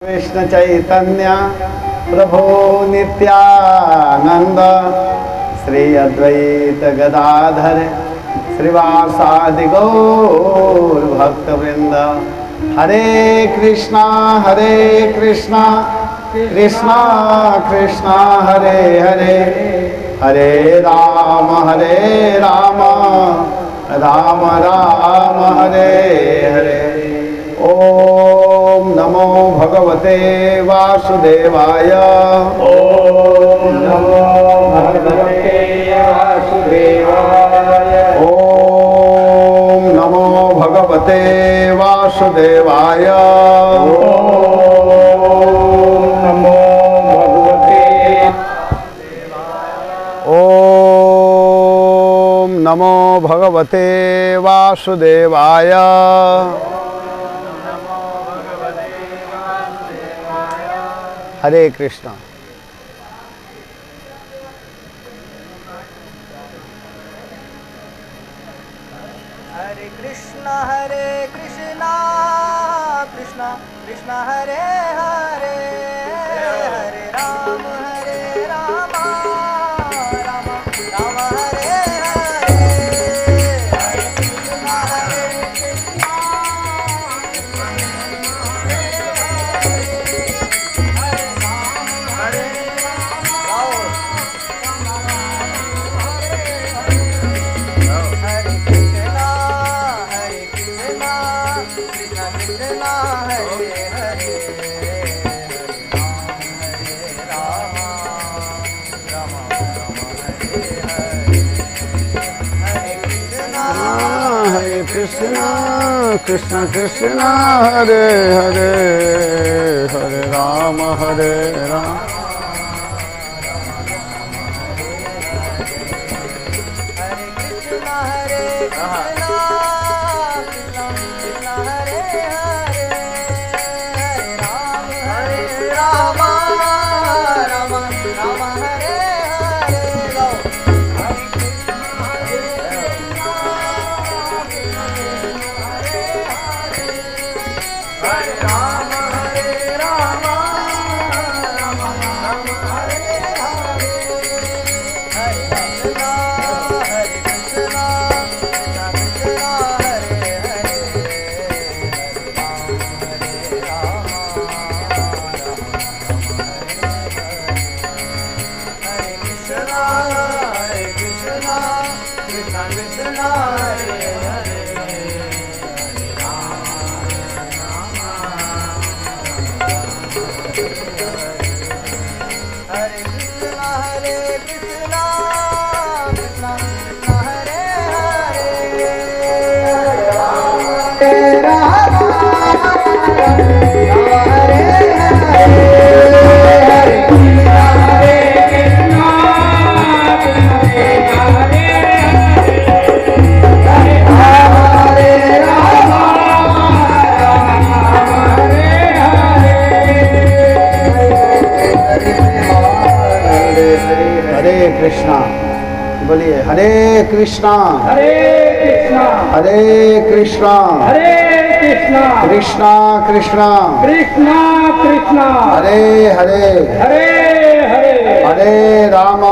कृष्ण चैतन्य प्रभो नित्यानंद श्री अद्वैत गदाधर श्रीवासादि गौर भक्त वृंद। हरे कृष्णा कृष्णा कृष्णा हरे हरे, हरे राम राम राम हरे हरे। ओम नमो भगवते वासुदेवाय। ओम नमो भगवते वासुदेवाय। ओम नमो भगवते वासुदेवाय। ओम नमो भगवते। ओम नमो भगवते वासुदेवाय। हरे कृष्णा। हरे कृष्णा कृष्णा कृष्णा हरे हरे, हरे राम राम राम हरे हरे। हरे कृष्णा कृष्णा कृष्ण कृष्ण हरे हरे, हरे राम कृष्णा। बोलिए हरे कृष्णा हरे कृष्णा कृष्णा कृष्णा हरे हरे, हरे राम राम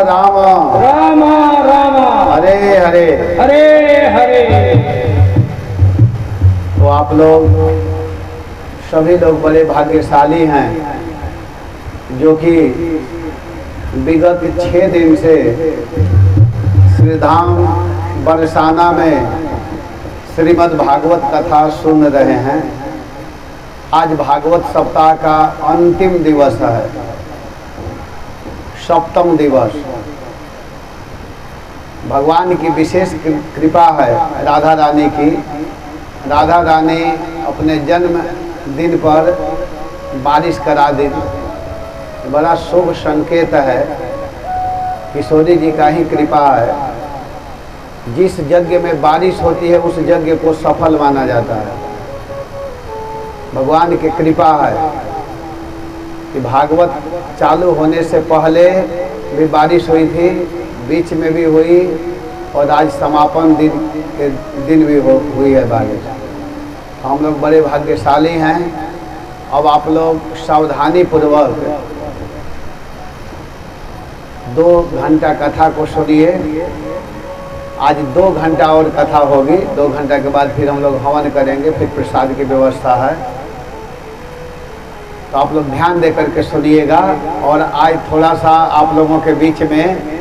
राम हरे हरे। तो आप लोग सभी लोग बड़े भाग्यशाली हैं जो कि विगत 6 दिन से श्रीधाम बरसाना में श्रीमद् भागवत कथा सुन रहे हैं। आज भागवत सप्ताह का अंतिम दिवस है, 7वां दिवस। भगवान की विशेष कृपा है राधा रानी की। राधा रानी अपने जन्म दिन पर बारिश करा दी। बड़ा शुभ संकेत है, किशोरी जी का ही कृपा है। जिस यज्ञ में बारिश होती है उस यज्ञ को सफल माना जाता है। भगवान की कृपा है कि भागवत चालू होने से पहले भी बारिश हुई थी, बीच में भी हुई और आज समापन दिन भी हुई है बारिश। हम लोग बड़े भाग्यशाली हैं। अब आप लोग सावधानी पूर्वक 2 घंटा कथा को सुनिए। आज 2 घंटा और कथा होगी। 2 घंटा के बाद फिर हम लोग हवन करेंगे, फिर प्रसाद की व्यवस्था है। तो आप लोग ध्यान दे करके सुनिएगा। और आज थोड़ा सा आप लोगों के बीच में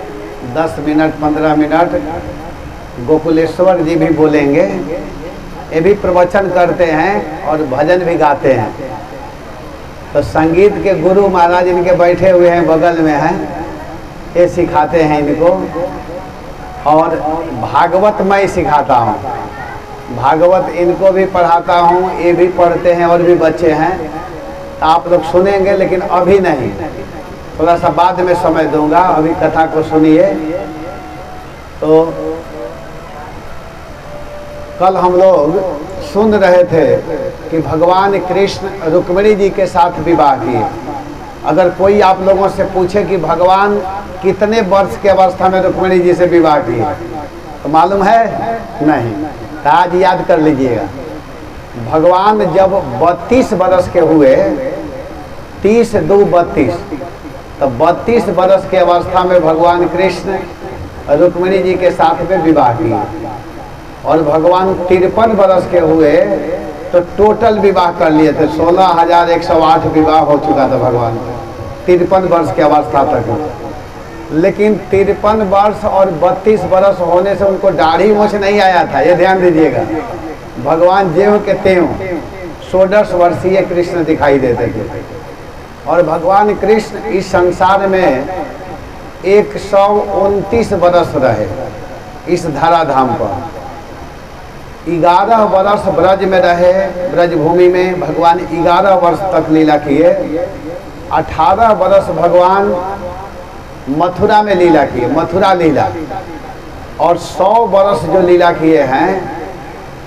10 मिनट 15 मिनट गोकुलेश्वर जी भी बोलेंगे। ये भी प्रवचन करते हैं और भजन भी गाते हैं। तो संगीत के गुरु महाराज इनके बैठे हुए हैं, बगल में हैं, ये सिखाते हैं इनको। और भागवत मैं सिखाता हूँ, भागवत इनको भी पढ़ाता हूँ, ये भी पढ़ते हैं और भी बच्चे हैं। तो आप लोग सुनेंगे, लेकिन अभी नहीं, थोड़ा सा बाद में समय दूंगा। अभी कथा को सुनिए। तो कल हम लोग सुन रहे थे कि भगवान कृष्ण रुक्मिणी जी के साथ विवाह किए। अगर कोई आप लोगों से पूछे कि भगवान कितने वर्ष के अवस्था में रुक्मिणी जी से विवाह किए, तो मालूम है नहीं। तो आज याद कर लीजिएगा। भगवान जब 32 वर्ष के हुए, 30 2 32, तो 32 वर्ष के अवस्था में भगवान कृष्ण रुक्मिणी जी के साथ में विवाह किए। और भगवान 53 वर्ष के हुए तो टोटल विवाह कर लिए थे। 16,108 विवाह हो चुका था भगवान 53 वर्ष की अवस्था तक। लेकिन 53 वर्ष और 32 वर्ष होने से उनको दाढ़ी मूछ नहीं आया था, ये ध्यान दीजिएगा। भगवान ज्यों के त्यों 16 वर्षीय कृष्ण दिखाई देते थे। और भगवान कृष्ण इस संसार में 129 वर्ष रहे इस धराधाम पर। 11 वर्ष ब्रज में रहे, ब्रज भूमि में भगवान 11 वर्ष तक लीला किए। 18 वर्ष भगवान मथुरा में लीला किए, मथुरा लीला। और 100 वर्ष जो लीला किए हैं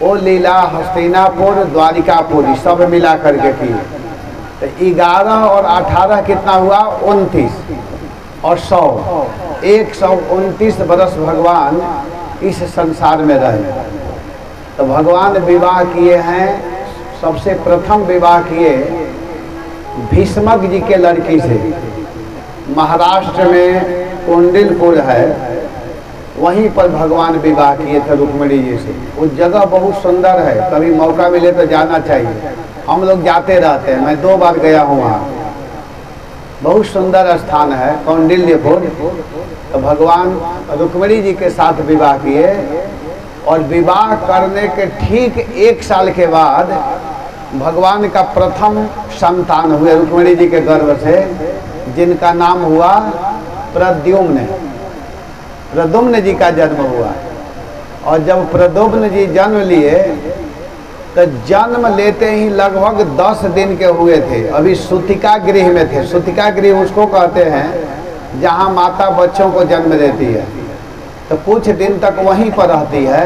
वो लीला हस्तिनापुर, द्वारिकापुरी सब मिला करके किए। तो 11 और 18 कितना हुआ? 29 और 100, 129 वर्ष भगवान इस संसार में रहे। तो भगवान विवाह किए हैं। सबसे प्रथम विवाह किए भीष्मक जी के लड़की से। महाराष्ट्र में कोंडिलपुर है, वहीं पर भगवान विवाह किए थे रुक्मिणी जी से। वो जगह बहुत सुंदर है, कभी मौका मिले तो जाना चाहिए। हम लोग जाते रहते हैं, मैं 2 बार गया हूँ वहाँ। बहुत सुंदर स्थान है कौंडिल्यपुर। तो भगवान रुक्मिणी जी के साथ विवाह किए। और विवाह करने के ठीक 1 साल के बाद भगवान का प्रथम संतान हुए रुक्मिणी जी के गर्भ से, जिनका नाम हुआ प्रद्युम्न। प्रद्युम्न जी का जन्म हुआ। और जब प्रद्युम्न जी जन्म लिए तो जन्म लेते ही लगभग 10 दिन के हुए थे। अभी सूतिका गृह में थे। सूतिका गृह उसको कहते हैं जहाँ माता बच्चों को जन्म देती है, तो कुछ दिन तक वहीं पर रहती है।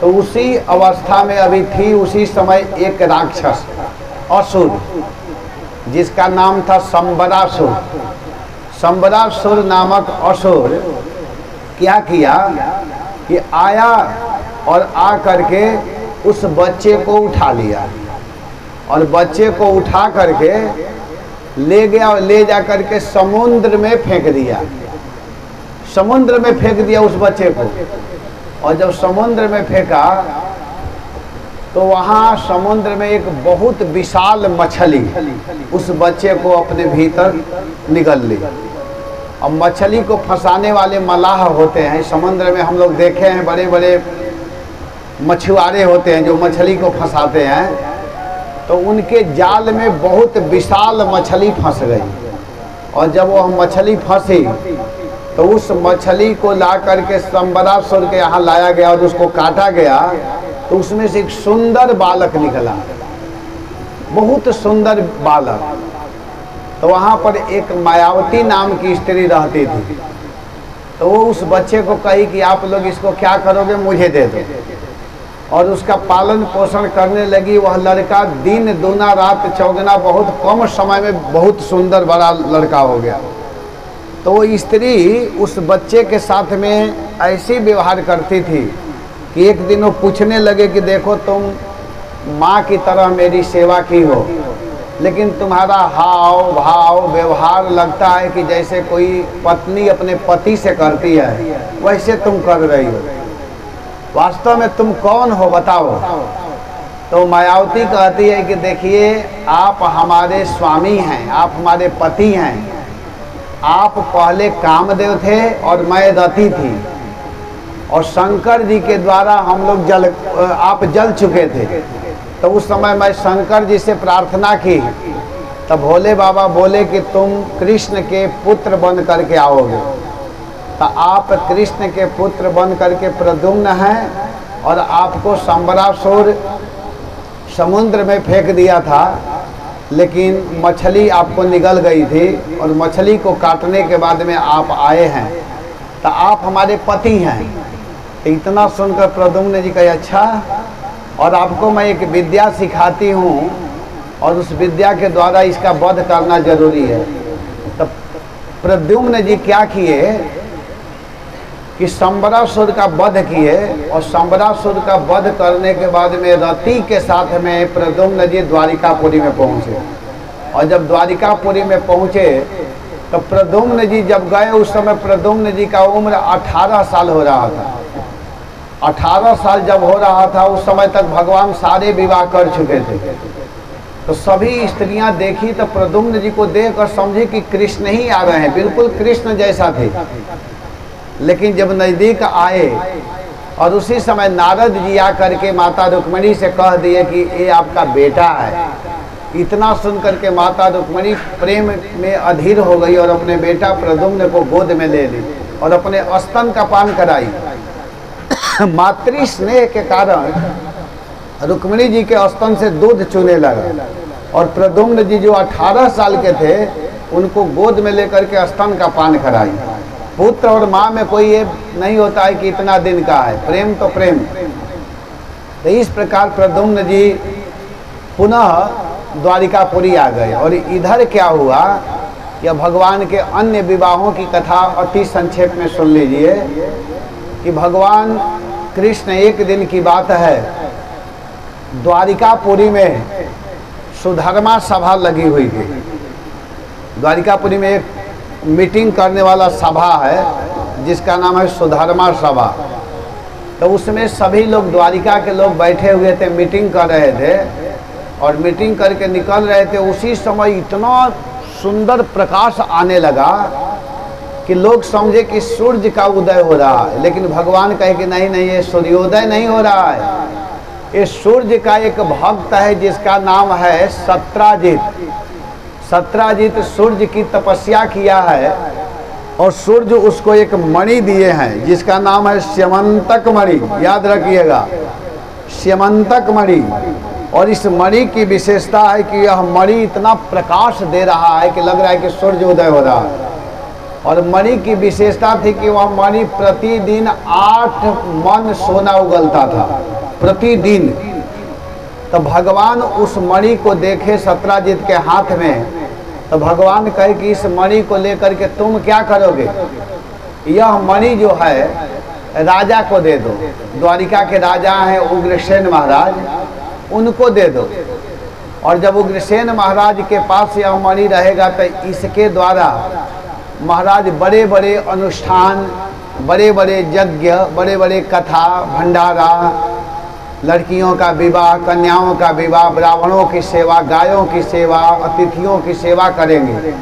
तो उसी अवस्था में अभी थी। उसी समय एक राक्षस असुर, जिसका नाम था संबरासुर। संबरासुर नामक असुर क्या किया कि आया और आ करके उस बच्चे को उठा लिया। और बच्चे को उठा करके ले गया और ले जा करके समुद्र में फेंक दिया। समुद्र में फेंक दिया उस बच्चे को। और जब समुद्र में फेंका तो वहाँ समुद्र में एक बहुत विशाल मछली उस बच्चे को अपने भीतर निगल ली। अब मछली को फंसाने वाले मलाह होते हैं समुद्र में, हम लोग देखे हैं। बड़े बड़े मछुआरे होते हैं जो मछली को फंसाते हैं। तो उनके जाल में बहुत विशाल मछली फंस गई। और जब वो मछली फंसी तो उस मछली को ला करके संबरासुर के यहाँ लाया गया और उसको काटा गया। तो उसमें से एक सुंदर बालक निकला, बहुत सुंदर बालक। तो वहाँ पर एक मायावती नाम की स्त्री रहती थी। तो वो उस बच्चे को कही कि आप लोग इसको क्या करोगे, मुझे दे दो। और उसका पालन पोषण करने लगी। वह लड़का दिन दूना रात चौगुना बहुत कम समय में बहुत सुंदर बड़ा लड़का हो गया। तो तो वो स्त्री उस बच्चे के साथ में ऐसी व्यवहार करती थी कि एक दिन वो पूछने लगे कि देखो तुम माँ की तरह मेरी सेवा की हो, लेकिन तुम्हारा हाव भाव व्यवहार लगता है कि जैसे कोई पत्नी अपने पति से करती है, वैसे तुम कर रही हो। वास्तव में तुम कौन हो बताओ। तो मायावती कहती है कि देखिए आप हमारे स्वामी हैं, आप हमारे पति हैं। आप पहले कामदेव थे और मैं रति थी, और शंकर जी के द्वारा हम लोग आप जल चुके थे। तो उस समय मैं शंकर जी से प्रार्थना की, तब भोले बाबा बोले कि तुम कृष्ण के पुत्र बन करके आओगे। तो आप कृष्ण के पुत्र बन करके प्रद्युम्न हैं, और आपको संबरासुर समुद्र में फेंक दिया था, लेकिन मछली आपको निगल गई थी, और मछली को काटने के बाद में आप आए हैं, तो आप हमारे पति हैं। इतना सुनकर प्रद्युम्न जी कहे अच्छा, और आपको मैं एक विद्या सिखाती हूँ, और उस विद्या के द्वारा इसका वध करना जरूरी है। तो प्रद्युम्न जी क्या किए कि संबरासुर का वध किए, और संबरासुर का वध करने के बाद में रति के साथ में प्रद्युम्न जी द्वारिकापुरी में पहुँचे। और जब द्वारिकापुरी में पहुँचे तो प्रद्युम्न जी जब गए, उस समय प्रद्युम्न जी का उम्र 18 साल हो रहा था। 18 साल जब हो रहा था, उस समय तक भगवान सारे विवाह कर चुके थे। तो सभी स्त्रियां देखी तो प्रद्युम्न जी को देखकर समझी कि कृष्ण ही आ रहे हैं, बिल्कुल कृष्ण जैसा थे। लेकिन जब नज़दीक आए, और उसी समय नारद जी आकर के माता रुक्मिणी से कह दिए कि ये आपका बेटा है। इतना सुन करके माता रुक्मिणी प्रेम में अधीर हो गई, और अपने बेटा प्रद्युम्न को गोद में ले ली, और अपने स्तन का पान कराई। मातृ स्नेह के कारण रुक्मिणी जी के स्तन से दूध चूने लगा, और प्रद्युम्न जी जो 18 साल के थे, उनको गोद में लेकर के स्तन का पान कराई। पुत्र और माँ में कोई ये नहीं होता है कि इतना दिन का है, प्रेम तो प्रेम। तो इस प्रकार प्रद्युम्न जी पुनः द्वारिकापुरी आ गए। और इधर क्या हुआ कि भगवान के अन्य विवाहों की कथा अति संक्षेप में सुन लीजिए कि भगवान कृष्ण, एक दिन की बात है, द्वारिकापुरी में सुधर्मा सभा लगी हुई थी। द्वारिकापुरी में एक मीटिंग करने वाला सभा है जिसका नाम है सुधर्मा सभा। तो उसमें सभी लोग, द्वारिका के लोग बैठे हुए थे, मीटिंग कर रहे थे, और मीटिंग करके निकल रहे थे। उसी समय इतना सुंदर प्रकाश आने लगा कि लोग समझे कि सूर्य का उदय हो रहा है। लेकिन भगवान कहे कि नहीं नहीं, ये सूर्योदय नहीं हो रहा है, ये सूर्य का एक भक्त है जिसका नाम है सत्राजित। सत्राजित सूर्य की तपस्या किया है, और सूर्य उसको एक मणि दिए हैं जिसका नाम है स्यमंतक मणि। याद रखिएगा, स्यमंतक मणि। और इस मणि की विशेषता है कि यह मणि इतना प्रकाश दे रहा है कि लग रहा है कि सूर्य उदय हो रहा है। और मणि की विशेषता थी कि वह मणि प्रतिदिन 8 मन सोना उगलता था, प्रतिदिन। तो भगवान उस मणि को देखे सत्राजित के हाथ में, तो भगवान कहे कि इस मणि को लेकर के तुम क्या करोगे? यह मणि जो है राजा को दे दो। द्वारिका के राजा हैं उग्रसेन महाराज, उनको दे दो। और जब उग्रसेन महाराज के पास यह मणि रहेगा तो इसके द्वारा महाराज बड़े बड़े अनुष्ठान, बड़े बड़े यज्ञ, बड़े बड़े कथा भंडारा, लड़कियों का विवाह, कन्याओं का विवाह, ब्राह्मणों की सेवा, गायों की सेवा, अतिथियों की सेवा करेंगे।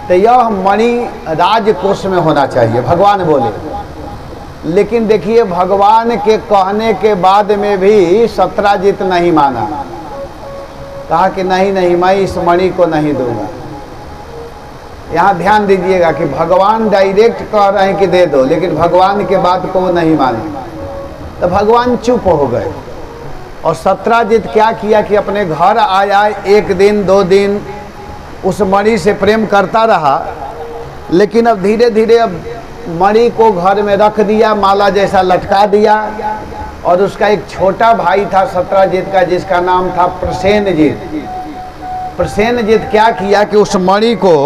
तो यह मणि राजकोष में होना चाहिए, भगवान बोले। लेकिन देखिए, भगवान के कहने के बाद में भी सत्राजित नहीं माना। कहा कि नहीं नहीं, मैं इस मणि को नहीं दूंगा। यहाँ ध्यान दीजिएगा कि भगवान डायरेक्ट कह रहे हैं कि दे दो, लेकिन भगवान के बात को वो नहीं माने। तो भगवान चुप हो गए। और सत्राजित क्या किया कि अपने घर आया, 1 दिन 2 दिन उस मणि से प्रेम करता रहा। लेकिन अब धीरे धीरे अब मणि को घर में रख दिया, माला जैसा लटका दिया। और उसका एक छोटा भाई था सत्राजित का, जिसका नाम था प्रसेनजित। प्रसेनजित क्या किया कि उस मणि को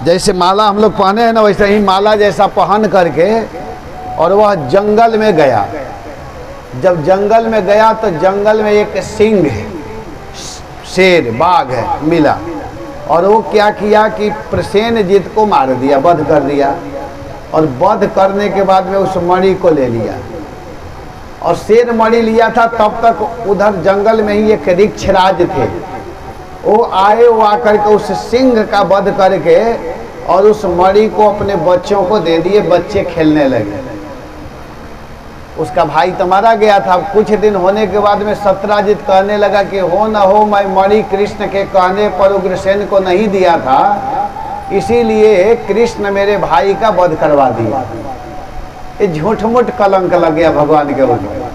जैसे माला हम लोग पहने हैं ना, वैसे ही माला जैसा पहन करके और वह जंगल में गया। जब जंगल में गया तो जंगल में एक सिंह है, शेर बाघ है मिला, और वो क्या किया कि प्रसेनजीत को मार दिया, वध कर दिया। और वध करने के बाद में उस मणि को ले लिया, और शेर मणि लिया था। तब तक उधर जंगल में ही एक ऋक्षराज थे, वो आए, वो आकर के उस सिंह का वध करके और उस मणि को अपने बच्चों को दे दिए। बच्चे खेलने लगे। उसका भाई तो मारा गया था। कुछ दिन होने के बाद में सत्यराजित कहने लगा कि हो न हो, मैं मणि कृष्ण के कहने पर उग्रसेन को नहीं दिया था, इसीलिए कृष्ण मेरे भाई का वध करवा दिया। ये झूठ मूठ कलंक लग गया भगवान के ऊपर।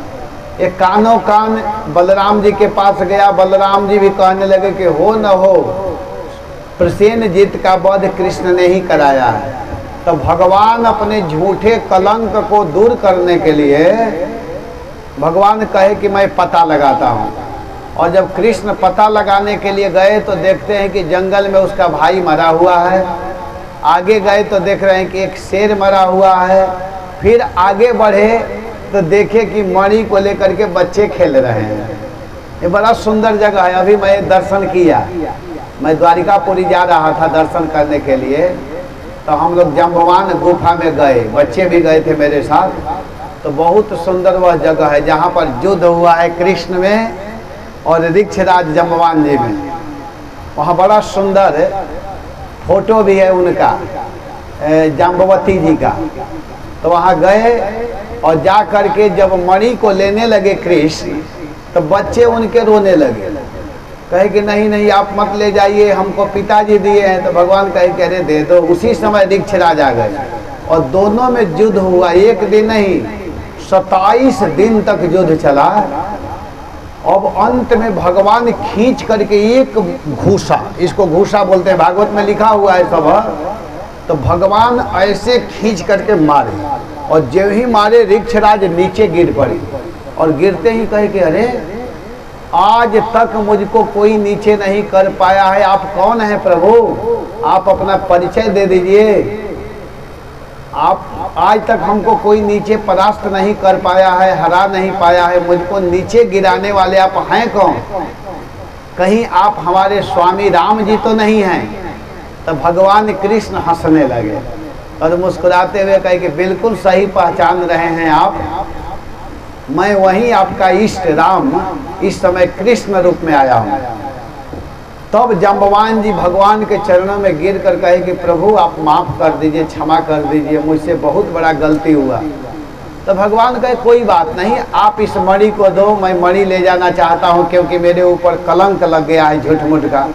एक कानों कान बलराम जी के पास गया। बलराम जी भी कहने लगे कि हो न हो, प्रसेनजीत का वध कृष्ण ने ही कराया है। तो भगवान अपने झूठे कलंक को दूर करने के लिए भगवान कहे कि मैं पता लगाता हूँ। और जब कृष्ण पता लगाने के लिए गए तो देखते हैं कि जंगल में उसका भाई मरा हुआ है। आगे गए तो देख रहे हैं कि एक शेर मरा हुआ है। फिर आगे बढ़े तो देखे कि मणि को लेकर के बच्चे खेल रहे हैं। ये बड़ा सुंदर जगह है। अभी मैं दर्शन किया, मैं द्वारिकापुरी जा रहा था दर्शन करने के लिए, तो हम लोग जम्बवान गुफा में गए, बच्चे भी गए थे मेरे साथ। तो बहुत सुंदर वह जगह है जहाँ पर युद्ध हुआ है कृष्ण में और ऋक्षराज जम्बवान जी में। वहाँ बड़ा सुंदर फोटो भी है उनका, जाम्बवती जी का। तो वहाँ गए और जा करके जब मणि को लेने लगे कृष्ण, तो बच्चे उनके रोने लगे, कहे कि नहीं नहीं आप मत ले जाइए, हमको पिताजी दिए हैं। तो भगवान कहे कि अरे दे दो। उसी समय ऋक्षराज आ गए और दोनों में युद्ध हुआ। एक दिन नहीं, 27 दिन तक युद्ध चला। अब अंत में भगवान खींच करके एक घूसा, इसको घूसा बोलते हैं, भागवत में लिखा हुआ है सब। तो भगवान ऐसे खींच करके मारे, और जब ही मारे ऋक्षराज नीचे गिर पड़े। और गिरते ही कहे कि अरे आज तक मुझको कोई नीचे नहीं कर पाया है, आप कौन हैं प्रभु? आप अपना परिचय दे दीजिए। आप आज तक हमको कोई नीचे परास्त नहीं कर पाया है, हरा नहीं पाया है, मुझको नीचे गिराने वाले आप हैं कौन? कहीं आप हमारे स्वामी राम जी तो नहीं हैं? तो भगवान कृष्ण हंसने लगे और मुस्कुराते हुए कहे कि बिल्कुल सही पहचान रहे हैं आप, मैं वही आपका इष्ट राम इस समय कृष्ण रूप में आया हूँ। तब जाम्बवान जी भगवान के चरणों में गिर कर कहे कि प्रभु आप माफ़ कर दीजिए, क्षमा कर दीजिए, मुझसे बहुत बड़ा गलती हुआ। तो भगवान कहे कोई बात नहीं, आप इस मणि को दो, मैं मणि ले जाना चाहता हूँ क्योंकि मेरे ऊपर कलंक लग गया है झूठ मूठ का।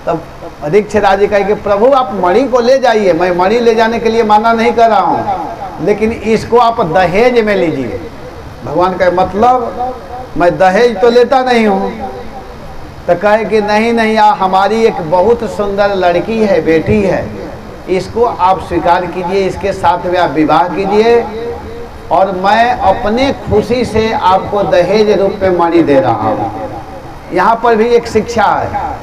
तब ऋक्षराज कहे कि प्रभु आप मणि को ले जाइए, मैं मणि ले जाने के लिए माना नहीं कर रहा हूँ, लेकिन इसको आप दहेज में लीजिए। भगवान कहे मतलब मैं दहेज तो लेता नहीं हूँ। तो कहे कि नहीं नहीं, हमारी एक बहुत सुंदर लड़की है, बेटी है, इसको आप स्वीकार कीजिए, इसके साथ में आप विवाह कीजिए, और मैं अपने खुशी से आपको दहेज रूप में मणि दे रहा हूँ। यहाँ पर भी एक शिक्षा है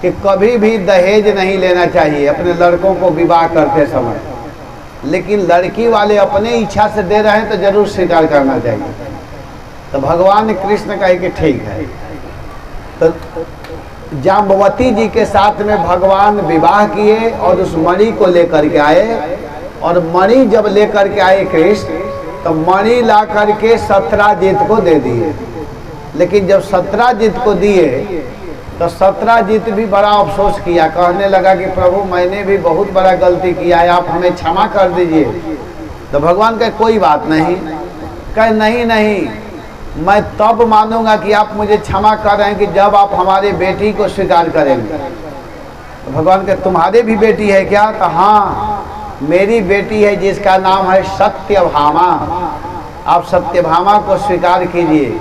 कि कभी भी दहेज नहीं लेना चाहिए अपने लड़कों को विवाह करते समय, लेकिन लड़की वाले अपने इच्छा से दे रहे हैं तो जरूर स्वीकार करना चाहिए। तो भगवान कृष्ण कहे कि ठीक है। तो जाम्बवती जी के साथ में भगवान विवाह किए और उस मणि को लेकर के आए, और मणि जब लेकर के आए कृष्ण, तो मणि ला करके सत्यराजित को दे दिए। लेकिन जब सत्यराजित को दिए तो सत्यराजित भी बड़ा अफसोस किया, कहने लगा कि प्रभु मैंने भी बहुत बड़ा गलती किया है, आप हमें क्षमा कर दीजिए। तो भगवान कहे कोई बात नहीं। कहे नहीं नहीं, मैं तब मानूंगा कि आप मुझे क्षमा कर रहे हैं कि जब आप हमारी बेटी को स्वीकार करेंगे। तो भगवान कहे तुम्हारी भी बेटी है क्या? तो हाँ मेरी बेटी है जिसका नाम है सत्यभामा, आप सत्यभामा को स्वीकार कीजिए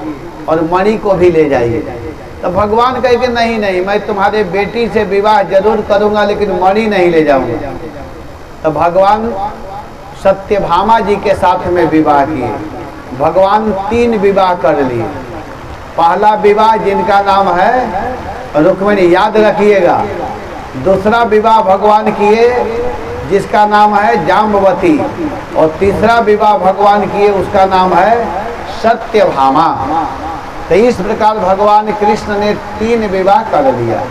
और मणि को भी ले जाइए। तो भगवान कहे कि नहीं नहीं, मैं तुम्हारे बेटी से विवाह जरूर करूंगा लेकिन मणि नहीं ले जाऊंगा। तो भगवान सत्यभामा जी के साथ में विवाह किए। भगवान 3 विवाह कर लिए। पहला विवाह जिनका नाम है रुक्मिणी, याद रखिएगा, दूसरा विवाह भगवान किए जिसका नाम है जाम्बवती, और तीसरा विवाह भगवान किए उसका नाम है सत्यभामा। तो इस प्रकार भगवान कृष्ण ने 3 विवाह कर लिया।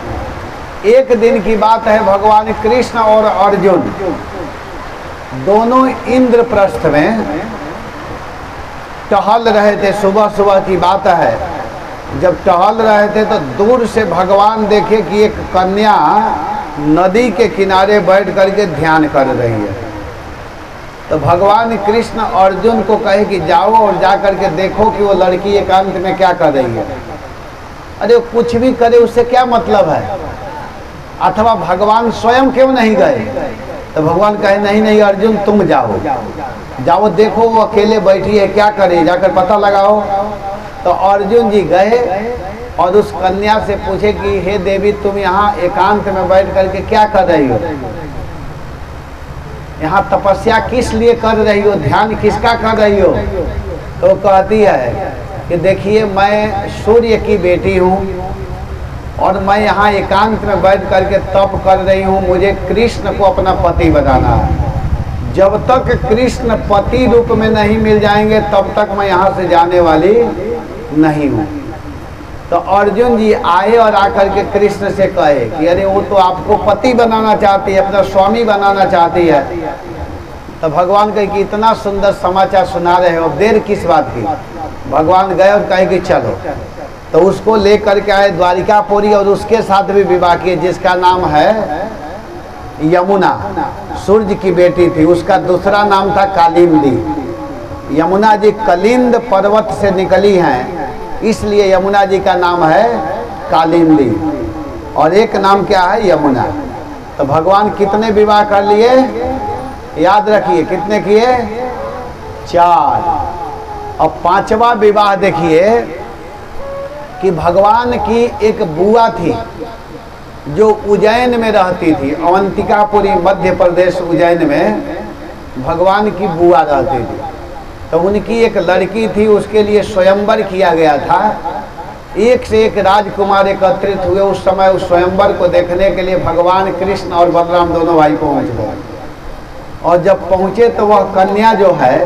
एक दिन की बात है, भगवान कृष्ण और अर्जुन दोनों इंद्रप्रस्थ में टहल रहे थे। सुबह सुबह की बात है, जब टहल रहे थे तो दूर से भगवान देखे कि एक कन्या नदी के किनारे बैठ करके ध्यान कर रही है। तो भगवान कृष्ण अर्जुन को कहे कि जाओ और जा करके देखो कि वो लड़की एकांत में क्या कर रही है। अरे कुछ भी करे उससे क्या मतलब है, अथवा भगवान स्वयं क्यों नहीं गए। तो भगवान कहे नहीं नहीं अर्जुन तुम जाओ, जाओ देखो वो अकेले बैठी है क्या करे, जाकर पता लगाओ। तो अर्जुन जी गए और उस कन्या से पूछे कि हे देवी तुम यहाँ एकांत में बैठ करके क्या कर रही हो, यहाँ तपस्या किस लिए कर रही हो, ध्यान किसका कर रही हो। तो कहती है कि देखिए मैं सूर्य की बेटी हूँ और मैं यहाँ एकांत में बैठ करके तप कर रही हूँ, मुझे कृष्ण को अपना पति बनाना है। जब तक कृष्ण पति रूप में नहीं मिल जाएंगे तब तक मैं यहाँ से जाने वाली नहीं हूँ। तो अर्जुन जी आए और आकर के कृष्ण से कहे कि अरे वो तो आपको पति बनाना चाहती है, अपना स्वामी बनाना चाहती है। तो भगवान कहे कि इतना सुंदर समाचार सुना रहे हो, देर किस बात की। भगवान गए और कहे कि चलो, तो उसको ले करके आए द्वारिकापुरी और उसके साथ भी विवाह किए, जिसका नाम है यमुना, सूर्य की बेटी थी। उसका दूसरा नाम था कालिंदी। यमुना जी कलिंद पर्वत से निकली हैं, इसलिए यमुना जी का नाम है कालिंदी, और एक नाम क्या है यमुना। तो भगवान कितने विवाह कर लिए, याद रखिए कितने किए, 4। और 5वां विवाह देखिए कि भगवान की एक बुआ थी जो उज्जैन में रहती थी, अवंतिकापुरी मध्य प्रदेश उज्जैन में भगवान की बुआ रहती थी। तो उनकी एक लड़की थी, उसके लिए स्वयंवर किया गया था। एक से एक राजकुमार एकत्रित हुए। उस समय उस स्वयंवर को देखने के लिए भगवान कृष्ण और बलराम दोनों भाई पहुंच गए। और जब पहुंचे तो वह कन्या जो है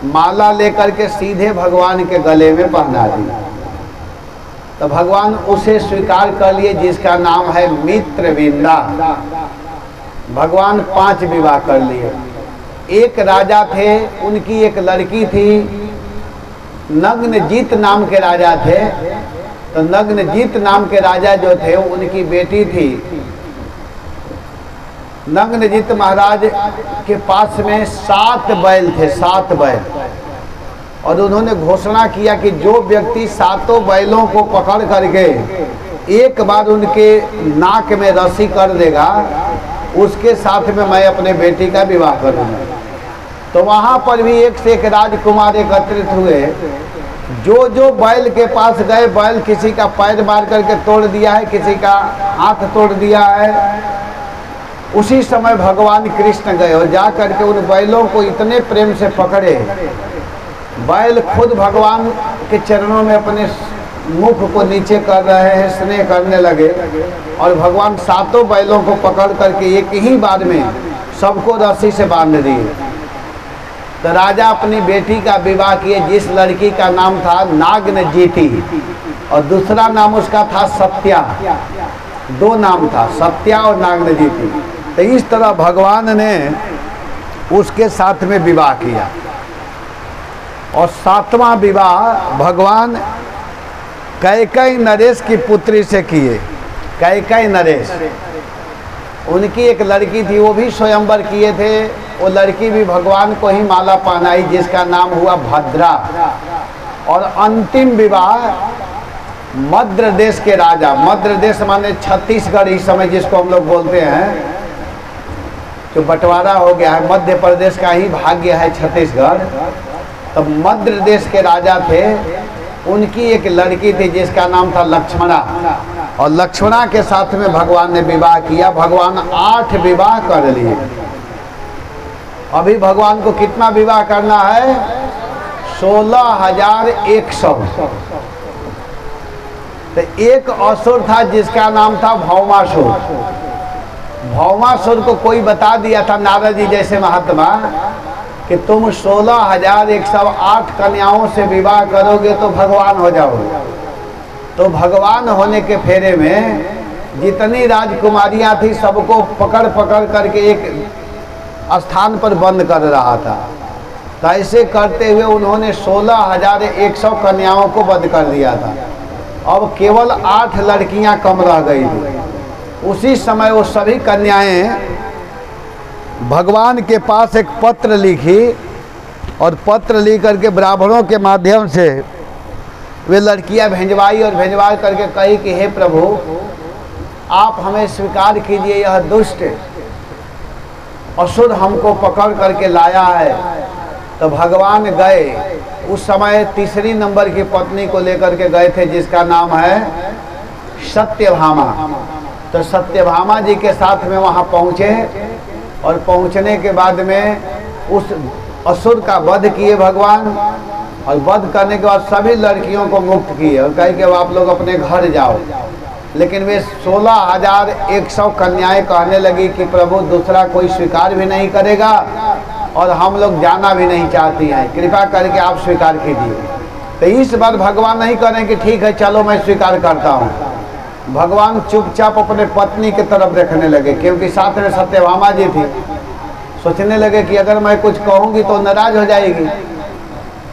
माला लेकर के सीधे भगवान के गले में पहना दी। तो भगवान उसे स्वीकार कर लिए, जिसका नाम है मित्रविंदा। भगवान 5 विवाह कर लिए। एक राजा थे, उनकी एक लड़की थी, नग्नजीत नाम के राजा थे। तो नग्नजीत नाम के राजा जो थे उनकी बेटी थी। नग्नजीत महाराज के पास में 7 बैल थे, 7 बैल, और उन्होंने घोषणा किया कि जो व्यक्ति 7 बैलों को पकड़ करके एक बार उनके नाक में रस्सी कर देगा उसके साथ में मैं अपने बेटी का विवाह करूंगा। तो वहां पर भी एक से एक राजकुमार एकत्रित हुए। जो जो बैल के पास गए, बैल किसी का पैर मार करके तोड़ दिया है, किसी का हाथ तोड़ दिया है। उसी समय भगवान कृष्ण गए और जा करके उन बैलों को इतने प्रेम से पकड़े, बैल खुद भगवान के चरणों में अपने मुख को नीचे कर रहे हैं, स्नेह करने लगे। और भगवान 7 बैलों को पकड़ करके एक ही बार में सबको रस्सी से बांध दिए। तो राजा अपनी बेटी का विवाह किए, जिस लड़की का नाम था नागनजीती और दूसरा नाम उसका था सत्या। 2 नाम था, सत्या और नागनजीती। तो इस तरह भगवान ने उसके साथ में विवाह किया। और 7वां विवाह भगवान कैकेयी नरेश की पुत्री से किए। कैकेयी नरेश, उनकी एक लड़की थी, वो भी स्वयंवर किए थे। वो लड़की भी भगवान को ही माला पहनाई, जिसका नाम हुआ भद्रा। और अंतिम विवाह मध्य देश के राजा, मध्य देश माने छत्तीसगढ़ इस समय जिसको हम लोग बोलते हैं, जो बंटवारा हो गया है, मध्य प्रदेश का ही भाग्य है छत्तीसगढ़। तो मध्य देश के राजा थे, उनकी एक लड़की थी जिसका नाम था लक्ष्मणा। और लक्ष्मणा के साथ में भगवान ने विवाह किया। भगवान 8 विवाह कर लिए। अभी भगवान को कितना विवाह करना है, 16,100। तो एक असुर था जिसका नाम था भौमासुर। भौमासुर को कोई बता दिया था, नारद जी जैसे महात्मा, कि तुम 16,108 कन्याओं से विवाह करोगे तो भगवान हो जाओगे। तो भगवान होने के फेरे में जितनी राजकुमारियां थी सबको पकड़ पकड़ करके एक स्थान पर बंद कर रहा था। तो ऐसे करते हुए उन्होंने 16,100 कन्याओं को बंद कर दिया था। अब केवल 8 लड़कियां कम रह गई थी। उसी समय वो सभी कन्याएं भगवान के पास एक पत्र लिखी और पत्र लिख करके ब्राह्मणों के माध्यम से वे लड़कियां भेजवाई और भेजवा करके कही कि हे प्रभु, आप हमें स्वीकार कीजिए, यह दुष्ट असुर हमको पकड़ करके लाया है। तो भगवान गए, उस समय तीसरी नंबर की पत्नी को लेकर के गए थे, जिसका नाम है सत्यभामा। तो सत्यभामा जी के साथ में वहाँ पहुँचे और पहुँचने के बाद में उस असुर का वध किए भगवान, और वध करने के बाद सभी लड़कियों को मुक्त किए और कहे कि अब आप लोग अपने घर जाओ। लेकिन वे 16,100 कन्याएं कहने लगी कि प्रभु दूसरा कोई स्वीकार भी नहीं करेगा और हम लोग जाना भी नहीं चाहती हैं, कृपा करके आप स्वीकार कीजिए। तो इस बार भगवान नहीं करें कि ठीक है चलो मैं स्वीकार करता हूँ। भगवान चुपचाप अपने पत्नी की तरफ देखने लगे, क्योंकि साथ में सत्यभामा जी थी। सोचने लगे कि अगर मैं कुछ कहूँगी तो नाराज हो जाएगी।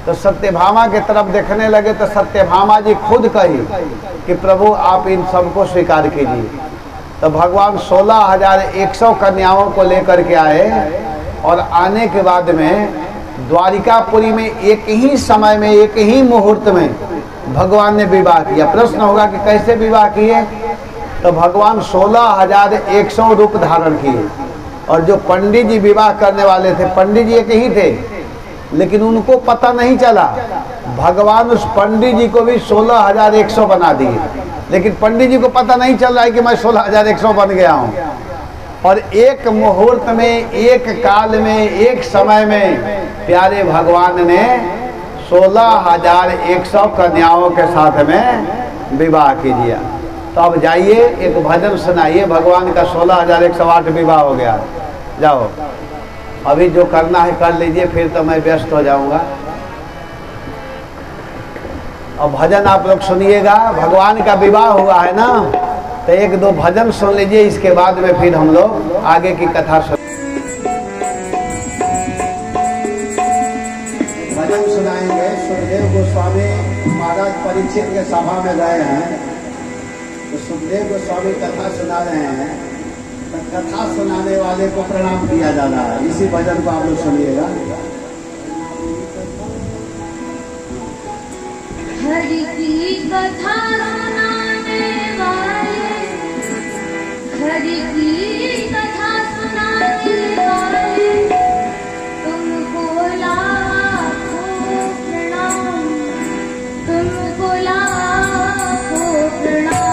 तो सत्यभामा की तरफ देखने लगे तो सत्यभामा जी खुद कही कि प्रभु आप इन सबको स्वीकार कीजिए। तो भगवान 16,100 कन्याओं को लेकर के आए और आने के बाद में द्वारिकापुरी में एक ही समय में, एक ही मुहूर्त में भगवान ने विवाह किया। प्रश्न होगा कि कैसे विवाह किए? तो भगवान 16,100 रूप धारण किए और जो पंडित जी विवाह करने वाले थे, पंडित जी एक ही थे, लेकिन उनको पता नहीं चला। भगवान उस पंडित जी को भी 16,100 बना दिए, लेकिन पंडित जी को पता नहीं चल रहा है कि मैं 16,100 बन गया हूँ। और एक मुहूर्त में, एक काल में, एक समय में प्यारे भगवान ने 16,100 कन्याओं के साथ में विवाह कीजिए। तो अब जाइए एक भजन सुनाइए, भगवान का 16,108 विवाह हो गया। जाओ अभी जो करना है कर लीजिए, फिर तो मैं व्यस्त हो जाऊंगा। और भजन आप लोग सुनिएगा, भगवान का विवाह हुआ है ना, तो एक दो भजन सुन लीजिए, इसके बाद में फिर हम लोग आगे की कथा सुन। भजन सुनाएंगे। सुखदेव गोस्वामी महाराज परीक्षित के सभा में गए हैं, तो सुखदेव गोस्वामी कथा सुना रहे हैं। तो कथा सुनाने वाले को प्रणाम किया जा रहा है। इसी भजन को आप लोग सुनिएगा। हरि की कथा सुनाने वाले, हरि की कथा सुनाने वाले, तुमको लाखों प्रणाम, तुमको लाखों प्रणाम।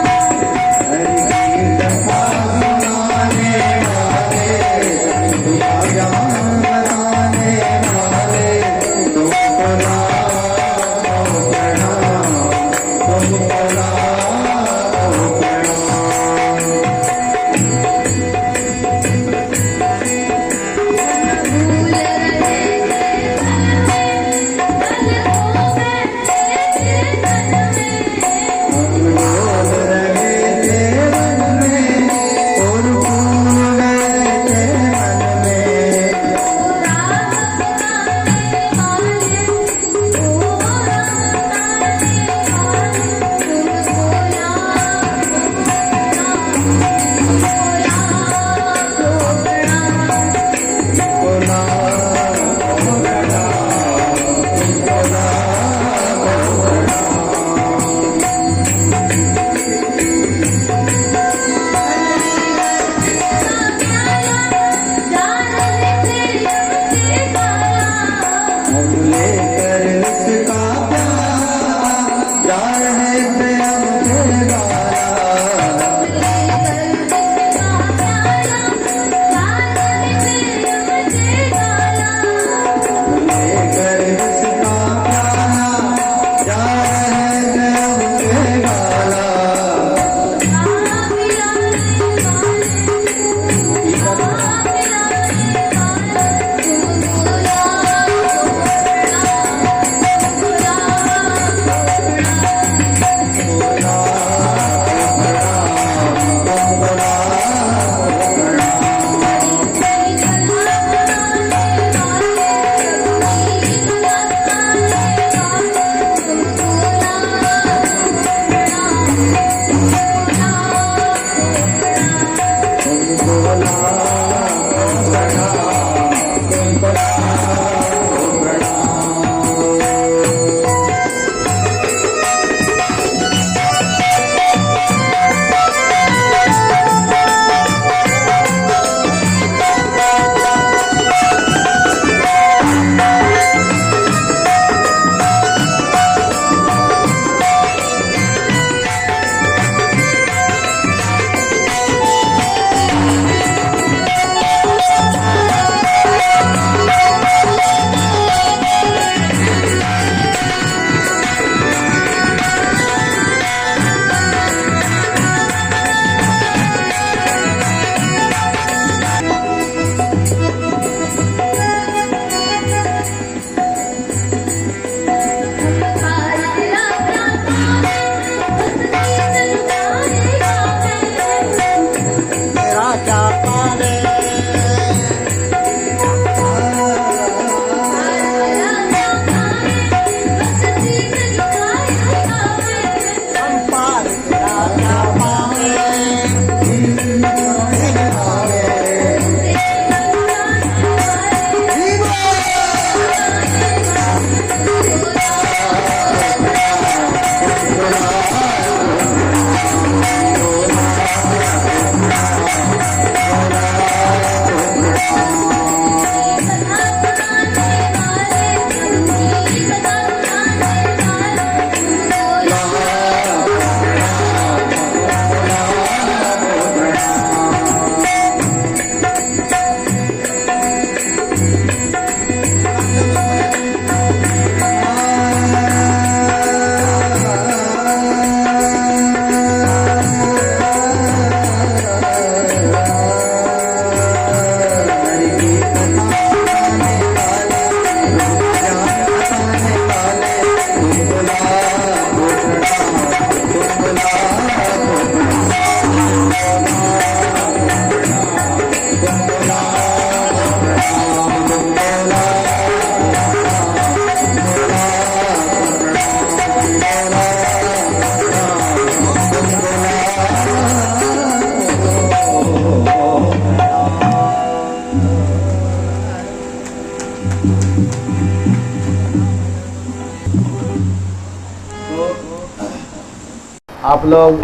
आप लोग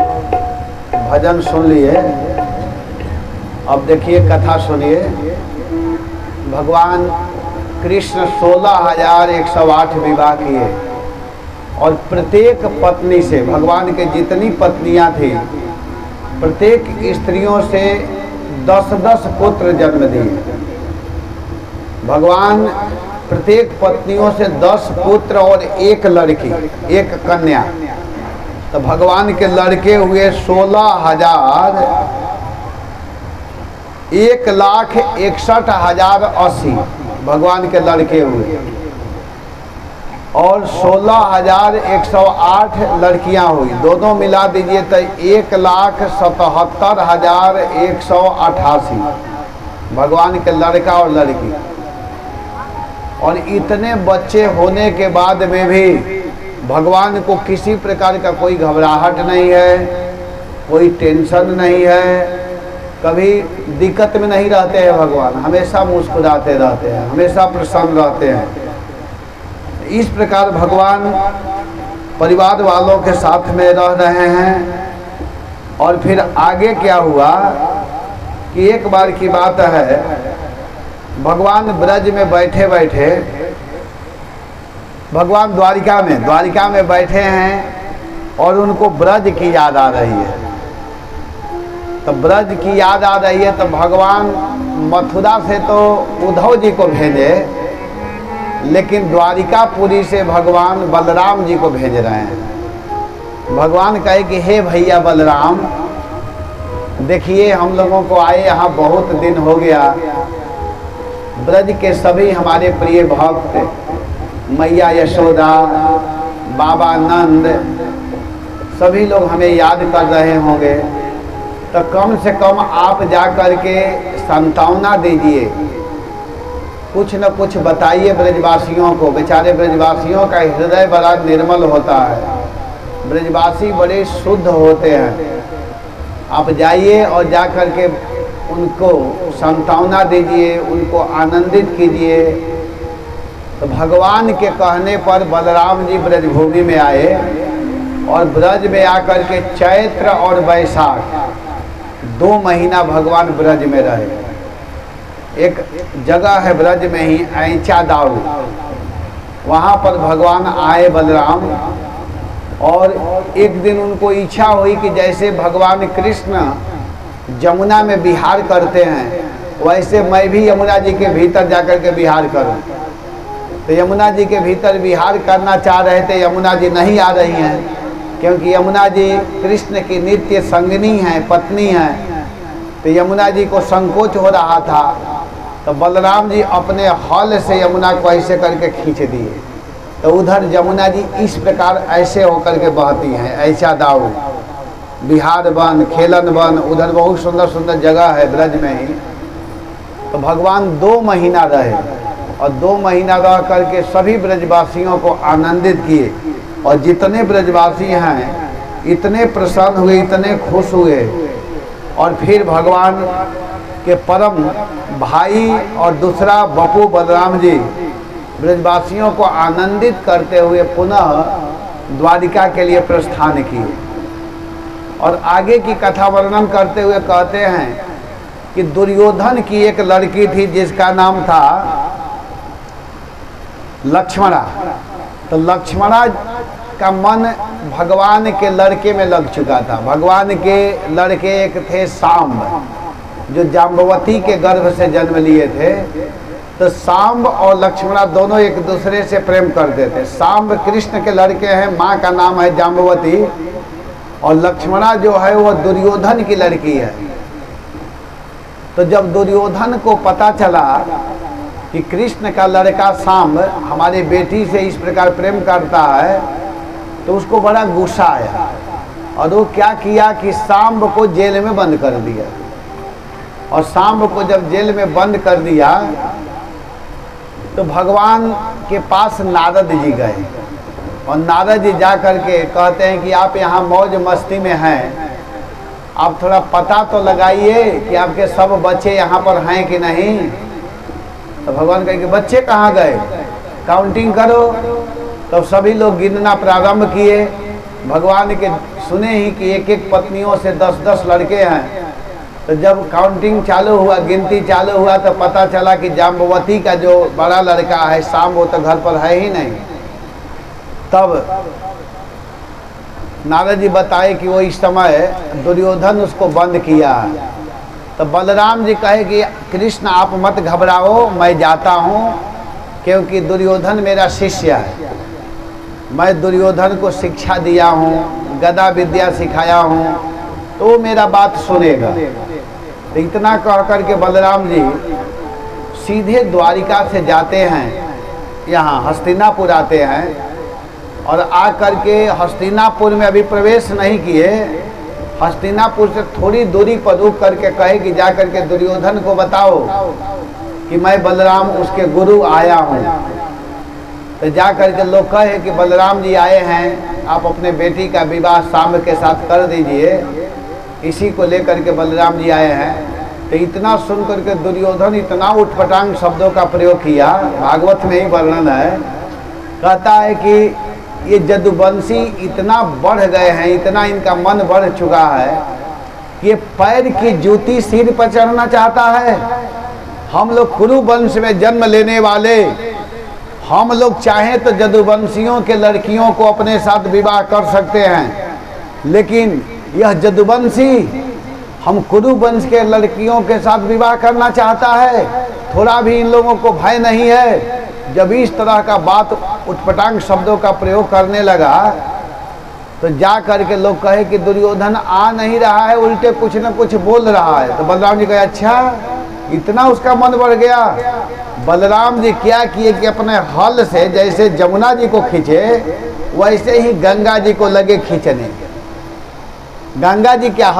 भजन सुन लिए, अब देखिए कथा सुनिए। भगवान कृष्ण 16,108 विवाह किए और प्रत्येक पत्नी से, भगवान के जितनी पत्नियां थी प्रत्येक स्त्रियों से 10-10 पुत्र जन्म दिए। भगवान प्रत्येक पत्नियों से 10 पुत्र और एक लड़की, एक कन्या। तो भगवान के लड़के हुए 16,000, 1,61,080 भगवान के लड़के हुए और 16,108 लड़कियां हुई। दोनों मिला दीजिए तो 1,77,188 भगवान के लड़का और लड़की। और इतने बच्चे होने के बाद में भी भगवान को किसी प्रकार का कोई घबराहट नहीं है, कोई टेंशन नहीं है, कभी दिक्कत में नहीं रहते हैं। भगवान हमेशा मुस्कुराते रहते हैं, हमेशा प्रसन्न रहते हैं। इस प्रकार भगवान परिवार वालों के साथ में रह रहे हैं। और फिर आगे क्या हुआ कि एक बार की बात है, भगवान ब्रज में बैठे बैठे, भगवान द्वारिका में बैठे हैं और उनको ब्रज की याद आ रही है। तो ब्रज की याद आ रही है तो भगवान मथुरा से तो उद्धव जी को भेजे, लेकिन द्वारिकापुरी से भगवान बलराम जी को भेज रहे हैं। भगवान कहे कि हे भैया बलराम, देखिए हम लोगों को आए यहाँ बहुत दिन हो गया। ब्रज के सभी हमारे प्रिय भक्त, मैया यशोदा, बाबा नंद, सभी लोग हमें याद कर रहे होंगे। तो कम से कम आप जा कर के सांत्वना दीजिए, कुछ न कुछ बताइए ब्रजवासियों को। बेचारे ब्रजवासियों का हृदय बड़ा निर्मल होता है, ब्रजवासी बड़े शुद्ध होते हैं। आप जाइए और जा कर के उनको सांत्वना दीजिए, उनको आनंदित कीजिए। तो भगवान के कहने पर बलराम जी ब्रजभूमि में आए और ब्रज में आकर के चैत्र और वैशाख 2 महीना भगवान ब्रज में रहे। एक जगह है ब्रज में ही, ऐंचा दाऊ, वहाँ पर भगवान आए बलराम। और एक दिन उनको इच्छा हुई कि जैसे भगवान कृष्ण जमुना में विहार करते हैं, वैसे मैं भी यमुना जी के भीतर जाकर के विहार करूं। तो यमुना जी के भीतर विहार करना चाह रहे थे, यमुना जी नहीं आ रही हैं, क्योंकि यमुना जी कृष्ण की नित्य संगिनी हैं, पत्नी हैं। तो यमुना जी को संकोच हो रहा था। तो बलराम जी अपने हल से यमुना को ऐसे करके खींच दिए। तो उधर यमुना जी इस प्रकार ऐसे होकर के बहती हैं, ऐसा दाऊ, बिहार वन, खेलन वन, उधर बहुत सुंदर सुंदर जगह है ब्रज में ही। तो भगवान 2 महीना रहे और 2 महीना रह करके सभी ब्रजवासियों को आनंदित किए। और जितने ब्रजवासी हैं इतने प्रसन्न हुए, इतने खुश हुए। और फिर भगवान के परम भाई और दूसरा बपू बलराम जी ब्रजवासियों को आनंदित करते हुए पुनः द्वारिका के लिए प्रस्थान किए। और आगे की कथा वर्णन करते हुए कहते हैं कि दुर्योधन की एक लड़की थी जिसका नाम था लक्ष्मणा। तो लक्ष्मणा का मन भगवान के लड़के में लग चुका था। भगवान के लड़के एक थे सांब, जो जाम्बवती के गर्भ से जन्म लिए थे। तो सांब और लक्ष्मणा दोनों एक दूसरे से प्रेम करते थे। सांब कृष्ण के लड़के हैं, माँ का नाम है जाम्बवती, और लक्ष्मणा जो है वो दुर्योधन की लड़की है। तो जब दुर्योधन को पता चला कि कृष्ण का लड़का सांब हमारी बेटी से इस प्रकार प्रेम करता है, तो उसको बड़ा गुस्सा आया और वो क्या किया कि सांब को जेल में बंद कर दिया। और सांब को जब जेल में बंद कर दिया तो भगवान के पास नारद जी गए। और नारद जी जा करके कहते हैं कि आप यहाँ मौज मस्ती में हैं, आप थोड़ा पता तो लगाइए कि आपके सब बच्चे यहाँ पर हैं कि नहीं। तो भगवान कहे कि बच्चे कहाँ गए, काउंटिंग करो। तो सभी लोग गिनना प्रारंभ किए भगवान के सुने ही कि एक एक पत्नियों से 10-10 लड़के हैं। तो जब काउंटिंग चालू हुआ, गिनती चालू हुआ, तो पता चला कि जाम्बवती का जो बड़ा लड़का है शाम, वो तो घर पर है ही नहीं। तब नारद जी बताए कि वो इस समय दुर्योधन उसको बंद किया है। तो बलराम जी कहे कि कृष्ण आप मत घबराओ, मैं जाता हूँ, क्योंकि दुर्योधन मेरा शिष्य है। मैं दुर्योधन को शिक्षा दिया हूँ, गदा विद्या सिखाया हूँ, तो वो मेरा बात सुनेगा। तो इतना कह करके बलराम जी सीधे द्वारिका से जाते हैं, यहाँ हस्तिनापुर आते हैं, और आ करके हस्तिनापुर में अभी प्रवेश नहीं किए, हस्तिनापुर से थोड़ी दूरी पर रुक करके कहे कि जा करके दुर्योधन को बताओ कि मैं बलराम उसके गुरु आया हूँ। तो जा करके लोग कहे कि बलराम जी आए हैं, आप अपने बेटी का विवाह शाम के साथ कर दीजिए, इसी को लेकर के बलराम जी आए हैं। तो इतना सुन करके दुर्योधन इतना उठपटांग शब्दों का प्रयोग किया, भागवत में ही वर्णन है, कहता है कि ये जदुवंशी इतना बढ़ गए हैं, इतना इनका मन बढ़ चुका है कि ये पैर की जूती सिर पर चढ़ना चाहता है। हम लोग कुरु वंश में जन्म लेने वाले, हम लोग चाहें तो जदुवंशियों के लड़कियों को अपने साथ विवाह कर सकते हैं, लेकिन यह जदुवंशी हम कुरु वंश के लड़कियों के साथ विवाह करना चाहता है। थोड़ा भी इन लोगों को भय नहीं है। जब इस तरह का बात उठपटांग शब्दों का प्रयोग करने लगा, तो जा करके लोग कहे कि दुर्योधन आ नहीं रहा है, उल्टे कुछ न कुछ बोल रहा है। तो बलराम जी कहे अच्छा, इतना उसका मन बढ़ गया। बलराम जी क्या किए कि अपने हल से जैसे जमुना जी को खींचे, वैसे ही गंगा जी को लगे खींचने। गंगा जी क्या,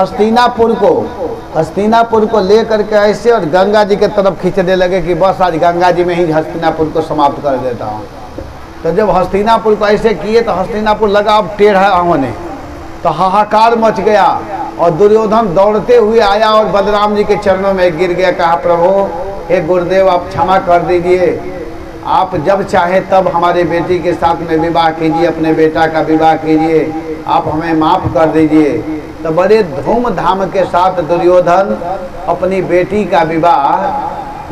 हस्तिनापुर को ले करके ऐसे और गंगा जी के तरफ खींचने लगे कि बस आज गंगा जी में ही हस्तिनापुर को समाप्त कर देता हूँ। तो जब हस्तिनापुर को ऐसे किए तो हस्तिनापुर लगा अब टेढ़ा होने, तो हाहाकार मच गया, और दुर्योधन दौड़ते हुए आया और बलराम जी के चरणों में गिर गया। कहा प्रभु हे गुरुदेव, आप क्षमा कर दीजिए, आप जब चाहे तब हमारे बेटी के साथ में विवाह कीजिए, अपने बेटा का विवाह कीजिए, आप हमें माफ़ कर दीजिए। तो बड़े धूमधाम के साथ दुर्योधन अपनी बेटी का विवाह,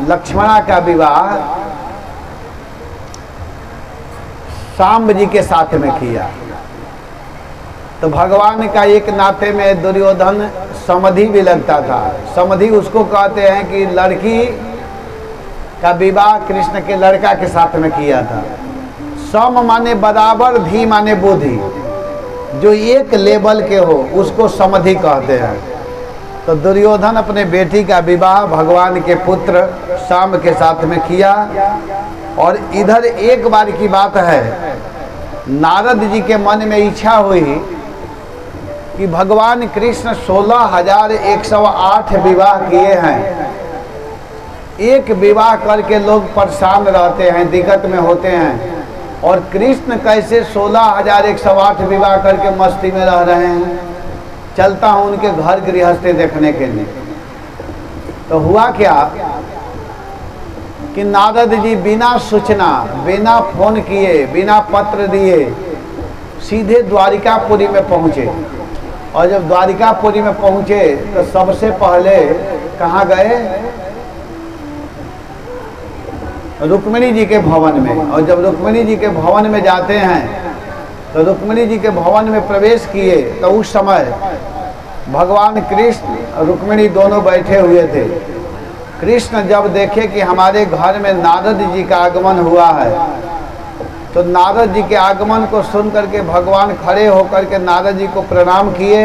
लक्ष्मणा का विवाह सांब जी के साथ में किया। तो भगवान का एक नाते में दुर्योधन समधि भी लगता था। समधि उसको कहते हैं कि लड़की का विवाह कृष्ण के लड़का के साथ में किया था। सम माने बराबर, धी माने बुद्धि, जो एक लेवल के हो उसको समधि कहते हैं। तो दुर्योधन अपने बेटी का विवाह भगवान के पुत्र सांब के साथ में किया। और इधर एक बार की बात है, नारद जी के मन में इच्छा हुई कि भगवान कृष्ण 16,108 विवाह किए हैं, एक विवाह करके लोग परेशान रहते हैं, दिक्कत में होते हैं, और कृष्ण कैसे 16,108 विवाह करके मस्ती में रह रहे हैं। चलता हूँ उनके घर गृहस्थी देखने के लिए। तो हुआ क्या कि नारद जी बिना सूचना, बिना फोन किए, बिना पत्र दिए सीधे द्वारिकापुरी में पहुँचे। और जब द्वारिकापुरी में पहुँचे तो सबसे पहले कहाँ गए? रुक्मिणी जी के भवन में। और जब रुक्मिणी जी के भवन में जाते हैं तो रुक्मिणी जी के भवन में प्रवेश किए तो उस समय भगवान कृष्ण रुक्मिणी दोनों बैठे हुए थे। कृष्ण जब देखे कि हमारे घर में नारद जी का आगमन हुआ है, तो नारद जी के आगमन को सुन करके भगवान खड़े होकर के नारद जी को प्रणाम किए,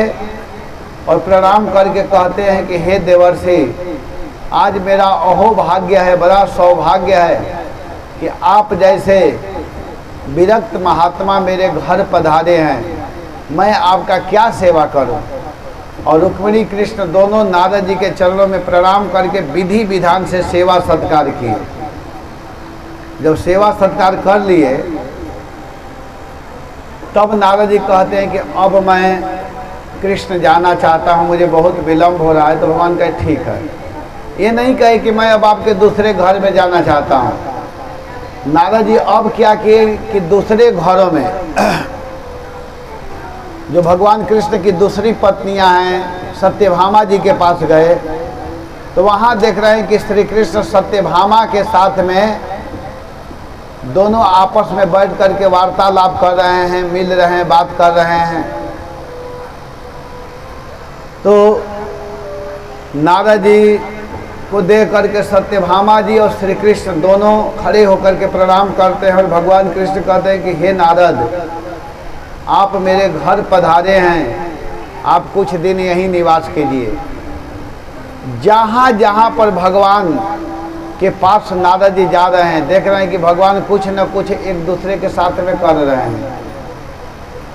और प्रणाम करके कहते हैं कि हे देवर्षि, आज मेरा अहोभाग्य है, बड़ा सौभाग्य है कि आप जैसे विरक्त महात्मा मेरे घर पधारे हैं, मैं आपका क्या सेवा करूं। और रुक्मिणी कृष्ण दोनों नारद जी के चरणों में प्रणाम करके विधि विधान से सेवा सत्कार किए। जब सेवा सत्कार कर लिए तब नारद जी कहते हैं कि अब मैं कृष्ण जाना चाहता हूं, मुझे बहुत विलम्ब हो रहा है। तो भगवान कहे ठीक है। ये नहीं कहे कि मैं अब आपके दूसरे घर में जाना चाहता हूँ। नारद जी अब क्या किए कि दूसरे घरों में जो भगवान कृष्ण की दूसरी पत्नियां हैं सत्यभामा जी के पास गए तो वहाँ देख रहे हैं कि श्री कृष्ण सत्यभामा के साथ में दोनों आपस में बैठ करके वार्तालाप कर रहे हैं, मिल रहे हैं, बात कर रहे हैं। तो नारद जी को देख करके सत्यभामा जी और श्री कृष्ण दोनों खड़े होकर के प्रणाम करते हैं और भगवान कृष्ण कहते हैं कि हे नारद, आप मेरे घर पधारे हैं, आप कुछ दिन यहीं निवास कीजिए। जहाँ जहाँ पर भगवान के पास नारद जी जा रहे हैं, देख रहे हैं कि भगवान कुछ न कुछ एक दूसरे के साथ में कर रहे हैं।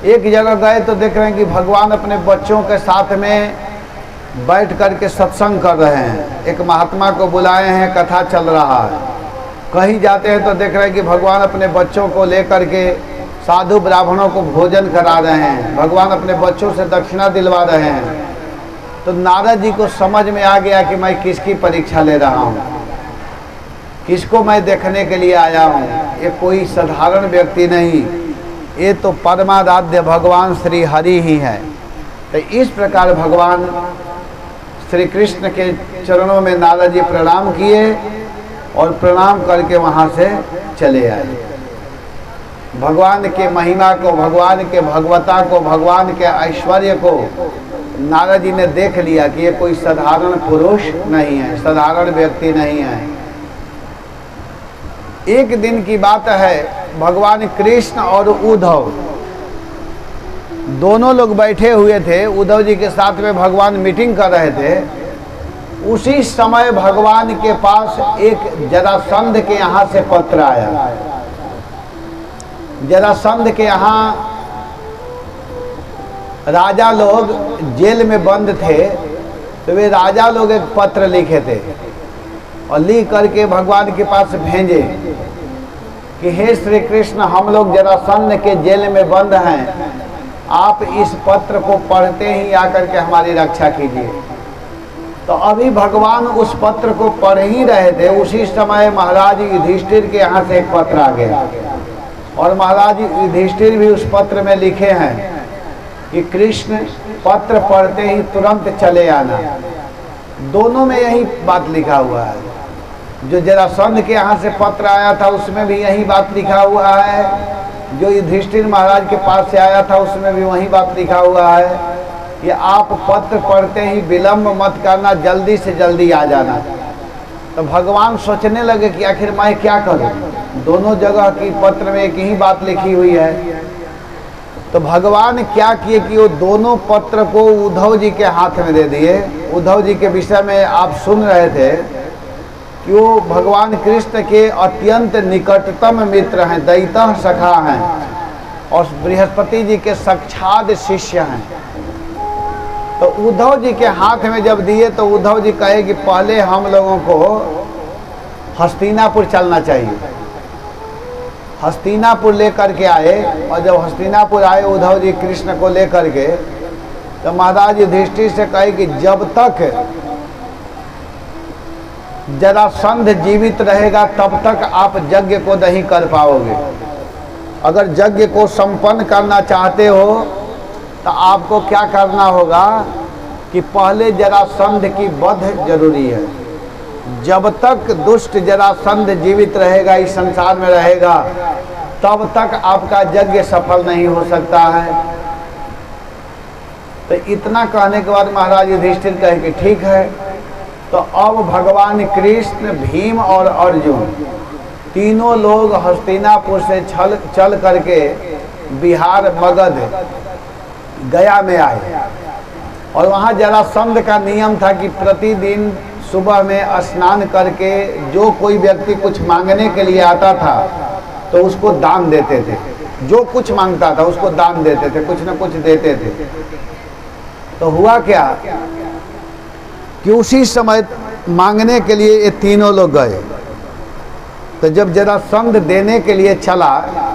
एक जगह गए तो देख रहे हैं कि भगवान अपने बच्चों के साथ में बैठ कर के सत्संग कर रहे हैं। एक महात्मा को बुलाए हैं, कथा चल रहा है। कहीं जाते हैं तो देख रहे हैं कि भगवान अपने बच्चों को लेकर के साधु ब्राह्मणों को भोजन करा रहे हैं, भगवान अपने बच्चों से दक्षिणा दिलवा रहे हैं। तो नारद जी को समझ में आ गया कि मैं किसकी परीक्षा ले रहा हूँ, किसको मैं देखने के लिए आया हूँ। ये कोई साधारण व्यक्ति नहीं, ये तो परमाराध्य भगवान श्री हरि ही है। तो इस प्रकार भगवान श्री कृष्ण के चरणों में नारद जी प्रणाम किए और प्रणाम करके वहाँ से चले आए। भगवान के महिमा को, भगवान के भगवता को, भगवान के ऐश्वर्य को नारद जी ने देख लिया कि ये कोई साधारण पुरुष नहीं है, साधारण व्यक्ति नहीं है। एक दिन की बात है, भगवान कृष्ण और उद्धव दोनों लोग बैठे हुए थे। उद्धव जी के साथ में भगवान मीटिंग कर रहे थे। उसी समय भगवान के पास एक जरासंध के यहाँ से पत्र आया। जरासंध के यहाँ राजा लोग जेल में बंद थे, तो वे राजा लोग एक पत्र लिखे थे और लिख करके भगवान के पास भेजे कि हे श्री कृष्ण, हम लोग जरासंध के जेल में बंद हैं, आप इस पत्र को पढ़ते ही आकर के हमारी रक्षा कीजिए। तो अभी भगवान उस पत्र को पढ़ ही रहे थे, उसी समय महाराज युधिष्ठिर के यहाँ से एक पत्र आ गया और महाराज युधिष्ठिर भी उस पत्र में लिखे हैं कि कृष्ण पत्र पढ़ते ही तुरंत चले आना। दोनों में यही बात लिखा हुआ है। जो जरासंध के यहाँ से पत्र आया था उसमें भी यही बात लिखा हुआ है, जो युधिष्ठिर महाराज के पास से आया था उसमें भी वही बात लिखा हुआ है कि आप पत्र पढ़ते ही विलम्ब मत करना, जल्दी से जल्दी आ जाना। तो भगवान सोचने लगे कि आखिर मैं क्या करूं, दोनों जगह की पत्र में एक ही बात लिखी हुई है। तो भगवान क्या किए कि वो दोनों पत्र को उद्धव जी के हाथ में दे दिए। उद्धव जी के विषय में आप सुन रहे थे कि वो भगवान कृष्ण के अत्यंत निकटतम मित्र हैं, दैतः सखा हैं और बृहस्पति जी के साक्षात शिष्य हैं। तो उद्धव जी के हाथ में जब दिए तो उद्धव जी कहे कि पहले हम लोगों को हस्तिनापुर चलना चाहिए। हस्तिनापुर लेकर के आए और जब हस्तिनापुर आए उद्धव जी कृष्ण को लेकर के, तो महाराज युधिष्ठिर से कहे कि जब तक जरासंध जीवित रहेगा तब तक आप यज्ञ को नहीं कर पाओगे। अगर यज्ञ को संपन्न करना चाहते हो तो आपको क्या करना होगा कि पहले जरासंध की वध जरूरी है। जब तक दुष्ट जरासंध जीवित रहेगा, इस संसार में रहेगा, तब तक आपका यज्ञ सफल नहीं हो सकता है। तो इतना कहने के बाद महाराज युधिष्ठिर कहे कि ठीक है। तो अब भगवान कृष्ण, भीम और अर्जुन तीनों लोग हस्तिनापुर से चल करके बिहार मगध गया में आए और वहाँ जरासंध का नियम था कि प्रतिदिन सुबह में स्नान करके जो कोई व्यक्ति कुछ मांगने के लिए आता था तो उसको दान देते थे। जो कुछ मांगता था उसको दान देते थे, कुछ न कुछ देते थे। तो हुआ क्या कि उसी समय मांगने के लिए ये तीनों लोग गए। तो जब जरासंध देने के लिए चला,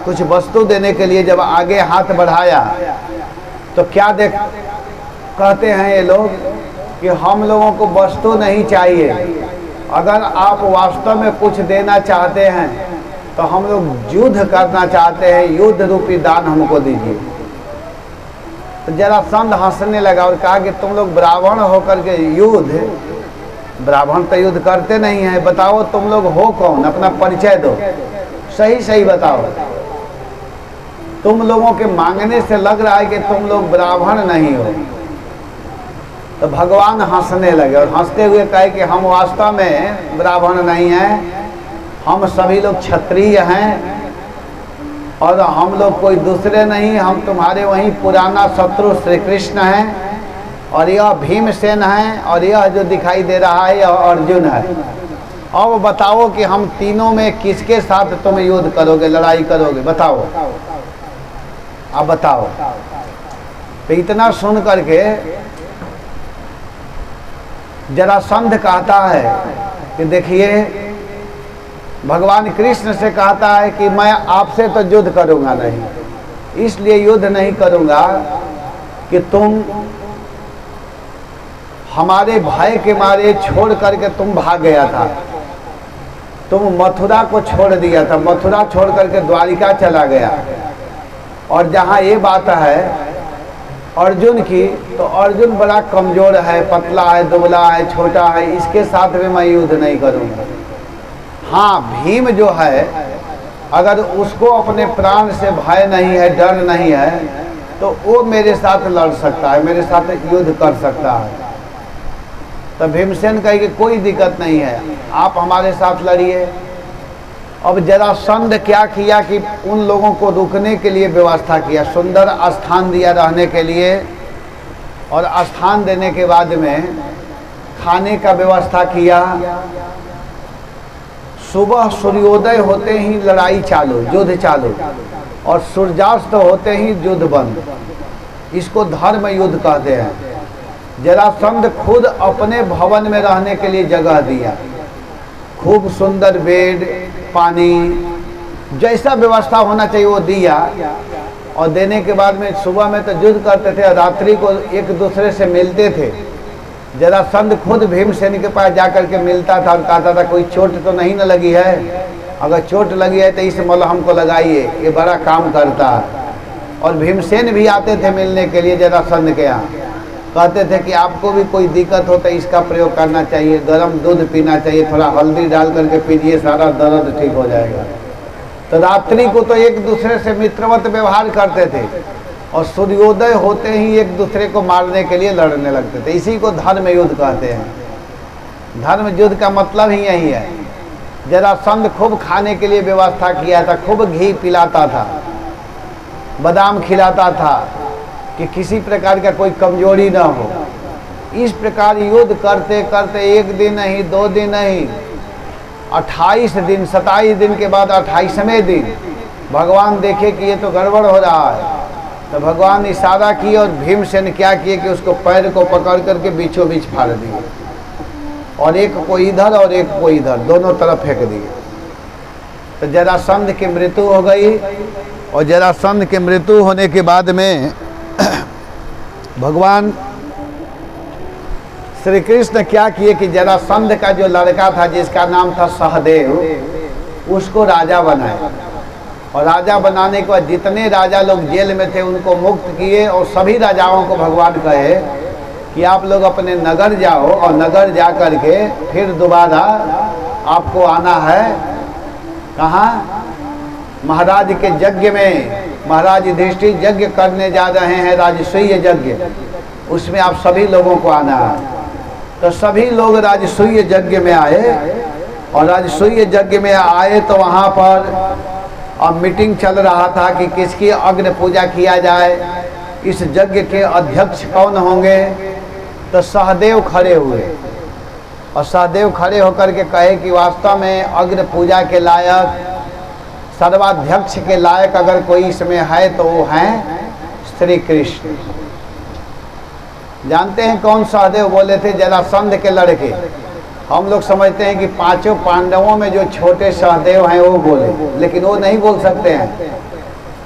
कुछ वस्तु देने के लिए जब आगे हाथ बढ़ाया तो क्या कहते हैं ये लोग कि हम लोगों को वस्तु नहीं चाहिए, अगर आप वास्तव में कुछ देना चाहते हैं तो हम लोग युद्ध करना चाहते हैं, युद्ध रूपी दान हमको दीजिए। तो जरासंध हंसने लगा और कहा कि तुम लोग ब्राह्मण होकर के युद्ध, ब्राह्मण तो युद्ध करते नहीं हैं, बताओ तुम लोग हो कौन, अपना परिचय दो, सही सही बताओ। तुम लोगों के मांगने से लग रहा है कि तुम लोग ब्राह्मण नहीं हो। तो भगवान हंसने लगे और हंसते हुए कहे कि हम वास्तव में ब्राह्मण नहीं हैं, हम सभी लोग क्षत्रिय हैं और हम लोग कोई दूसरे नहीं, हम तुम्हारे वही पुराना शत्रु श्री कृष्ण हैं और यह भीमसेन है और यह जो दिखाई दे रहा है यह अर्जुन है। अब बताओ कि हम तीनों में किसके साथ तुम युद्ध करोगे, लड़ाई करोगे, बताओ, अब बताओ। तो इतना सुन करके जरासंध कहता है कि देखिए, भगवान कृष्ण से कहता है कि मैं आपसे तो युद्ध करूंगा नहीं, इसलिए युद्ध नहीं करूंगा कि तुम हमारे भय के मारे छोड़ करके तुम भाग गया था, तुम मथुरा को छोड़ दिया था, मथुरा छोड़ करके द्वारिका चला गया। और जहाँ ये बात है अर्जुन की, तो अर्जुन बड़ा कमज़ोर है, पतला है, दुबला है, छोटा है, इसके साथ में मैं युद्ध नहीं करूँगा। हाँ, भीम जो है, अगर उसको अपने प्राण से भय नहीं है, डर नहीं है, तो वो मेरे साथ लड़ सकता है, मेरे साथ युद्ध कर सकता है। तो भीमसेन कहे कि कोई दिक्कत नहीं है, आप हमारे साथ लड़िए। अब जरासंध क्या किया कि उन लोगों को रुकने के लिए व्यवस्था किया, सुंदर स्थान दिया रहने के लिए, और स्थान देने के बाद में खाने का व्यवस्था किया। सुबह सूर्योदय होते ही लड़ाई चालू, युद्ध चालू, और सूर्यास्त होते ही युद्ध बंद। इसको धर्म युद्ध कहते हैं। जरासंध खुद अपने भवन में रहने के लिए जगह दिया, खूब सुंदर बेड, पानी, जैसा व्यवस्था होना चाहिए वो दिया। और देने के बाद में सुबह में तो युद्ध करते थे, रात्रि को एक दूसरे से मिलते थे। जरासंध खुद भीमसेन के पास जाकर के मिलता था और कहता था कोई चोट तो नहीं न लगी है, अगर चोट लगी है तो इस मलहम को लगाइए, ये बड़ा काम करता है। और भीमसेन भी आते थे मिलने के लिए जरासंध के यहाँ, कहते थे कि आपको भी कोई दिक्कत हो तो इसका प्रयोग करना चाहिए, गर्म दूध पीना चाहिए, थोड़ा हल्दी डाल करके पीजिए, सारा दर्द ठीक हो जाएगा। तो रात्रि को तो एक दूसरे से मित्रवत व्यवहार करते थे और सूर्योदय होते ही एक दूसरे को मारने के लिए लड़ने लगते थे। इसी को धर्म युद्ध कहते हैं। धर्म युद्ध का मतलब ही यही है। जरासंध खूब खाने के लिए व्यवस्था किया था, खूब घी पिलाता था, बादाम खिलाता था कि किसी प्रकार का कोई कमजोरी ना हो। इस प्रकार युद्ध करते करते एक दिन नहीं, 2 दिन नहीं, 28 दिन, 27 दिन के बाद 28वें दिन भगवान देखे कि ये तो गड़बड़ हो रहा है, तो भगवान ने इशारा किया और भीमसेन क्या किए कि उसको पैर को पकड़ करके बीचों बीच फाड़ दिए और एक को इधर और एक को इधर, दोनों तरफ फेंक दिए। तो जरासंध की मृत्यु हो गई। और जरासंध के मृत्यु होने के बाद में भगवान श्री कृष्ण क्या किए कि जरासंध का जो लड़का था जिसका नाम था सहदेव, उसको राजा बनाए। और राजा बनाने के बाद जितने राजा लोग जेल में थे उनको मुक्त किए और सभी राजाओं को भगवान कहे कि आप लोग अपने नगर जाओ और नगर जा कर के फिर दोबारा आपको आना है। कहाँ? महाराज के यज्ञ में। महाराज युधिष्ठिर यज्ञ करने जा रहे हैं, राजसूय यज्ञ, उसमें आप सभी लोगों को आना है। तो सभी लोग राजसूय यज्ञ में आए और राजसूय यज्ञ में आए तो वहाँ पर अब मीटिंग चल रहा था कि किसकी अग्नि पूजा किया जाए, इस यज्ञ के अध्यक्ष कौन होंगे। तो सहदेव खड़े हुए और सहदेव खड़े होकर के कहे कि वास्तव में अग्नि पूजा के लायक, सर्वाध्यक्ष के लायक अगर कोई इसमें है तो वो हैं श्री कृष्ण। जानते हैं कौन सहदेव बोले थे? जरासंध के लड़के। हम लोग समझते हैं कि 5 पांडवों में जो छोटे सहदेव हैं वो बोले, लेकिन वो नहीं बोल सकते हैं,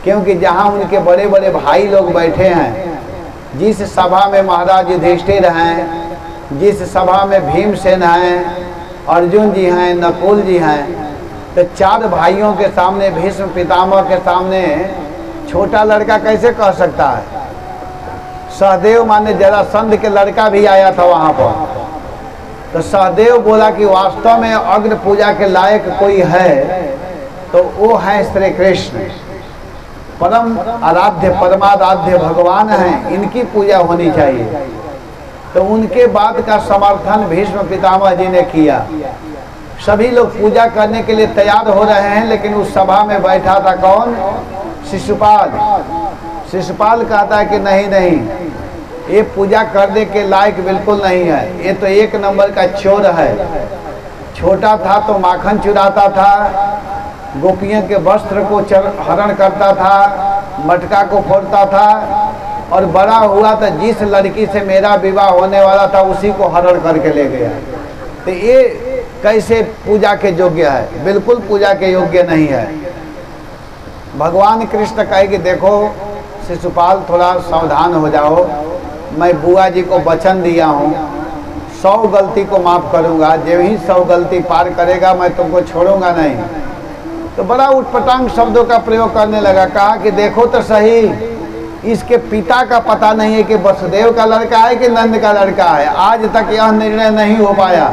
क्योंकि जहाँ उनके बड़े बड़े भाई लोग बैठे हैं, जिस सभा में महाराज युधिष्ठिर हैं, जिस सभा में भीमसेन हैं, अर्जुन जी हैं, नकुल जी हैं, तो 4 भाइयों के सामने, भीष्म पितामह के सामने छोटा लड़का कैसे कह सकता है? सहदेव माने जरासंध के लड़का भी आया था वहाँ पर। तो सहदेव बोला कि वास्तव में अग्नि पूजा के लायक कोई है तो वो है श्री कृष्ण, परम आराध्य परमाराध्य भगवान हैं, इनकी पूजा होनी चाहिए। तो उनके बात का समर्थन भीष्म पितामह जी ने किया। सभी लोग पूजा करने के लिए तैयार हो रहे हैं, लेकिन उस सभा में बैठा था कौन? शिशुपाल। शिशुपाल कहता है कि नहीं नहीं, ये पूजा करने के लायक बिल्कुल नहीं है, ये तो एक नंबर का चोर है। छोटा था तो माखन चुराता था, गोपियों के वस्त्र को हरण करता था, मटका को फोड़ता था, और बड़ा हुआ तो जिस लड़की से मेरा विवाह होने वाला था उसी को हरण करके ले गया। तो ये कैसे पूजा के योग्य है? बिल्कुल पूजा के योग्य नहीं है। भगवान कृष्ण कहे कि देखो शिशुपाल, थोड़ा सावधान हो जाओ, मैं बुआ जी को वचन दिया हूँ 100 गलती को माफ़ करूँगा, जब ही 100 गलती पार करेगा मैं तुमको छोड़ूंगा नहीं। तो बड़ा उटपटांग शब्दों का प्रयोग करने लगा। कहा कि देखो तो सही, इसके पिता का पता नहीं है कि वसुदेव का लड़का है कि नंद का लड़का है। आज तक यह निर्णय नहीं हो पाया।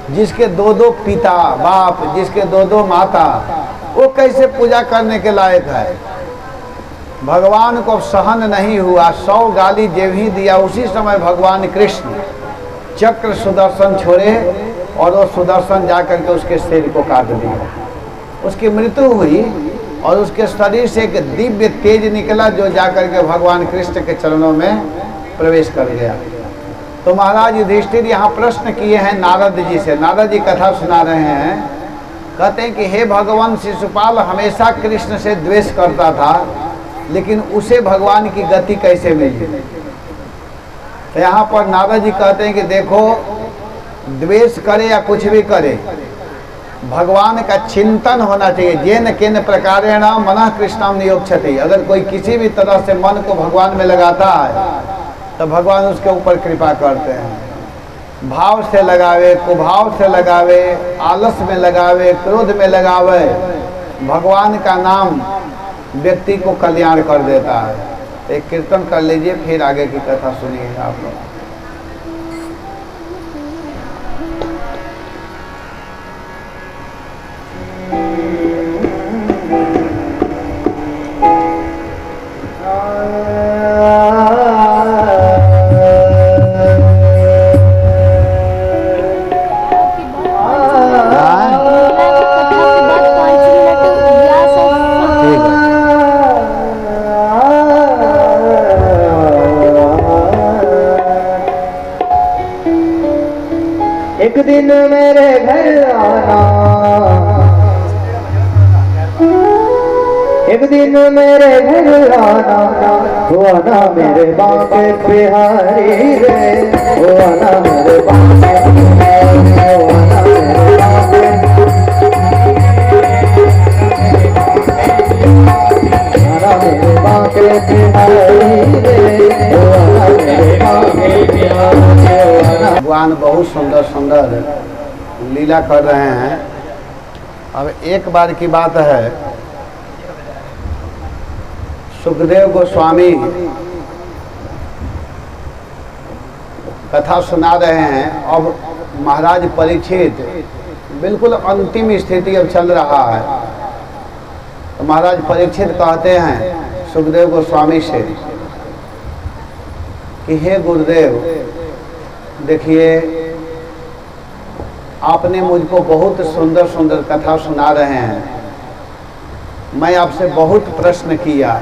जिसके 2-2 पिता बाप, जिसके 2-2 माता, वो कैसे पूजा करने के लायक है? भगवान को सहन नहीं हुआ, 100 गाली जब ही दिया उसी समय भगवान कृष्ण चक्र सुदर्शन छोड़े और वो सुदर्शन जाकर के उसके सिर को काट दिया। उसकी मृत्यु हुई और उसके शरीर से एक दिव्य तेज निकला जो जाकर के भगवान कृष्ण के चरणों में प्रवेश कर गया। तो महाराज युधिष्ठिर यहाँ प्रश्न किए हैं नारद जी से। नारद जी कथा सुना रहे हैं, कहते हैं कि हे भगवान, शिशुपाल हमेशा कृष्ण से द्वेष करता था, लेकिन उसे भगवान की गति कैसे मिली? तो यहाँ पर नारद जी कहते हैं कि देखो, द्वेष करे या कुछ भी करे, भगवान का चिंतन होना चाहिए। जेन केन प्रकारेण मनः कृष्णम नियोक्ष्यति। अगर कोई किसी भी तरह से मन को भगवान में लगाता है तो भगवान उसके ऊपर कृपा करते हैं। भाव से लगावे, कुभाव से लगावे, आलस में लगावे, क्रोध में लगावे, भगवान का नाम व्यक्ति को कल्याण कर देता है। एक कीर्तन कर लीजिए, फिर आगे की कथा सुनिए आप लोग। एक दिन मेरे घर आना, एक दिन मेरे घर आना, वो आना मेरे बाप बिहारी रे, वो आना मेरे बाप बिहारी, वो आना मेरे बाप, आना मेरे बाप बिहारी रे, वो आना मेरे बाप बिहारी। भगवान बहुत सुंदर सुंदर लीला कर रहे हैं। अब एक बार की बात है, सुखदेव गोस्वामी कथा सुना रहे हैं। अब महाराज परीक्षित, बिल्कुल अंतिम स्थिति अब चल रहा है। तो महाराज परीक्षित कहते हैं सुखदेव गोस्वामी से कि हे गुरुदेव, देखिए आपने मुझको बहुत सुंदर सुंदर कथा सुना रहे हैं, मैं आपसे बहुत प्रश्न किया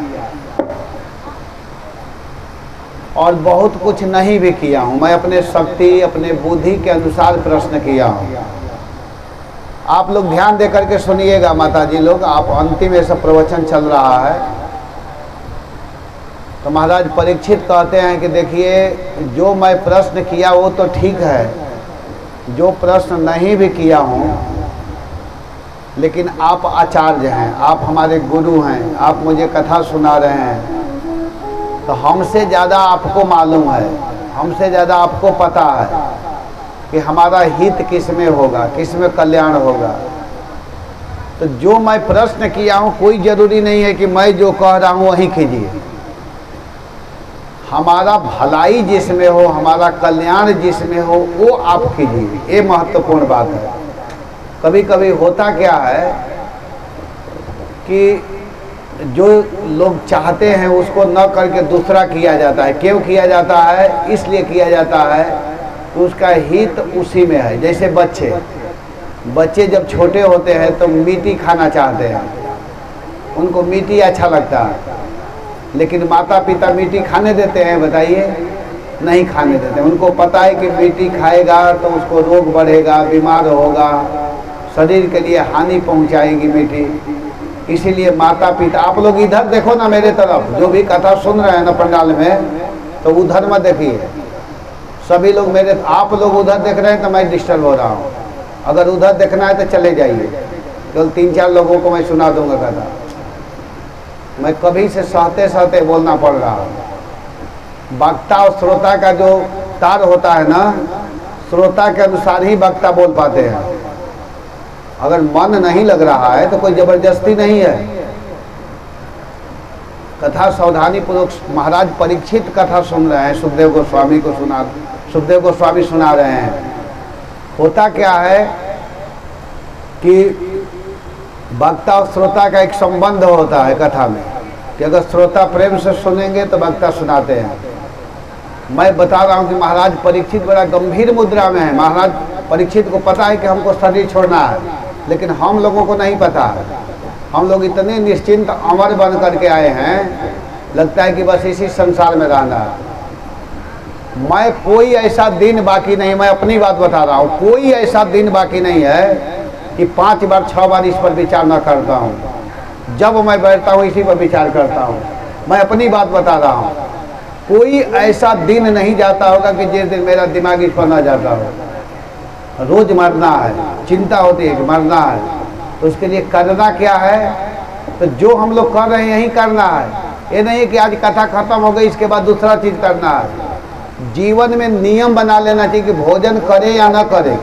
और बहुत कुछ नहीं भी किया हूँ। मैं अपने शक्ति, अपने बुद्धि के अनुसार प्रश्न किया हूँ। आप लोग ध्यान दे करके सुनिएगा माता जी लोग, आप अंतिम ऐसा प्रवचन चल रहा है। तो महाराज परीक्षित कहते हैं कि देखिए, जो मैं प्रश्न किया वो तो ठीक है, जो प्रश्न नहीं भी किया हूँ, लेकिन आप आचार्य हैं, आप हमारे गुरु हैं, आप मुझे कथा सुना रहे हैं, तो हमसे ज़्यादा आपको मालूम है, हमसे ज़्यादा आपको पता है कि हमारा हित किस में होगा, किस में कल्याण होगा। तो जो मैं प्रश्न किया हूँ, कोई ज़रूरी नहीं है कि मैं जो कह रहा हूँ वही कीजिए। हमारा भलाई जिसमें हो, हमारा कल्याण जिसमें हो, वो आप कीजिए। ये महत्वपूर्ण बात है। कभी कभी होता क्या है कि जो लोग चाहते हैं उसको न करके दूसरा किया जाता है। क्यों किया जाता है? इसलिए किया जाता है कि उसका हित उसी में है। जैसे बच्चे जब छोटे होते हैं तो मीठी खाना चाहते हैं, उनको मीठी अच्छा लगता है, लेकिन माता पिता मीठी खाने देते हैं? बताइए, नहीं खाने देते। उनको पता है कि मीठी खाएगा तो उसको रोग बढ़ेगा, बीमार होगा, शरीर के लिए हानि पहुंचाएगी मीठी। इसीलिए माता पिता, आप लोग इधर देखो ना मेरे तरफ, जो भी कथा सुन रहे हैं ना पंडाल में, तो उधर मत देखिए। सभी लोग मेरे, आप लोग उधर देख रहे हैं तो मैं डिस्टर्ब हो रहा हूँ। अगर उधर देखना है तो चले जाइए, केवल 3-4 लोगों को मैं सुना दूंगा कथा। मैं कभी से सहते सहते बोलना पड़ रहा है। वक्ता और श्रोता का जो तार होता है ना, श्रोता के अनुसार ही वक्ता बोल पाते हैं। अगर मन नहीं लग रहा है तो कोई जबरदस्ती नहीं है। कथा सावधानी पूर्वक महाराज परीक्षित कथा सुन रहे हैं, सुखदेव गोस्वामी सुना रहे हैं। होता क्या है कि वक्ता और श्रोता का एक संबंध होता है कथा में, कि अगर श्रोता प्रेम से सुनेंगे तो वक्ता सुनाते हैं। मैं बता रहा हूँ कि महाराज परीक्षित बड़ा गंभीर मुद्रा में है। महाराज परीक्षित को पता है कि हमको शरीर छोड़ना है, लेकिन हम लोगों को नहीं पता है। हम लोग इतने निश्चिंत अमर बन करके आए हैं, लगता है कि बस इसी संसार में रहना है। मैं कोई ऐसा दिन बाकी नहीं, मैं अपनी बात बता रहा हूँ, कोई ऐसा दिन बाकी नहीं है कि 5 बार 6 बार इस पर विचार न करता हूँ। जब मैं बैठता हूँ इसी पर विचार करता हूँ। मैं अपनी बात बता रहा हूँ। कोई ऐसा दिन नहीं जाता होगा कि जिस दिन मेरा दिमाग इस पर न जाता हो। रोज मरना है, चिंता होती है कि मरना है, तो उसके लिए करना क्या है? तो जो हम लोग कर रहे हैं यही करना है। ये नहीं है कि आज कथा खत्म हो गई इसके बाद दूसरा चीज़ करना है। जीवन में नियम बना लेना चाहिए कि भोजन करे या न करे।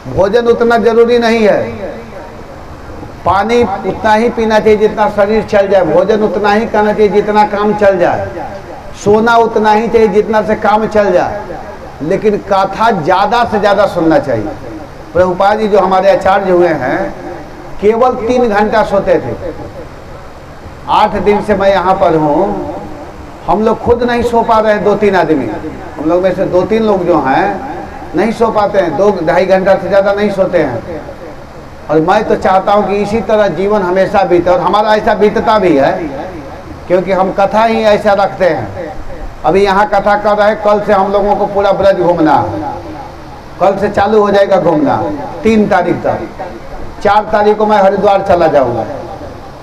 भोजन उतना जरूरी नहीं है, पानी उतना ही पीना चाहिए जितना शरीर चल जाए। भोजन उतना ही करना चाहिए जितना काम चल जाए। सोना उतना ही चाहिए जितना से काम चल जाए। लेकिन कथा ज़्यादा से ज़्यादा सुनना चाहिए। प्रभुपाद जी जो हमारे आचार्य हुए हैं, केवल 3 घंटा सोते थे। 8 दिन से मैं यहाँ पर हूँ, हम लोग खुद नहीं सो पा रहे हैं। 2-3 आदमी, हम लोग में से 2-3 लोग जो हैं नहीं सो पाते हैं, 2-2.5 घंटा से ज़्यादा नहीं सोते हैं। और मैं तो चाहता हूँ कि इसी तरह जीवन हमेशा बीते, और हमारा ऐसा बीतता भी है, क्योंकि हम कथा ही ऐसा रखते हैं। अभी यहाँ कथा कर रहे हैं, कल से हम लोगों को पूरा ब्रज घूमना, कल से चालू हो जाएगा घूमना 3 तारीख तक। 4 तारीख को मैं हरिद्वार चला जाऊँगा।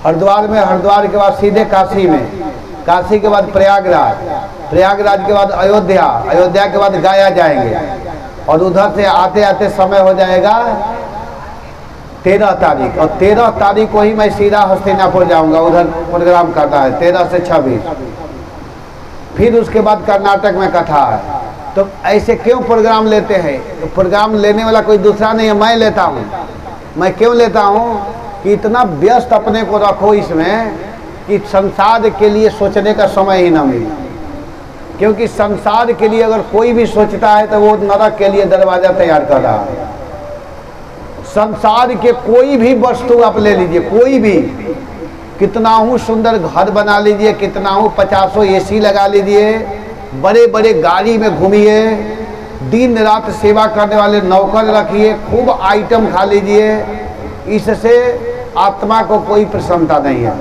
हरिद्वार के बाद सीधे काशी में, काशी के बाद प्रयागराज के बाद अयोध्या के बाद गया जाएंगे, और उधर से आते आते समय हो जाएगा 13 तारीख। और 13 तारीख को ही मैं सीधा हस्तिनापुर जाऊंगा, उधर प्रोग्राम करता है 13 से 26। फिर उसके बाद कर्नाटक में कथा है। तो ऐसे क्यों प्रोग्राम लेते हैं? तो प्रोग्राम लेने वाला कोई दूसरा नहीं है, मैं लेता हूँ। मैं क्यों लेता हूँ कि इतना व्यस्त अपने को रखो इसमें कि संसार के लिए सोचने का समय ही ना मिले। क्योंकि संसार के लिए अगर कोई भी सोचता है तो वो नरक के लिए दरवाजा तैयार कर रहा है। संसार के कोई भी वस्तु आप ले लीजिए, कोई भी, कितना हूँ सुंदर घर बना लीजिए, कितना हूँ 50 AC लगा लीजिए, बड़े बड़े गाड़ी में घूमिए, दिन रात सेवा करने वाले नौकर रखिए, खूब आइटम खा लीजिए, इससे आत्मा को कोई प्रसन्नता नहीं है।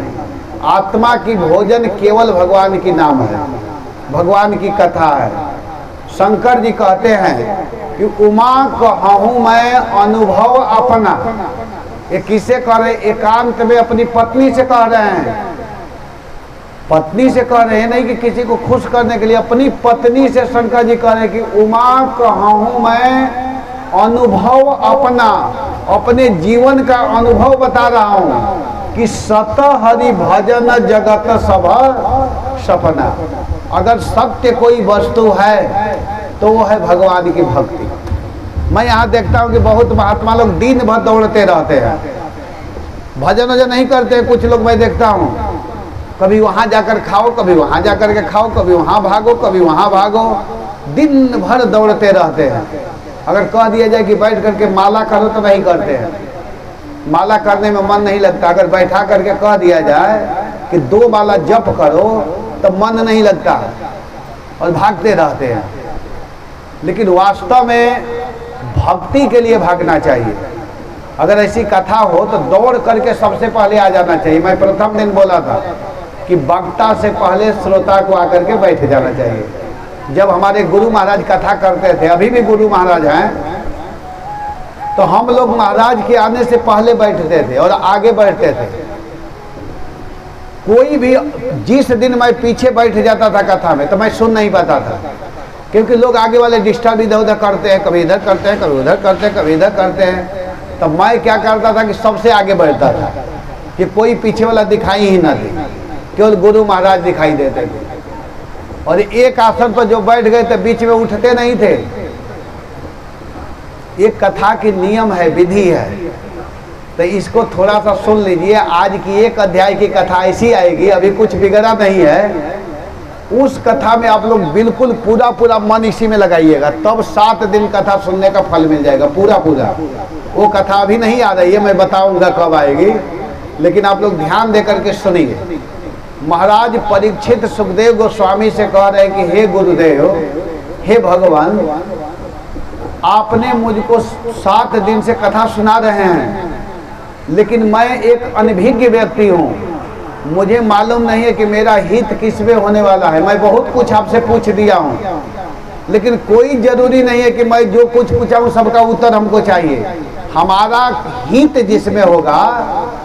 आत्मा की भोजन केवल भगवान की नाम है, भगवान की कथा है। शंकर जी कहते हैं कि उमा कहूँ मैं अनुभव अपना। ये किसे कह रहे? एकांत में अपनी पत्नी से कह रहे हैं। पत्नी से कह रहे हैं, नहीं कि किसी को खुश करने के लिए, अपनी पत्नी से शंकर जी कह रहे हैं कि उमा कहूँ मैं अनुभव अपना। अपने जीवन का अनुभव बता रहा हूँ कि सत हरि भजन जगत सब सपना। अगर सत्य कोई वस्तु है तो वो है भगवान की भक्ति। मैं यहाँ देखता हूँ कि बहुत महात्मा लोग दिन भर दौड़ते रहते हैं, भजन वजन नहीं करते हैं। कुछ लोग मैं देखता हूँ कभी वहाँ जाकर खाओ, कभी वहाँ जाकर के खाओ, कभी वहाँ भागो, कभी वहाँ भागो, दिन भर दौड़ते रहते हैं। अगर कह दिया जाए कि बैठ करके माला करो तो नहीं करते हैं, माला करने में मन नहीं लगता। अगर बैठा करके कह दिया जाए कि 2 माला जप करो तो मन नहीं लगता और भागते रहते हैं। लेकिन वास्तव में भक्ति के लिए भागना चाहिए। अगर ऐसी कथा हो तो दौड़ करके सबसे पहले आ जाना चाहिए। मैं प्रथम दिन बोला था कि वक्ता से पहले श्रोता को आकर के बैठ जाना चाहिए। जब हमारे गुरु महाराज कथा करते थे, अभी भी गुरु महाराज हैं, तो हम लोग महाराज के आने से पहले बैठते थे और आगे बैठते थे। कोई भी, जिस दिन मैं पीछे बैठ जाता था कथा में तो मैं सुन नहीं पाता था, क्योंकि लोग आगे वाले डिस्टर्ब इधर उधर करते हैं, कभी इधर करते हैं, कभी उधर करते हैं, कभी इधर करते हैं। तो मैं क्या करता था कि सबसे आगे बैठता था कि कोई पीछे वाला दिखाई ही ना दे, केवल गुरु महाराज दिखाई देते थे। और एक आसन पर जो बैठ गए थे बीच में उठते नहीं थे। एक कथा की नियम है, विधि है, तो इसको थोड़ा सा सुन लीजिए। आज की 1 अध्याय की कथा ऐसी आएगी, अभी कुछ बिगड़ा नहीं है। उस कथा में आप लोग बिल्कुल पूरा मन इसी में लगाइएगा, तब 7 दिन कथा सुनने का फल मिल जाएगा पूरा। वो कथा अभी नहीं आ रही है, मैं बताऊंगा कब आएगी, लेकिन आप लोग ध्यान दे करके सुनिए। महाराज परीक्षित सुखदेव गोस्वामी से कह रहे हैं कि हे गुरुदेव, हे भगवान, आपने मुझको 7 दिन से कथा सुना रहे हैं, लेकिन मैं एक अनभिज्ञ व्यक्ति हूँ। मुझे मालूम नहीं है कि मेरा हित किस में होने वाला है। मैं बहुत कुछ आपसे पूछ दिया हूँ, लेकिन कोई जरूरी नहीं है कि मैं जो कुछ पूछा हूँ सबका उत्तर हमको चाहिए। हमारा हित जिसमें होगा,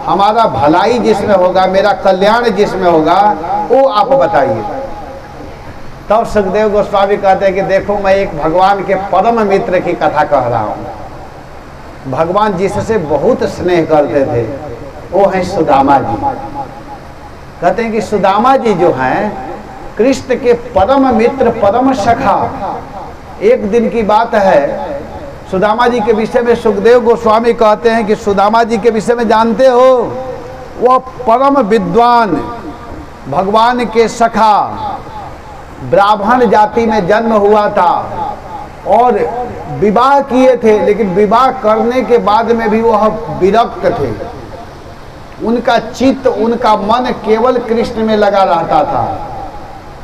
हमारा भलाई जिसमें होगा, मेरा कल्याण जिसमें होगा, वो आप बताइए। तब सुखदेव गोस्वामी कहते हैं कि देखो, मैं एक भगवान के परम मित्र की कथा कह रहा हूँ। भगवान जिससे बहुत स्नेह करते थे वो हैं सुदामा जी। कहते हैं कि सुदामा जी जो हैं कृष्ण के परम मित्र, परम सखा। एक दिन की बात है, सुदामा जी के विषय में सुखदेव गोस्वामी कहते हैं कि सुदामा जी के विषय में जानते हो, वह परम विद्वान, भगवान के सखा, ब्राह्मण जाति में जन्म हुआ था और विवाह किए थे, लेकिन विवाह करने के बाद में भी वह विरक्त थे। उनका चित्त, उनका मन केवल कृष्ण में लगा रहता था।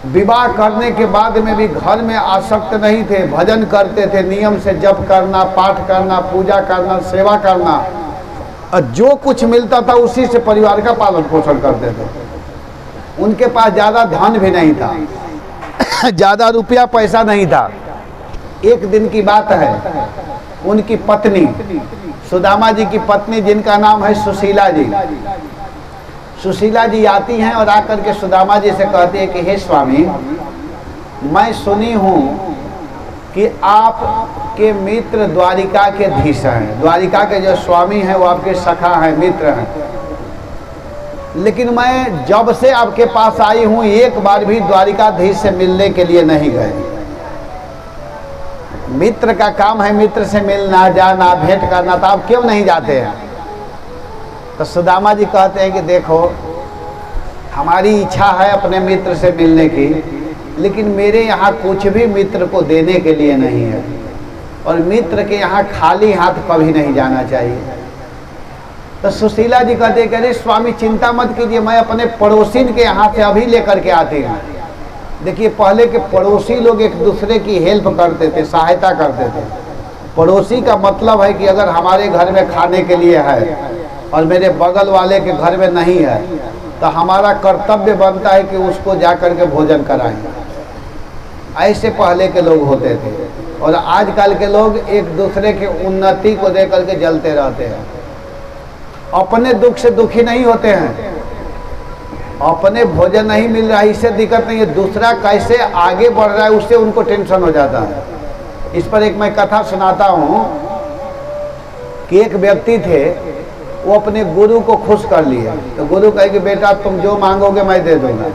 विवाह करने के बाद में भी घर में आसक्त नहीं थे, भजन करते थे, नियम से जप करना, पाठ करना, पूजा करना, सेवा करना, और जो कुछ मिलता था उसी से परिवार का पालन पोषण करते थे। उनके पास ज़्यादा धन भी नहीं था, ज़्यादा रुपया पैसा नहीं था। एक दिन की बात है, उनकी पत्नी, सुदामा जी की पत्नी जिनका नाम है सुशीला जी, सुशीला जी आती हैं और आकर के सुदामा जी से कहती है कि हे स्वामी, मैं सुनी हूँ कि आप के मित्र द्वारिका के धीश हैं, द्वारिका के जो स्वामी हैं वो आपके सखा हैं, मित्र हैं, लेकिन मैं जब से आपके पास आई हूँ एक बार भी द्वारिकाधीश से मिलने के लिए नहीं गए। मित्र का काम है मित्र से मिलना, जाना, भेंट करना, तो आप क्यों नहीं जाते हैं? तो सुदामा जी कहते हैं कि देखो, हमारी इच्छा है अपने मित्र से मिलने की, लेकिन मेरे यहाँ कुछ भी मित्र को देने के लिए नहीं है, और मित्र के यहाँ खाली हाथ कभी नहीं जाना चाहिए। तो सुशीला जी कहते हैं कि अरे स्वामी चिंता मत कीजिए, मैं अपने पड़ोसिन के यहाँ से अभी लेकर के आती हूँ। देखिए, पहले के पड़ोसी लोग एक दूसरे की हेल्प करते थे, सहायता करते थे। पड़ोसी का मतलब है कि अगर हमारे घर में खाने के लिए है और मेरे बगल वाले के घर में नहीं है, तो हमारा कर्तव्य बनता है कि उसको जा कर के भोजन कराएं। ऐसे पहले के लोग होते थे, और आजकल के लोग एक दूसरे के उन्नति को देख करके जलते रहते हैं। अपने दुख से दुखी नहीं होते हैं, अपने भोजन नहीं मिल रहा है इससे दिक्कत नहीं है, दूसरा कैसे आगे बढ़ रहा है उससे उनको टेंशन हो जाता है। इस पर एक मैं कथा सुनाता हूँ कि एक व्यक्ति थे, वो अपने गुरु को खुश कर लिए। तो गुरु कहे कि बेटा तुम जो मांगोगे मैं दे दूंगा।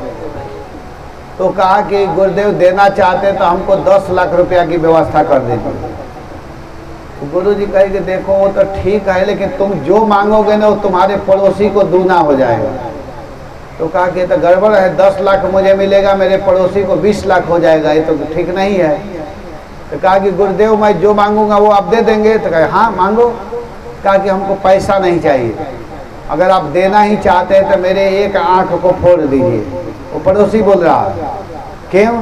तो कहा कि गुरुदेव देना चाहते तो हमको 10 लाख रुपया की व्यवस्था कर दीजिए। तो गुरु जी कहे कि देखो वो तो ठीक है, लेकिन तुम जो मांगोगे ना वो तुम्हारे पड़ोसी को दूना हो जाएगा। तो कहा कि ये तो गड़बड़ है, 10 लाख मुझे मिलेगा, मेरे पड़ोसी को 20 लाख हो जाएगा, ये तो ठीक नहीं है। तो कहा कि गुरुदेव मैं जो मांगूंगा वो आप दे देंगे? तो कहा हाँ मांगो। कहा कि हमको पैसा नहीं चाहिए, अगर आप देना ही चाहते हैं तो मेरे एक आंख को फोड़ दीजिए। वो पड़ोसी बोल रहा, क्यों?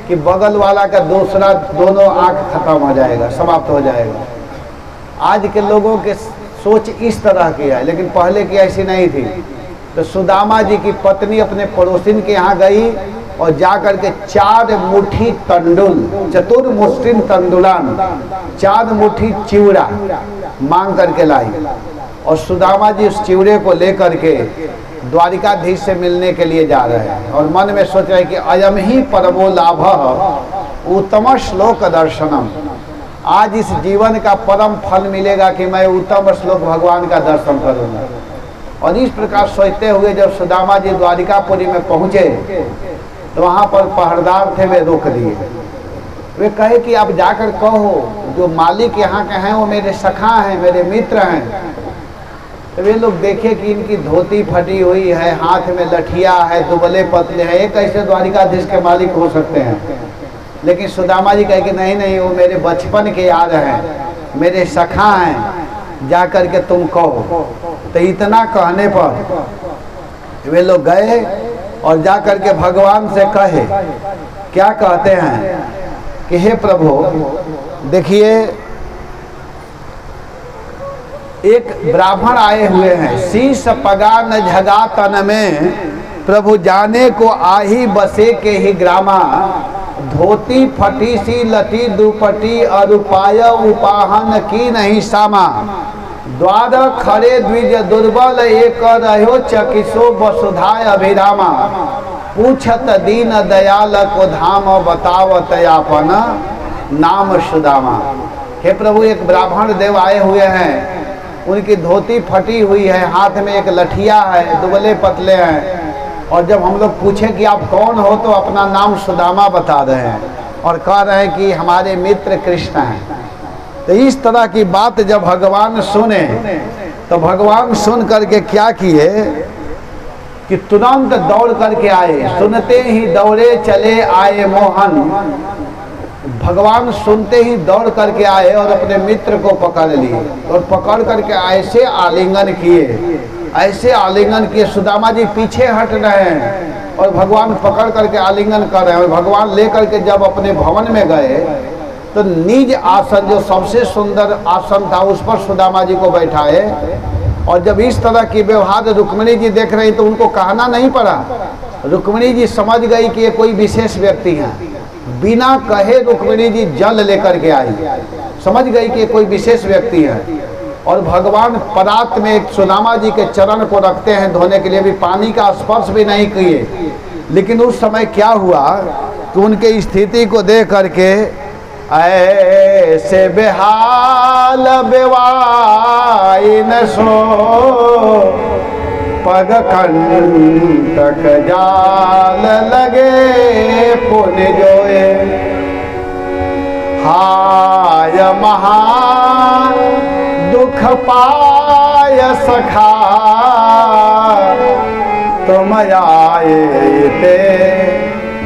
कि बगल वाला का दूसरा दोनों आंख खत्म हो जाएगा, समाप्त हो जाएगा। आज के लोगों के सोच इस तरह की है, लेकिन पहले की ऐसी नहीं थी। तो सुदामा जी की पत्नी अपने पड़ोसिन के यहाँ गई और जा करके 4 मुट्ठी तंडुल, चतुर्मुष्टिन तंडुलान, 4 मुट्ठी चिवड़ा मांग करके लाई। और सुदामा जी उस चिवड़े को लेकर के द्वारिकाधीश से मिलने के लिए जा रहे हैं और मन में सोच रहे हैं कि अयम ही परमो लाभ उत्तम श्लोक दर्शनम। आज इस जीवन का परम फल मिलेगा कि मैं उत्तम श्लोक भगवान का दर्शन करूंगा। और इस प्रकार सोचते हुए जब सुदामा जी द्वारिकापुरी में पहुंचे तो वहां पर पहरेदार थे, वे रोक दिए। वे कहे कि आप जाकर कहो जो मालिक यहाँ के हैं वो मेरे सखा हैं, मेरे मित्र हैं। तो वे लोग देखे कि इनकी धोती फटी हुई है, हाथ में लठिया है, दुबले पतले हैं, ये कैसे द्वारिकाधीश के मालिक हो सकते हैं? लेकिन सुदामा जी कहे कि नहीं नहीं, वो मेरे बचपन के याद हैं, मेरे सखा हैं, जा कर के तुम कहो। तो इतना कहने पर वे लोग गए और जा कर के भगवान से कहे, क्या कहते हैं कि हे प्रभु देखिए एक ब्राह्मण आए हुए हैं, शीश पगा न झगा तन में, प्रभु जाने को आही बसे के ही ग्रामा, धोती फटी सी लटी दुपटी अरुपाय उपाहन की नहीं सामा, द्वार खड़े द्विज दुर्बल एक रहो चकिसो वसुधाय अभिरामा, पूछत दीन दयाल को धाम बतावत यापन नाम सुदामा। हे प्रभु एक ब्राह्मण देव आए हुए हैं, उनकी धोती फटी हुई है, हाथ में एक लठिया है, दुबले पतले हैं, और जब हम लोग पूछे कि आप कौन हो तो अपना नाम सुदामा बता रहे हैं और कह रहे हैं कि हमारे मित्र कृष्ण हैं। तो इस तरह की बात जब भगवान सुने तो भगवान सुन करके क्या किए कि तुरंत दौड़ करके आए, सुनते ही दौड़े चले आए मोहन। भगवान सुनते ही दौड़ करके आए और अपने मित्र को पकड़ लिए और पकड़ करके ऐसे आलिंगन किए, ऐसे आलिंगन किए। सुदामा जी पीछे हट रहे हैं और भगवान पकड़ करके आलिंगन कर रहे हैं। और भगवान लेकर के जब अपने भवन में गए तो निज आसन, जो सबसे सुंदर आसन था, उस पर सुदामा जी को बैठाए। और जब इस तरह की व्यवहार रुक्मिणी जी देख रही तो उनको कहना नहीं पड़ा। रुक्मिणी जी समझ गई कि ये कोई विशेष व्यक्ति हैं। बिना कहे रुक्मिणी जी जल लेकर के आई, समझ गई कि कोई विशेष व्यक्ति है। और भगवान परात में एक सुदामा जी के चरण को रखते हैं धोने के लिए, भी पानी का स्पर्श भी नहीं किए। लेकिन उस समय क्या हुआ कि उनके स्थिति को देख करके ऐसे बेहाल बेवाई न सो, पग कंटक जाल लगे पुण्य जोए, हाय महा दुख पाय सखा, तुम आए ते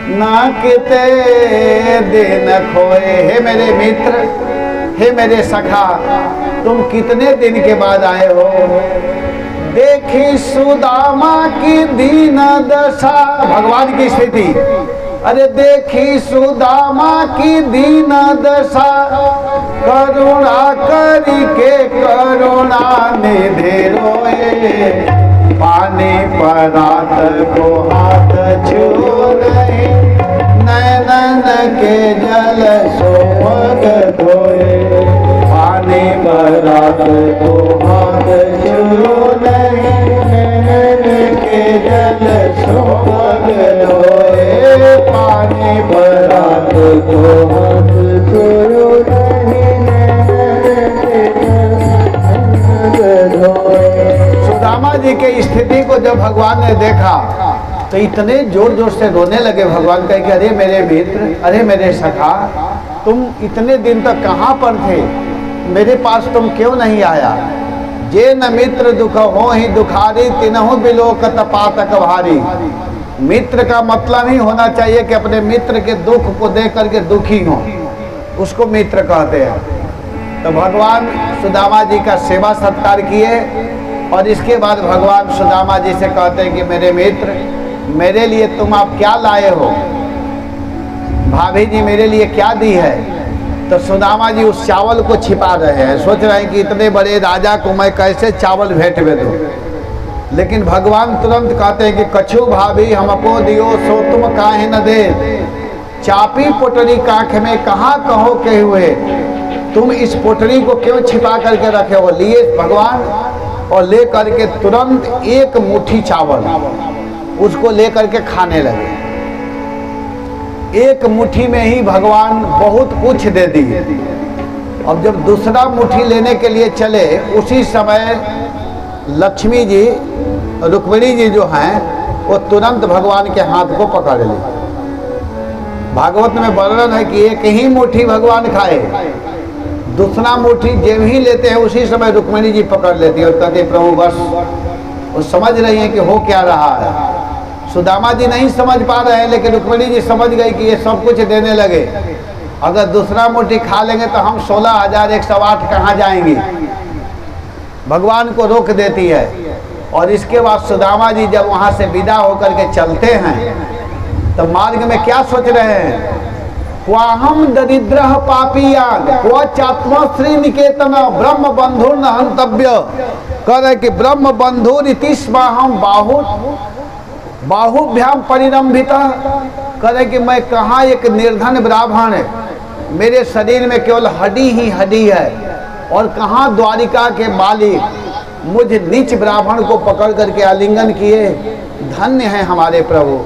न किते दिन खोए। हे मेरे मित्र, हे मेरे सखा, तुम कितने दिन के बाद आए हो? देखी सुदामा की दीन दशा, भगवान की स्थिति। अरे देखी सुदामा की दीन दशा, करुणा करी के करुणा निधि रोए, पानी परात को हाथ छू नहीं, नैनन के जल सोमग धोए, पानी परात को हाथ छू नहीं, नैनन के जल सोमग धोए, पानी परात को हाथ छू नहीं, नैनन के जल धोए। सुदामा जी के स्थिति को जब भगवान ने देखा तो इतने जोर जोर से रोने लगे। भगवान कहे कि अरे मेरे मित्र, अरे मेरे सखा, तुम इतने दिन तक कहाँ पर थे? मेरे पास तुम क्यों नहीं आया? जे न मित्र दुख हो ही दुखारी तिनहु बिलोकत पातक भारी। मित्र का मतलब ही होना चाहिए कि अपने मित्र के दुख को देख करके दुखी हो, उसको मित्र कहते हैं। तो भगवान सुदामा जी का सेवा सत्कार किए और इसके बाद भगवान सुदामा जी से कहते हैं कि मेरे मित्र, मेरे लिए तुम आप क्या लाए हो, भाभी जी मेरे लिए क्या दी है। तो सुदामा जी उस चावल को छिपा रहे हैं, सोच रहे हैं कि इतने बड़े राजा को मैं कैसे चावल भेंट में दूँ। लेकिन भगवान तुरंत कहते हैं कि कछु भाभी हमको दियो सो तुम काहे न दे, चापी पोटरी कांख में कहाँ कहो के हुए, तुम इस पोटरी को क्यों छिपा करके रखे हो। लिए भगवान और ले करके तुरंत एक मुट्ठी चावल उसको ले करके खाने लगे। एक मुट्ठी में ही भगवान बहुत कुछ दे दिए। अब जब दूसरा मुट्ठी लेने के लिए चले, उसी समय लक्ष्मी जी, रुक्मिणी जी जो हैं, वो तुरंत भगवान के हाथ को पकड़ ली। भागवत में वर्णन है कि एक ही मुट्ठी भगवान खाए, दूसरा मुट्ठी जब ही लेते हैं उसी समय रुक्मिणी जी पकड़ लेती है और कहते प्रभु बस। वो समझ रही हैं कि हो क्या रहा है। सुदामा जी नहीं समझ पा रहे हैं, लेकिन रुक्मिणी जी समझ गई कि ये सब कुछ देने लगे, अगर दूसरा मुट्ठी खा लेंगे तो हम 16,108 कहाँ जाएंगे। भगवान को रोक देती है। और इसके बाद सुदामा जी जब वहाँ से विदा होकर के चलते हैं तो मार्ग में क्या सोच रहे हैं, क्वाहम दरिद्र पापियान क्व चात्मा श्री निकेतन ब्रह्म बंधुर न हंतव्य। कह रहे कि ब्रह्म बंधुर इति स्माहम बाहुभ्याम परिरंभिता। कह रहे कि मैं कहाँ एक निर्धन ब्राह्मण है, मेरे शरीर में केवल हड्डी ही हड्डी है, और कहाँ द्वारिका के मालिक मुझ नीच ब्राह्मण को पकड़ करके आलिंगन किए। धन्य है हमारे प्रभु,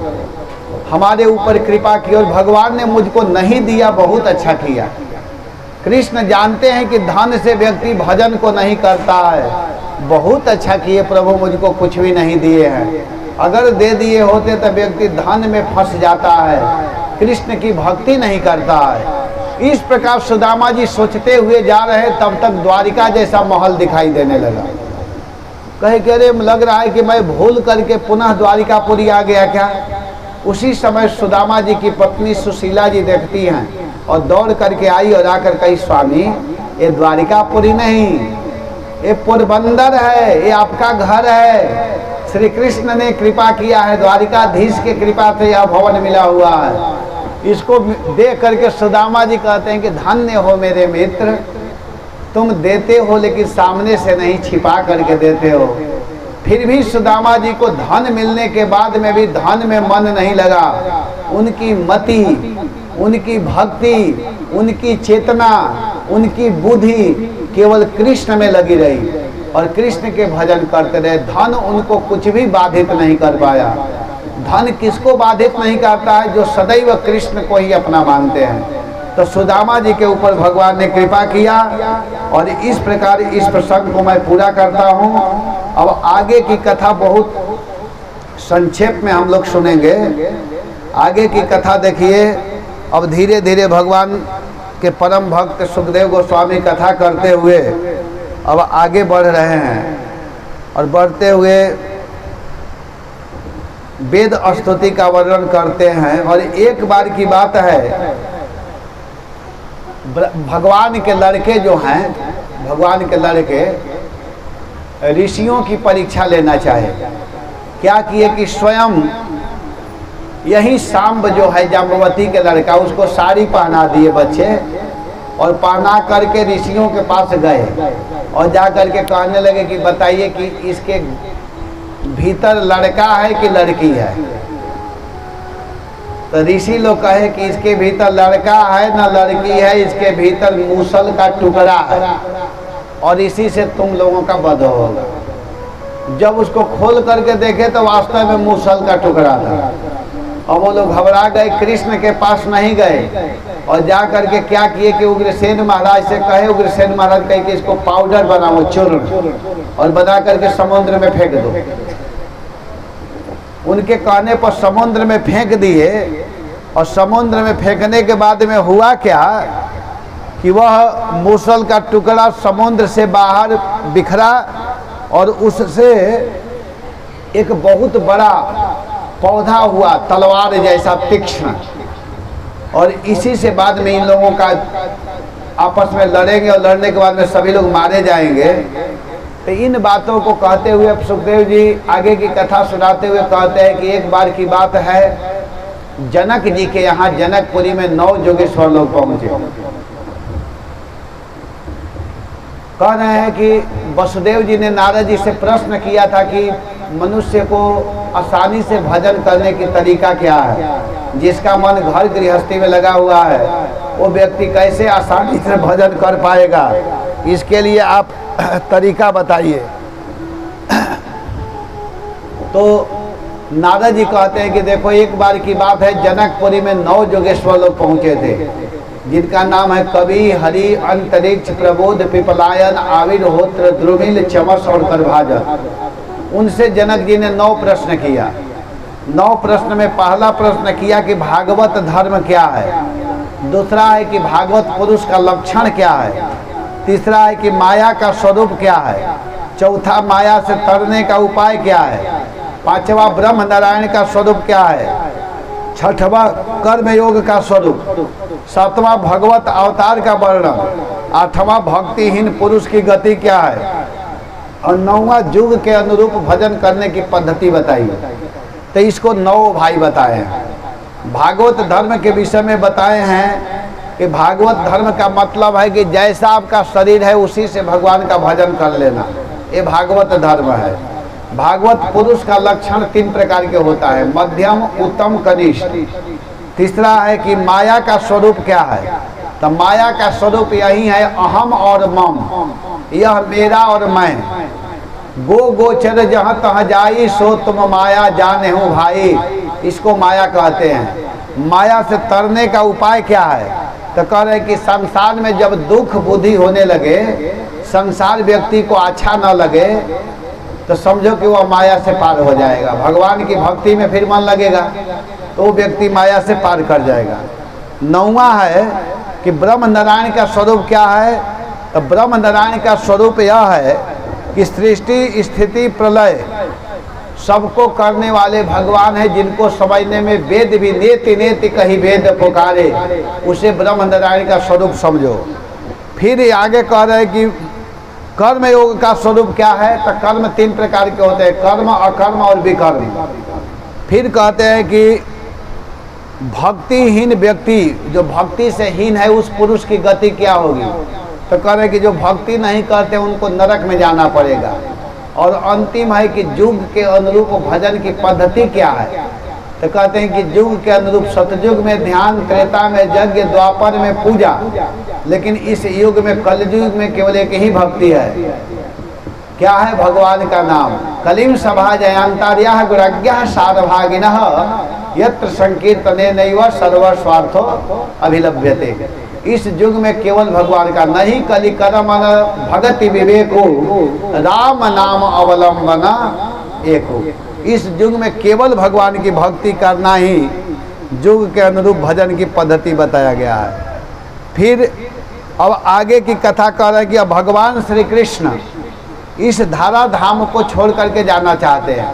हमारे ऊपर कृपा की, और भगवान ने मुझको नहीं दिया, बहुत अच्छा किया। कृष्ण जानते हैं कि धन से व्यक्ति भजन को नहीं करता है, बहुत अच्छा किए प्रभु, मुझको कुछ भी नहीं दिए हैं। अगर दे दिए होते तो व्यक्ति धन में फंस जाता है, कृष्ण की भक्ति नहीं करता है। इस प्रकार सुदामा जी सोचते हुए जा रहे, तब तक द्वारिका जैसा महल दिखाई देने लगा। कहे कि अरे लग रहा है कि मैं भूल करके पुनः द्वारिकापुरी आ गया क्या। उसी समय सुदामा जी की पत्नी सुशीला जी देखती हैं और दौड़ करके आई और आकर कही स्वामी ये द्वारिकापुरी नहीं, ये पोरबंदर है, ये आपका घर है। श्री कृष्ण ने कृपा किया है, द्वारिकाधीश के कृपा से यह भवन मिला हुआ है। इसको देख करके सुदामा जी कहते हैं कि धन्य हो मेरे मित्र, तुम देते हो लेकिन सामने से नहीं, छिपा करके देते हो। फिर भी सुदामा जी को धन मिलने के बाद में भी धन में मन नहीं लगा। उनकी मति, उनकी भक्ति, उनकी चेतना, उनकी बुद्धि केवल कृष्ण में लगी रही और कृष्ण के भजन करते रहे। धन उनको कुछ भी बाधित नहीं कर पाया। धन किसको बाधित नहीं करता है, जो सदैव कृष्ण को ही अपना मानते हैं। तो सुदामा जी के ऊपर भगवान ने कृपा किया और इस प्रकार इस प्रसंग को मैं पूरा करता हूँ। अब आगे की कथा बहुत संक्षेप में हम लोग सुनेंगे। आगे की कथा देखिए। अब धीरे धीरे भगवान के परम भक्त सुखदेव गोस्वामी कथा करते हुए अब आगे बढ़ रहे हैं और बढ़ते हुए वेद स्तुति का वर्णन करते हैं। और एक बार की बात है, भगवान के लड़के जो हैं, भगवान के लड़के ऋषियों की परीक्षा लेना चाहे। क्या किए कि स्वयं यही सांब जो है जाम्बवती के लड़का, उसको साड़ी पहना दिए बच्चे और पहना करके ऋषियों के पास गए और जा करके कहने लगे कि बताइए कि इसके भीतर लड़का है कि लड़की है। तो ऋषि लोग कहे कि इसके भीतर लड़का है ना लड़की है, इसके भीतर मूसल का टुकड़ा है और इसी से तुम लोगों का वध होगा। जब उसको खोल करके देखे तो वास्तव में मूसल का टुकड़ा था। और वो लोग घबरा गए, कृष्ण के पास नहीं गए और जा करके क्या किए कि उग्रसेन महाराज से कहे, उग्रसेन महाराज कहे कि इसको पाउडर बनाओ, चूर्ण, और बना करके समुद्र में फेंक दो। उनके कहने पर समुद्र में फेंक दिए और समुद्र में फेंकने के बाद में हुआ क्या कि वह मूसल का टुकड़ा समुद्र से बाहर बिखरा और उससे एक बहुत बड़ा पौधा हुआ तलवार जैसा तीक्ष्ण, और इसी से बाद में इन लोगों का आपस में लड़ेंगे और लड़ने के बाद में सभी लोग मारे जाएंगे। तो इन बातों को कहते हुए सुखदेव जी आगे की कथा सुनाते हुए कहते हैं कि एक बार की बात है, जनक जी के यहाँ जनकपुरी में 9 जोगेश्वर लोग पहुंचे। कह रहे हैं कि वसुदेव जी ने नारद जी से प्रश्न किया था कि मनुष्य को आसानी से भजन करने की तरीका क्या है, जिसका मन घर गृहस्थी में लगा हुआ है वो व्यक्ति कैसे आसानी से भजन कर पाएगा, इसके लिए आप तरीका बताइए। तो नारद जी कहते हैं कि देखो एक बार की बात है, जनकपुरी में 9 जोगेश्वर लोग पहुंचे थे, जिनका नाम है कवि, हरि, अंतरिक्ष, प्रबोध, पिपलायन, आविर्होत्र, द्रुमिल, चमस और करभाजन। उनसे जनक जी ने 9 प्रश्न किया। 9 प्रश्न में पहला प्रश्न किया कि भागवत धर्म क्या है, दूसरा है कि भागवत पुरुष का लक्षण क्या है, तीसरा है कि माया का स्वरूप क्या है, चौथा माया से तरने का उपाय क्या है, पांचवा ब्रह्म नारायण का स्वरूप क्या है, छठवां कर्म योग का स्वरूप, सातवां भगवत अवतार का वर्णन, आठवां भक्तिहीन पुरुष की गति क्या है, और 9वां युग के अनुरूप भजन करने की पद्धति बताइए। तो इसको 9 भाई बताए हैं। भागवत धर्म के विषय में बताए हैं कि भागवत धर्म का मतलब है कि जैसा आपका शरीर है उसी से भगवान का भजन कर लेना, ये भागवत धर्म है। भागवत पुरुष का लक्षण 3 प्रकार के होता है, मध्यम, उत्तम, कनिष्ठ। तीसरा है कि माया का स्वरूप क्या है, तो माया का स्वरूप यही है अहम और मम, यह मेरा और मैं। गो गोचर जहाँ तहाँ जाई सो तुम माया जाने हो भाई, इसको माया कहते हैं। माया से तरने का उपाय क्या है, तो कह रहे कि संसार में जब दुख बुद्धि होने लगे, संसार व्यक्ति को अच्छा न लगे, तो समझो कि वह माया से पार हो जाएगा। भगवान की भक्ति में फिर मन लगेगा तो वो व्यक्ति माया से पार कर जाएगा। 9वां है कि ब्रह्म नारायण का स्वरूप क्या है, तो ब्रह्म नारायण का स्वरूप यह है कि सृष्टि स्थिति प्रलय सबको करने वाले भगवान है, जिनको समझने में वेद भी नेति नेति कही वेद पुकारे, उसे ब्रह्म नारायण का स्वरूप समझो। फिर आगे कह रहे हैं कि कर्म योग का स्वरूप क्या है, तो कर्म 3 प्रकार के होते हैं, कर्म, अकर्म और विकर्म। फिर कहते हैं कि भक्तिहीन व्यक्ति, जो भक्ति से हीन है, उस पुरुष की गति क्या होगी, तो कह रहे कि जो भक्ति नहीं करते उनको नरक में जाना पड़ेगा। और अंतिम है कि युग के अनुरूप भजन की पद्धति क्या है, तो कहते हैं कि युग के अनुरूप सतयुग में ध्यान, त्रेता में यज्ञ, द्वापर में पूजा, लेकिन इस युग में कलयुग में केवल एक ही भक्ति है, क्या है, भगवान का नाम। कलिम सभा जयांतर्यः गुरज्ञः सारभागिनः यत्र संकीर्तने नैव सर्वस्वार्थो अभिलभ्यते। इस युग में केवल भगवान का, नहीं कलि करम भगति विवेको राम नाम अवलंबना एको। इस युग में केवल भगवान की भक्ति करना ही युग के अनुरूप भजन की पद्धति बताया गया है। फिर अब आगे की कथा कर रहे हैं कि अब भगवान श्री कृष्ण इस धारा धाम को छोड़ करके जाना चाहते हैं।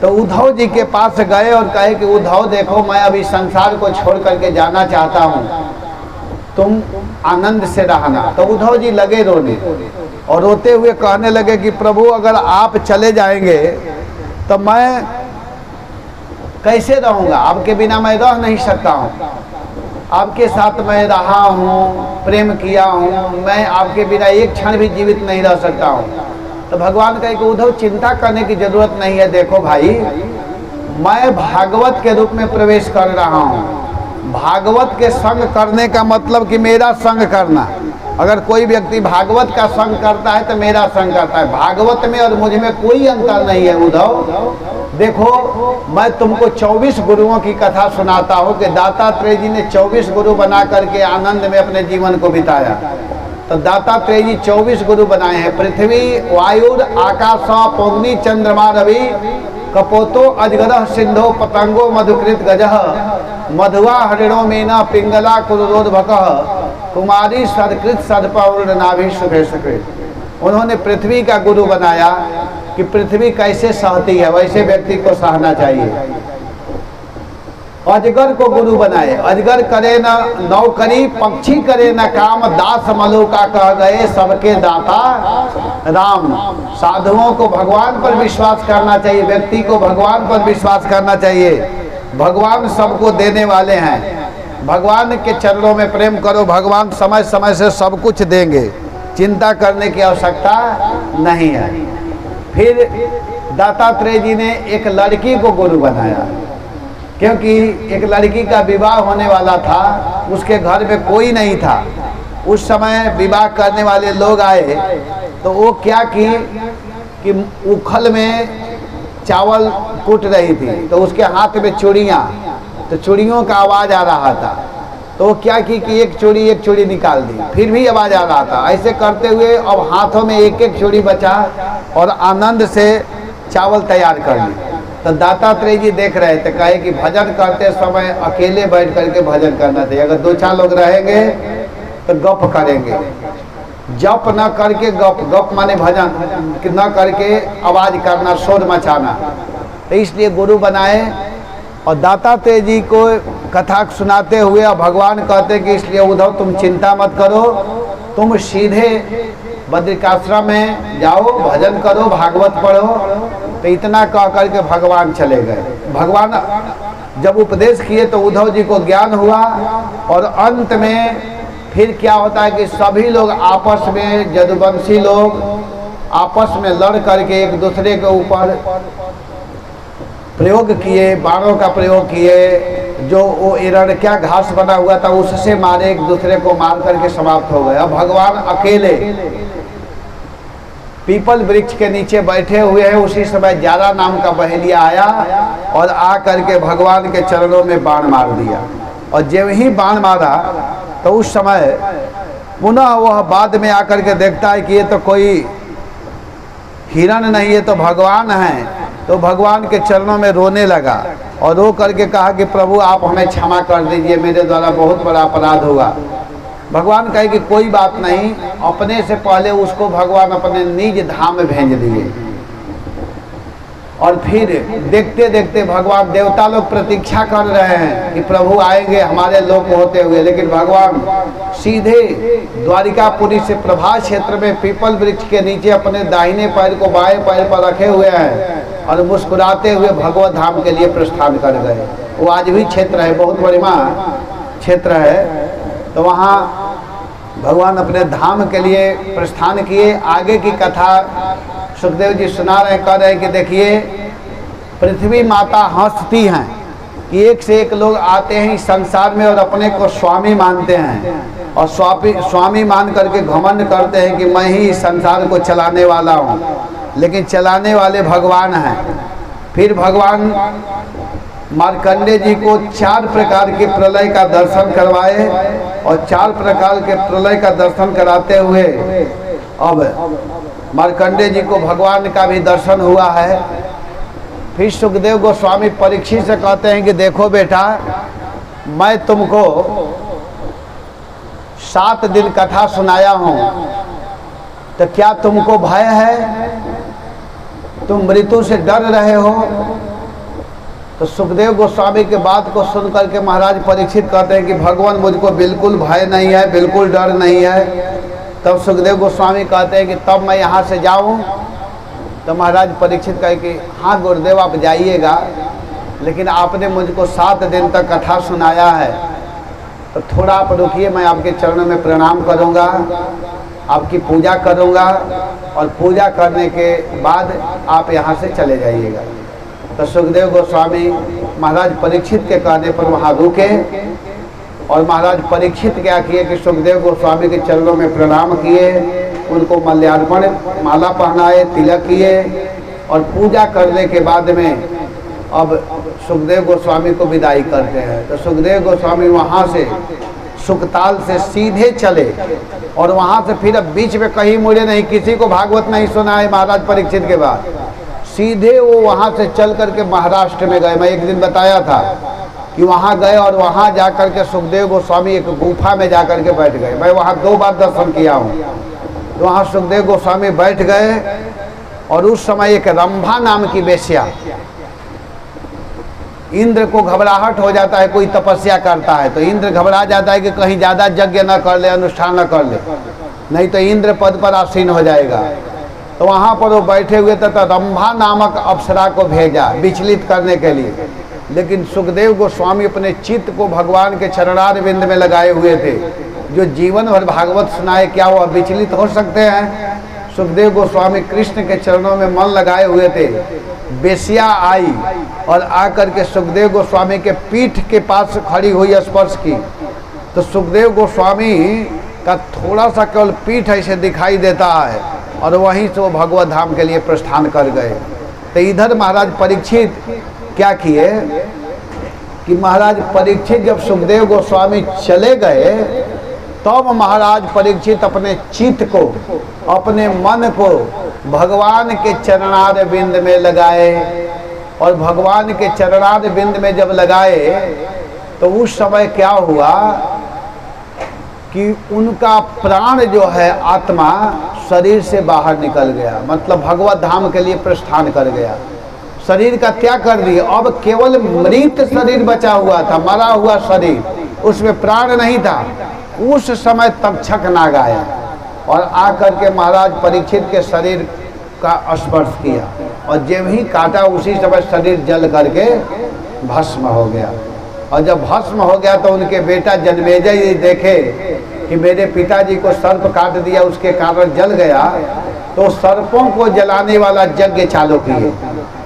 तो उद्धव जी के पास गए और कहे कि उद्धव देखो, मैं अभी संसार को छोड़ करके जाना चाहता हूँ, तुम आनंद से रहना। तो उद्धव जी लगे रोने और रोते हुए कहने लगे कि प्रभु अगर आप चले जाएंगे तो मैं कैसे रहूँगा, आपके बिना मैं रह नहीं सकता हूँ। आपके साथ मैं रहा हूँ, प्रेम किया हूँ, मैं आपके बिना एक क्षण भी जीवित नहीं रह सकता हूँ। तो भगवान कहे कि उद्धव चिंता करने की जरूरत नहीं है, देखो भाई मैं भागवत के रूप में प्रवेश कर रहा हूँ। भागवत के संग करने का मतलब कि मेरा संग करना। अगर कोई व्यक्ति भागवत का संग करता है तो मेरा संग करता है। भागवत में और मुझ में कोई अंतर नहीं है उद्धव। देखो मैं तुमको 24 गुरुओं की कथा सुनाता हूँ कि दातात्रेय जी ने 24 गुरु बना करके आनंद में अपने जीवन को बिताया। तो दातात्रेय जी 24 गुरु बनाए हैं। पृथ्वी, वायुर, आकाश, पौग्नि, चंद्रमा, रवि, कपोतो, अजगर, सिंधो, पतंगो, मधुकृत गजः, मधुआ, हरिणो, मीना, पिंगला, कुरोद्भक, कुमारी, सदकृत, सदपौर्ण, नाभि, सुखे सुकृत। उन्होंने पृथ्वी का गुरु बनाया कि पृथ्वी कैसे सहती है वैसे व्यक्ति को सहना चाहिए। अजगर को गुरु बनाए, अजगर करे न नौकरी पक्षी करे न काम, दास मलुका कह गए सबके दाता राम। साधुओं को भगवान पर विश्वास करना चाहिए, व्यक्ति को भगवान पर विश्वास करना चाहिए। भगवान सबको देने वाले हैं, भगवान के चरणों में प्रेम करो, भगवान समय समय से सब कुछ देंगे, चिंता करने की आवश्यकता नहीं है। फिर दत्तात्रेय जी ने एक लड़की को गुरु बनाया, क्योंकि एक लड़की का विवाह होने वाला था, उसके घर में कोई नहीं था। उस समय विवाह करने वाले लोग आए तो वो क्या की कि उखल में चावल कूट रही थी, तो उसके हाथ में चूड़ियाँ, तो चूड़ियों का आवाज़ आ रहा था, तो वो क्या की कि एक चूड़ी निकाल दी, फिर भी आवाज़ आ रहा था। ऐसे करते हुए अब हाथों में एक एक चूड़ी बचा और आनंद से चावल तैयार कर ली। तो दत्तात्रेय जी देख रहे थे, कहे कि भजन करते समय अकेले बैठ करके भजन करना चाहिए, अगर दो चार लोग रहेंगे तो गप करेंगे, जप न करके गप माने भजन न करके आवाज़ करना, शोर मचाना। तो इसलिए गुरु बनाए और दत्तात्रेय जी को कथा सुनाते हुए और भगवान कहते कि इसलिए उद्धव तुम चिंता मत करो, तुम सीधे बद्रिकाश्रम में जाओ, भजन करो, भागवत पढ़ो। तो इतना कह करके भगवान चले गए। भगवान जब उपदेश किए तो उद्धव जी को ज्ञान हुआ और अंत में फिर क्या होता है कि सभी लोग आपस में, यदुवंशी लोग आपस में लड़ करके एक दूसरे के ऊपर प्रयोग किए, बाणों का प्रयोग किए, जो वो एरड़क्या घास बना हुआ था उससे मारे, एक दूसरे को मार करके समाप्त हो गए। अब भगवान अकेले पीपल वृक्ष के नीचे बैठे हुए हैं। उसी समय जारा नाम का बहेलिया आया और आ करके भगवान के चरणों में बाण मार दिया। और जब ही बाण मारा तो उस समय पुनः वह बाद में आकर के देखता है कि ये तो कोई हिरण नहीं, ये तो भगवान हैं। तो भगवान के चरणों में रोने लगा और रो करके कहा कि प्रभु आप हमें क्षमा कर दीजिए, मेरे द्वारा बहुत बड़ा अपराध हुआ। भगवान कहे कि कोई बात नहीं, अपने से पहले उसको भगवान अपने निज धाम में भेज दिए। और फिर देखते देखते भगवान, देवता लोग प्रतीक्षा कर रहे हैं कि प्रभु आएंगे हमारे लोक होते हुए, लेकिन भगवान सीधे द्वारिकापुरी से प्रभास क्षेत्र में पीपल वृक्ष के नीचे अपने दाहिने पैर को बाएं पैर पर रखे हुए हैं और मुस्कुराते हुए भगवत धाम के लिए प्रस्थान कर गए। वो आज भी क्षेत्र है, बहुत बढ़िया क्षेत्र है। तो वहाँ भगवान अपने धाम के लिए प्रस्थान किए। आगे की कथा सुखदेव जी सुना रहे, कह रहे कि देखिए पृथ्वी माता हंसती हैं कि एक से एक लोग आते हैं इस संसार में और अपने को स्वामी मानते हैं और स्वामी मान करके घमंड करते हैं कि मैं ही इस संसार को चलाने वाला हूँ, लेकिन चलाने वाले भगवान हैं। फिर भगवान मार्कंडे जी को 4 प्रकार के प्रलय का दर्शन करवाए और 4 प्रकार के प्रलय का दर्शन कराते हुए अब मार्कंडे जी को भगवान का भी दर्शन हुआ है। फिर सुखदेव गोस्वामी परीक्षित से कहते हैं कि देखो बेटा, मैं तुमको 7 दिन कथा सुनाया हूँ, तो क्या तुमको भय है? तुम मृत्यु से डर रहे हो? तो सुखदेव गोस्वामी के बात को सुन करके महाराज परीक्षित कहते हैं कि भगवान मुझको बिल्कुल भय नहीं है, बिल्कुल डर नहीं है। तब सुखदेव गोस्वामी कहते हैं कि तब मैं यहाँ से जाऊँ? तो महाराज परीक्षित कहे कि हाँ गुरुदेव आप जाइएगा, लेकिन आपने मुझको 7 दिन तक कथा सुनाया है, तो थोड़ा आप रुकिए, मैं आपके चरणों में प्रणाम करूँगा, आपकी पूजा करूँगा और पूजा करने के बाद आप यहाँ से चले जाइएगा। तो सुखदेव गोस्वामी महाराज परीक्षित के कहने पर वहाँ रुके और महाराज परीक्षित क्या किए कि सुखदेव गोस्वामी के चरणों में प्रणाम किए, उनको मल्यार्पण माला पहनाए, तिलक किए और पूजा करने के बाद में अब सुखदेव गोस्वामी को विदाई करते हैं। तो सुखदेव गोस्वामी वहाँ से सुखताल से सीधे चले और वहाँ से फिर अब बीच में कहीं मुड़े नहीं, किसी को भागवत नहीं सुना है महाराज परीक्षित के बाद। सीधे वो वहाँ से चल करके महाराष्ट्र में गए। मैं एक दिन बताया था कि वहाँ गए और वहाँ जा कर के सुखदेव गोस्वामी एक गुफा में जा कर के बैठ गए। मैं वहाँ 2 बार दर्शन किया हूँ। तो वहाँ सुखदेव गोस्वामी बैठ गए और उस समय एक रंभा नाम की वेश्या, इंद्र को घबराहट हो जाता है, कोई तपस्या करता है तो इंद्र घबरा जाता है कि कहीं ज़्यादा यज्ञ न कर ले, अनुष्ठान न कर ले, नहीं तो इंद्र पद पर आसीन हो जाएगा। तो वहाँ पर वो बैठे हुए थे तो रंभा नामक अप्सरा को भेजा विचलित करने के लिए। लेकिन सुखदेव गोस्वामी अपने चित्त को भगवान के चरणार बिंद में लगाए हुए थे। जो जीवन भर भागवत सुनाए क्या वो विचलित हो सकते हैं? सुखदेव गोस्वामी कृष्ण के चरणों में मन लगाए हुए थे। बेसिया आई और आकर के सुखदेव गोस्वामी के पीठ के पास खड़ी हुई, स्पर्श की तो सुखदेव गोस्वामी का थोड़ा सा केवल पीठ ऐसे दिखाई देता है और वहीं से वो भगवत धाम के लिए प्रस्थान कर गए। तो इधर महाराज परीक्षित क्या किए कि महाराज परीक्षित जब सुखदेव गोस्वामी चले गए तब महाराज परीक्षित अपने चित्त को, अपने मन को भगवान के चरणार बिंद में लगाए। और भगवान के चरणार बिंद में जब लगाए तो उस समय क्या हुआ कि उनका प्राण जो है, आत्मा शरीर से बाहर निकल गया, मतलब भगवत धाम के लिए प्रस्थान कर गया। शरीर का त्याग कर दिया, अब केवल मृत शरीर बचा हुआ था, मरा हुआ शरीर, उसमें प्राण नहीं था। उस समय तक्षक नाग आया और आकर के महाराज परीक्षित के शरीर का स्पर्श किया और जब ही काटा उसी समय शरीर जल करके भस्म हो गया। और जब भस्म हो गया तो उनके बेटा जन्मेजय देखे कि मेरे पिताजी को सर्प काट दिया, उसके कारण जल गया, तो सर्पों को जलाने वाला यज्ञ चालू किए।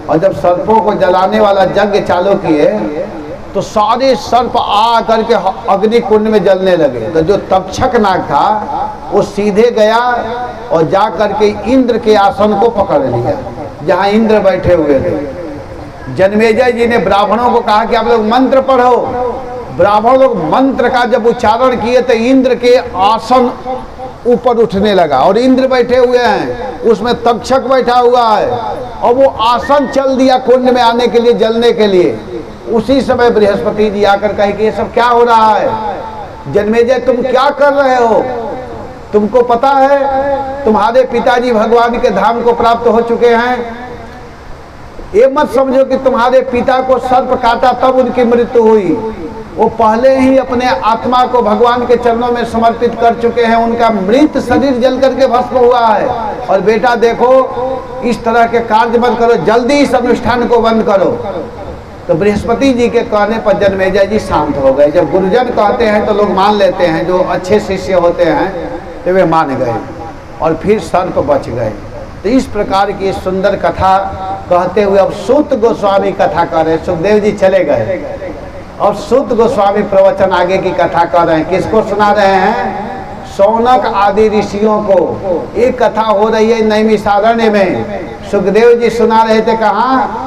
और जब सर्पों को जलाने वाला यज्ञ चालू किए तो सारे सर्प आ करके अग्नि कुंड में जलने लगे। तो जो तक्षक नाग था वो सीधे गया और जा करके इंद्र के आसन को पकड़ लिया जहाँ इंद्र बैठे हुए थे। जन्मेजय जी ने ब्राह्मणों को कहा कि आप लोग मंत्र पढ़ो। ब्राह्मण लोग मंत्र का जब उच्चारण किए तो इंद्र के आसन ऊपर उठने लगा और इंद्र बैठे हुए हैं, उसमें तक्षक बैठा हुआ है और वो आसन चल दिया कुंड में आने के लिए, जलने के लिए। उसी समय बृहस्पति जी आकर कहे कि ये सब क्या हो रहा है? जन्मेजय तुम क्या कर रहे हो? तुमको पता है तुम्हारे पिताजी भगवान के धाम को प्राप्त हो चुके हैं। ये मत समझो कि तुम्हारे पिता को सर्प काटा तब उनकी मृत्यु हुई, वो पहले ही अपने आत्मा को भगवान के चरणों में समर्पित कर चुके हैं। उनका मृत शरीर जल करके भस्म हुआ है। और बेटा देखो, इस तरह के कार्य मत करो, जल्दी इस अनुष्ठान को बंद करो। तो बृहस्पति जी के कहने पर जन्मेजय जी शांत हो गए। जब गुरुजन कहते हैं तो लोग मान लेते हैं, जो अच्छे शिष्य होते हैं तो वे मान गए और फिर सर्प बच गए। तो इस प्रकार की सुंदर कथा कहते हुए अब सूत गोस्वामी कथा कर रहे। सुखदेव जी चले गए और सूत गोस्वामी प्रवचन आगे की कथा कर रहे हैं। किसको सुना रहे हैं? शौनक आदि ऋषियों को। एक कथा हो रही है नैमिषारण्य में। सुखदेव जी सुना रहे थे कहाँ?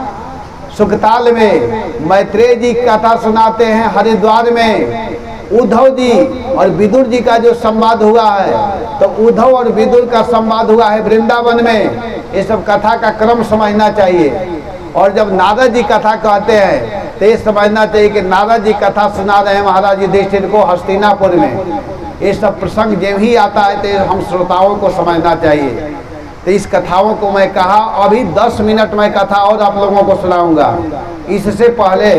सुखताल में। मैत्रेय जी कथा सुनाते हैं हरिद्वार में। उद्धव जी और विदुर जी का जो संवाद हुआ है, तो उद्धव और विदुर का संवाद हुआ है वृंदावन में। ये सब कथा का क्रम समझना चाहिए। और जब नारद जी कथा कहते हैं तो ये समझना चाहिए कि नारद जी कथा सुना रहे हैं महाराज युधिष्ठिर को हस्तिनापुर में। ये सब प्रसंग जब ही आता है तो हम श्रोताओं को समझना चाहिए। तो इस कथाओं को मैं कहा, अभी 10 मिनट में कथा और आप लोगों को सुनाऊंगा। इससे पहले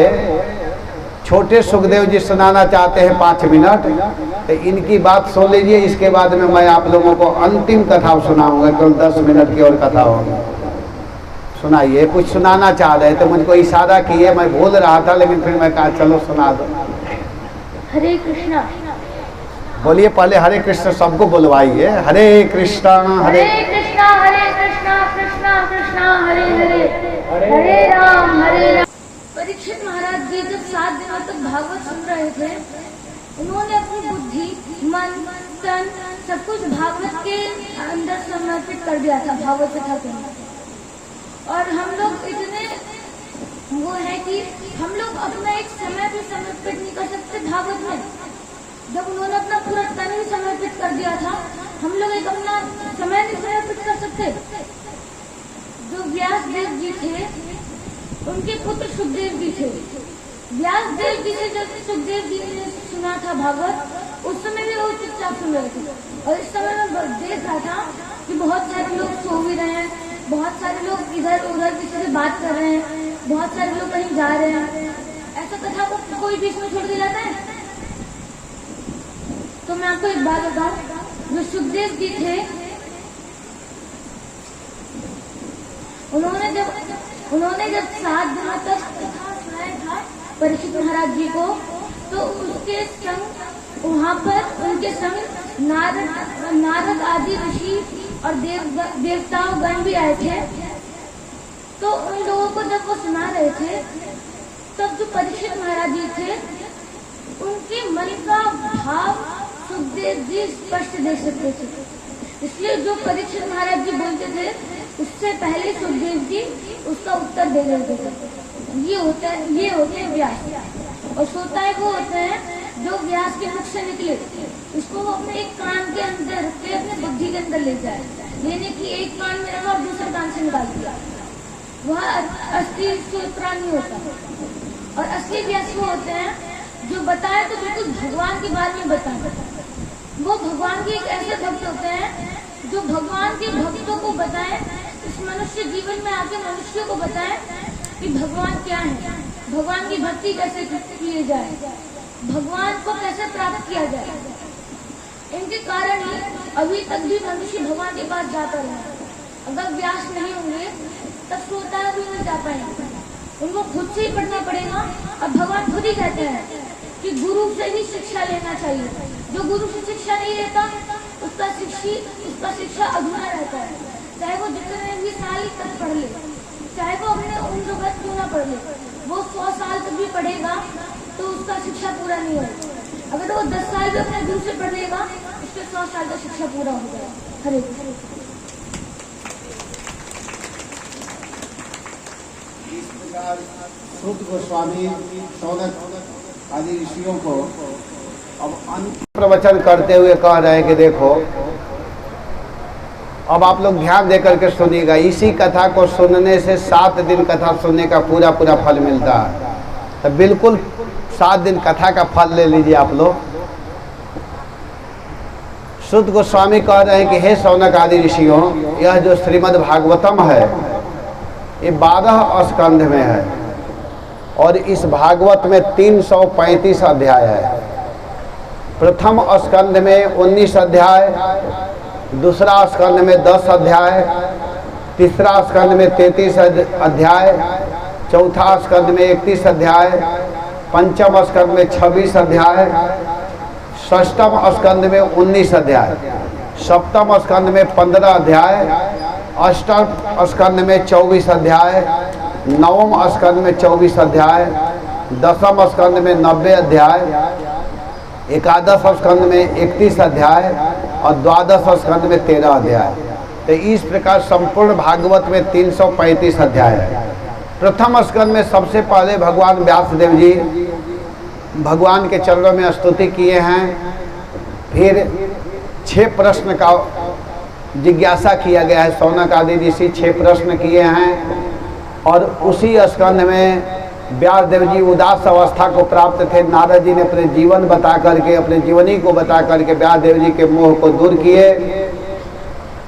छोटे सुखदेव जी सुनाना चाहते हैं 5 मिनट, तो इनकी बात सुन लीजिए। इसके बाद में मैं आप लोगों को अंतिम कथा सुनाऊंगा। केवल 10 मिनट की और कथा होगी। सुनाइए। कुछ सुनाना चाह रहे थे, मुझको इशारा किए, मैं बोल रहा था लेकिन फिर मैं कहा चलो सुना दो। हरे कृष्णा। बोलिए पहले हरे कृष्ण सबको बुलवाइए। हरे कृष्णा हरे कृष्णा कृष्णा कृष्णा हरे हरे, हरे राम हरे राम। परीक्षित महाराज जी जब 7 दिनों तक भागवत सुन रहे थे, उन्होंने अपनी बुद्धि, मन, तन सब कुछ भागवत के अंदर समर्पित कर दिया था, भागवत कथा के अंदर। और हम लोग इतने वो है कि हम लोग अपना एक समय भी समर्पित नहीं कर सकते भागवत में। जब उन्होंने अपना पूरा तन ही समर्पित कर दिया था, हम लोग एक अपना समय नहीं समर्पित कर सकते। जो व्यास देव जी थे, उनके पुत्र सुखदेव जी थे। व्यास देव जी से जब सुखदेव जी ने सुना था भागवत, उस समय भी वो चुपचाप सुन रहे थे। और इस समय में देख रहा था कि बहुत सारे लोग सो भी रहे हैं, बहुत सारे लोग इधर उधर किसी से बात कर रहे हैं, बहुत सारे लोग कहीं जा रहे हैं। ऐसा कथा को कोई बीच में छोड़ के जाता है? तो मैं आपको एक बात बताऊं, जो सुखदेव जी थे, उन्होंने जब 7 दिनों तक कथा सुनाया था परीक्षित महाराज जी को, तो उसके संग वहाँ पर उनके संग नारद आदि ऋषि और देवताओं गण भी आए थे। तो उन लोगों को जब वो सुना रहे थे, तब जो परीक्षित महाराज जी थे, उनके मन का भाव सुखदेव जी स्पष्ट देख सकते थे। इसलिए जो परीक्षित महाराज जी बोलते थे, उससे पहले सुखदेव जी उसका उत्तर दे देते थे। ये होते हैं व्यास। और श्रोताएं वो होते हैं जो व्यास के मुख से निकले, उसको वो अपने एक कान के अंदर रख के अपने बुद्धि के अंदर ले जाए, लेने की एक कान में रखा और दूसरे कान से निकाल दिया। वह असली श्रोता नहीं होता। और असली व्यास वो होते हैं जो बताए तो बिल्कुल भगवान के बारे में बताए। वो भगवान के एक ऐसे भक्त होते हैं जो भगवान के भक्तों को बताएं, इस मनुष्य जीवन में आके मनुष्य को बताएं कि भगवान क्या है, भगवान की भक्ति कैसे की जाए, भगवान को कैसे प्राप्त किया जाए। इनके कारण ही अभी तक भी मनुष्य भगवान के पास जाता रहा। अगर व्यास नहीं होंगे तब श्रोता भी नहीं जा पाएंगे, उनको खुद से ही पढ़ना पड़ेगा। और भगवान खुद ही कहते हैं कि गुरु से ही शिक्षा लेना चाहिए। जो गुरु से शिक्षा नहीं लेता उसका शिक्षा अधूरा रहता है, चाहे वो जितने भी साल तक पढ़ ले, चाहे वो अपने उम्र भर क्यों ना पढ़ ले, वो 100 साल तक भी पढ़ेगा तो उसका शिक्षा पूरा नहीं होगा। अगर वो 10 साल भी अपने गुरु से पढ़ लेगा, उसके 100 साल का शिक्षा पूरा हो गया। हरे सूत गोस्वामी सौनक आदि ऋषियों को अब अंत प्रवचन करते हुए कह रहे हैं कि देखो, अब आप लोग ध्यान देकर के सुनिएगा। इसी कथा को सुनने से 7 दिन कथा सुनने का पूरा फल मिलता है। तो बिल्कुल 7 दिन कथा का फल ले लीजिए आप लोग। सूत गोस्वामी कह रहे हैं कि हे सौनक आदि ऋषियों, यह जो श्रीमद् भागवतम है ये 12 स्कंध में है और इस भागवत में 335 अध्याय है। प्रथम स्कंध में 19 अध्याय, दूसरा स्कंध में 10 अध्याय, तीसरा स्कंध में 33 अध्याय, चौथा स्कंध में 31 अध्याय, पंचम स्कंध में 26 अध्याय, षष्ठम स्कंध में 19 अध्याय, सप्तम स्कंध में 15 अध्याय, अष्टम स्कंद में 24 अध्याय, नवम स्कंद में 24 अध्याय, दसम स्कंद में 90 अध्याय, एकादश स्कंद में 31 अध्याय और द्वादश स्कंद में 13 अध्याय। तो इस प्रकार संपूर्ण भागवत में 335 अध्याय है। प्रथम स्कंद में सबसे पहले भगवान व्यासदेव जी भगवान के चरणों में स्तुति किए हैं। फिर 6 प्रश्न का जिज्ञासा किया गया है। सौनक आदि ऋषि 6 प्रश्न किए हैं और उसी स्कंध में व्यासदेव जी उदास अवस्था को प्राप्त थे। नारद जी ने अपने जीवन बता करके, अपने जीवनी को बता करके व्यासदेव जी के मोह को दूर किए।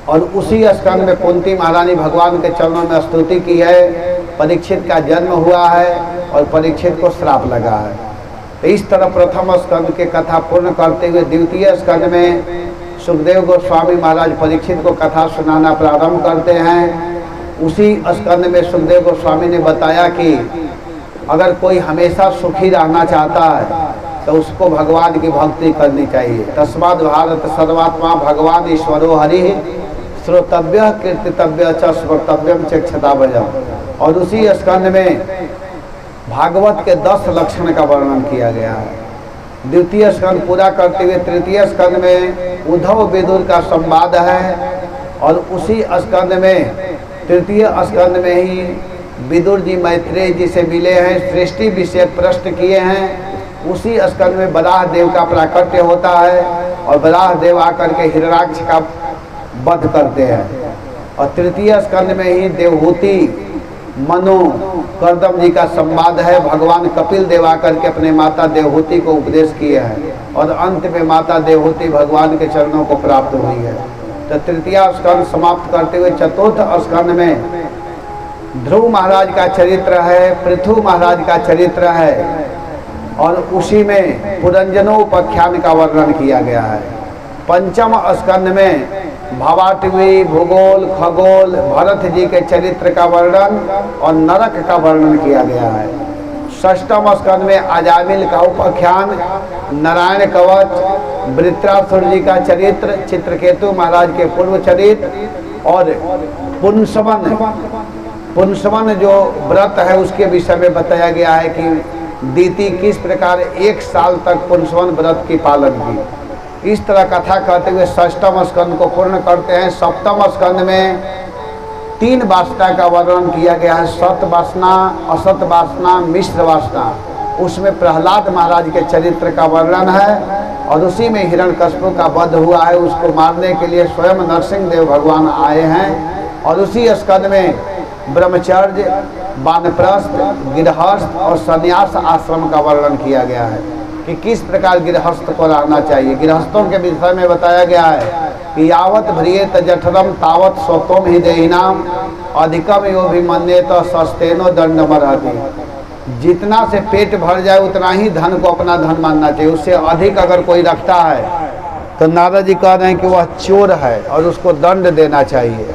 और उसी स्कंध में कुंती महारानी भगवान के चरणों में स्तुति की है। परीक्षित का जन्म हुआ है और परीक्षित को श्राप लगा है। तो इस तरह प्रथम स्कंध के कथा पूर्ण करते हुए द्वितीय स्कंध में सुखदेव गोस्वामी महाराज परीक्षित को कथा सुनाना प्रारंभ करते हैं। उसी स्कंद में सुखदेव गोस्वामी ने बताया कि अगर कोई हमेशा सुखी रहना चाहता है तो उसको भगवान की भक्ति करनी चाहिए। तस्माद् भारत सर्वात्मा भगवान ईश्वरो हरि श्रोतव्य कीर्तितव्य च स्मर्तव्यम च क्षताभजम। और उसी स्कंद में भागवत के 10 लक्षण का वर्णन किया गया है। द्वितीय स्कंद पूरा करते हुए तृतीय स्कंद में उद्धव विदुर का संवाद है। और उसी स्कंद में तृतीय स्कंद में ही विदुर जी मैत्रेय जी से मिले हैं, सृष्टि विषय प्रश्न किए हैं। उसी स्कंद में वराह देव का प्राकट्य होता है और वराह देव आकर के हिरण्याक्ष का वध करते हैं। और तृतीय स्कंद में ही देवहूति मनु कर्दम जी का संवाद है। भगवान कपिल देव आकर के अपने माता देवहूति को उपदेश किए हैं और अंत में माता देवहूति भगवान के चरणों को प्राप्त हुई है। तो तृतीय स्कंद समाप्त करते हुए चतुर्थ स्कंद में ध्रुव महाराज का चरित्र है, पृथु महाराज का चरित्र है, और उसी में पुरंजनोपाख्यान का वर्णन किया गया है। पंचम स्कंद में भावाटवी, भूगोल, खगोल, भरत जी के चरित्र का वर्णन और नरक का वर्णन किया गया है। षष्ठम स्कंद में अजामिल का उपाख्यान, नारायण कवच, वृत्रासुर जी का चरित्र, चित्रकेतु महाराज के पूर्व चरित्र और पुंसवन जो व्रत है उसके विषय में बताया गया है कि दीति किस प्रकार 1 साल तक पुंसवन व्रत की पालन की। इस तरह कथा कहते हुए षष्ठम स्कंद को पूर्ण करते हैं। सप्तम स्कंद में 3 वासना का वर्णन किया गया है, सत वासना, असत वासना, मिश्र वासना। उसमें प्रहलाद महाराज के चरित्र का वर्णन है और उसी में हिरण्यकश्यप का वध हुआ है। उसको मारने के लिए स्वयं नरसिंह देव भगवान आए हैं। और उसी स्कंद में ब्रह्मचर्य, वानप्रस्थ, गृहस्थ और संन्यास आश्रम का वर्णन किया गया है कि किस प्रकार गृहस्थ को रहना चाहिए। गृहस्थों के विषय में बताया गया है कि यावत भ्रियेत जठरम तावत स्वतोम ही देहिनाम अधिकम यो भी मन्येत सस्तेनो दंडमर्हति। जितना से पेट भर जाए उतना ही धन को अपना धन मानना चाहिए। उससे अधिक अगर कोई रखता है तो नारद जी कह रहे हैं कि वह चोर है और उसको दंड देना चाहिए।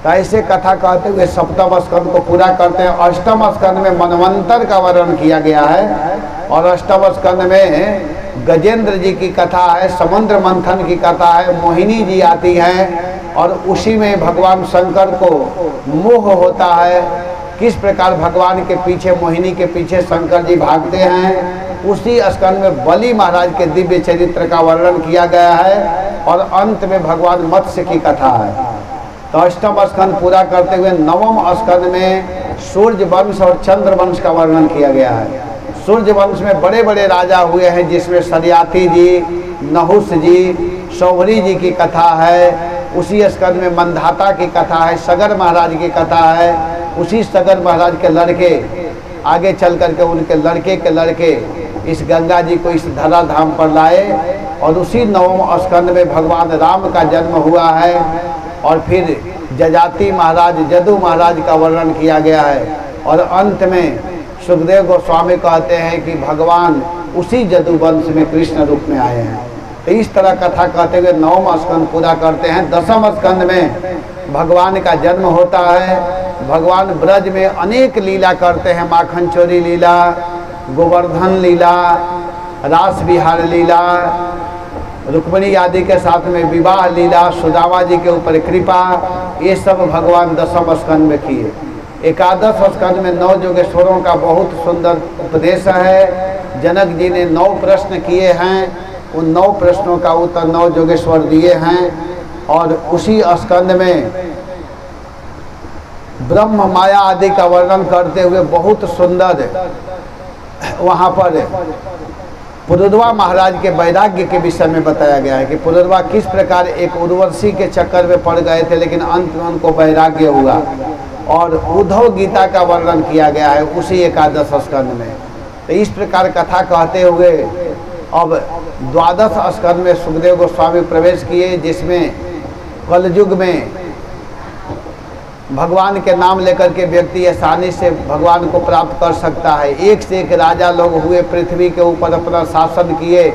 तो ऐसे कथा कहते हुए सप्तम स्कंद को पूरा करते हैं। अष्टम स्कंद में मनवंतर का वर्णन किया गया है और अष्टम स्कंद में गजेंद्र जी की कथा है, समुद्र मंथन की कथा है, मोहिनी जी आती हैं और उसी में भगवान शंकर को मोह होता है। किस प्रकार भगवान के पीछे, मोहिनी के पीछे शंकर जी भागते हैं। उसी स्कंद में बलि महाराज के दिव्य चरित्र का वर्णन किया गया है और अंत में भगवान मत्स्य की कथा है। तो अष्टम स्कंद पूरा करते हुए नवम स्कंद में सूर्य वंश और चंद्र वंश का वर्णन किया गया है। सूर्य वंश में बड़े बड़े राजा हुए हैं जिसमें सरियाती जी, नहुस जी, सौभरी जी की कथा है। उसी स्कंद में मंधाता की कथा है, सगर महाराज की कथा है। उसी सगर महाराज के लड़के आगे चल करके उनके लड़के के लड़के इस गंगा जी को इस धराधाम पर लाए और उसी नवम स्कंद में भगवान राम का जन्म हुआ है। और फिर जजाति महाराज, जदु महाराज का वर्णन किया गया है और अंत में सुखदेव गोस्वामी कहते हैं कि भगवान उसी जदु वंश में कृष्ण रूप में आए हैं। तो इस तरह कथा कहते हुए नवम स्कंद पूरा करते हैं। दसम स्कंद में भगवान का जन्म होता है। भगवान ब्रज में अनेक लीला करते हैं, माखन चोरी लीला, गोवर्धन लीला, रास विहार लीला, रुक्मिणी आदि के साथ में विवाह लीला, सुदामा जी के ऊपर कृपा, ये सब भगवान दसम स्कंद में किए। एकादश स्कंद में 9 योगेश्वरों का बहुत सुंदर उपदेश है। जनक जी ने 9 प्रश्न किए हैं, उन 9 प्रश्नों का उत्तर 9 योगेश्वर दिए हैं। और उसी स्कंद में ब्रह्म माया आदि का वर्णन करते हुए बहुत सुंदर वहाँ पर पुरुरवा महाराज के वैराग्य के विषय में बताया गया है कि पुरुरवा किस प्रकार एक उर्वशी के चक्कर में पड़ गए थे लेकिन अंत में उनको वैराग्य हुआ। और उद्धव गीता का वर्णन किया गया है उसी एकादश स्कंद में। तो इस प्रकार कथा कहते हुए अब द्वादश स्कंद में सुखदेव गोस्वामी प्रवेश किए, जिसमें कलयुग में भगवान के नाम लेकर के व्यक्ति आसानी से भगवान को प्राप्त कर सकता है। एक से एक राजा लोग हुए, पृथ्वी के ऊपर अपना शासन किए,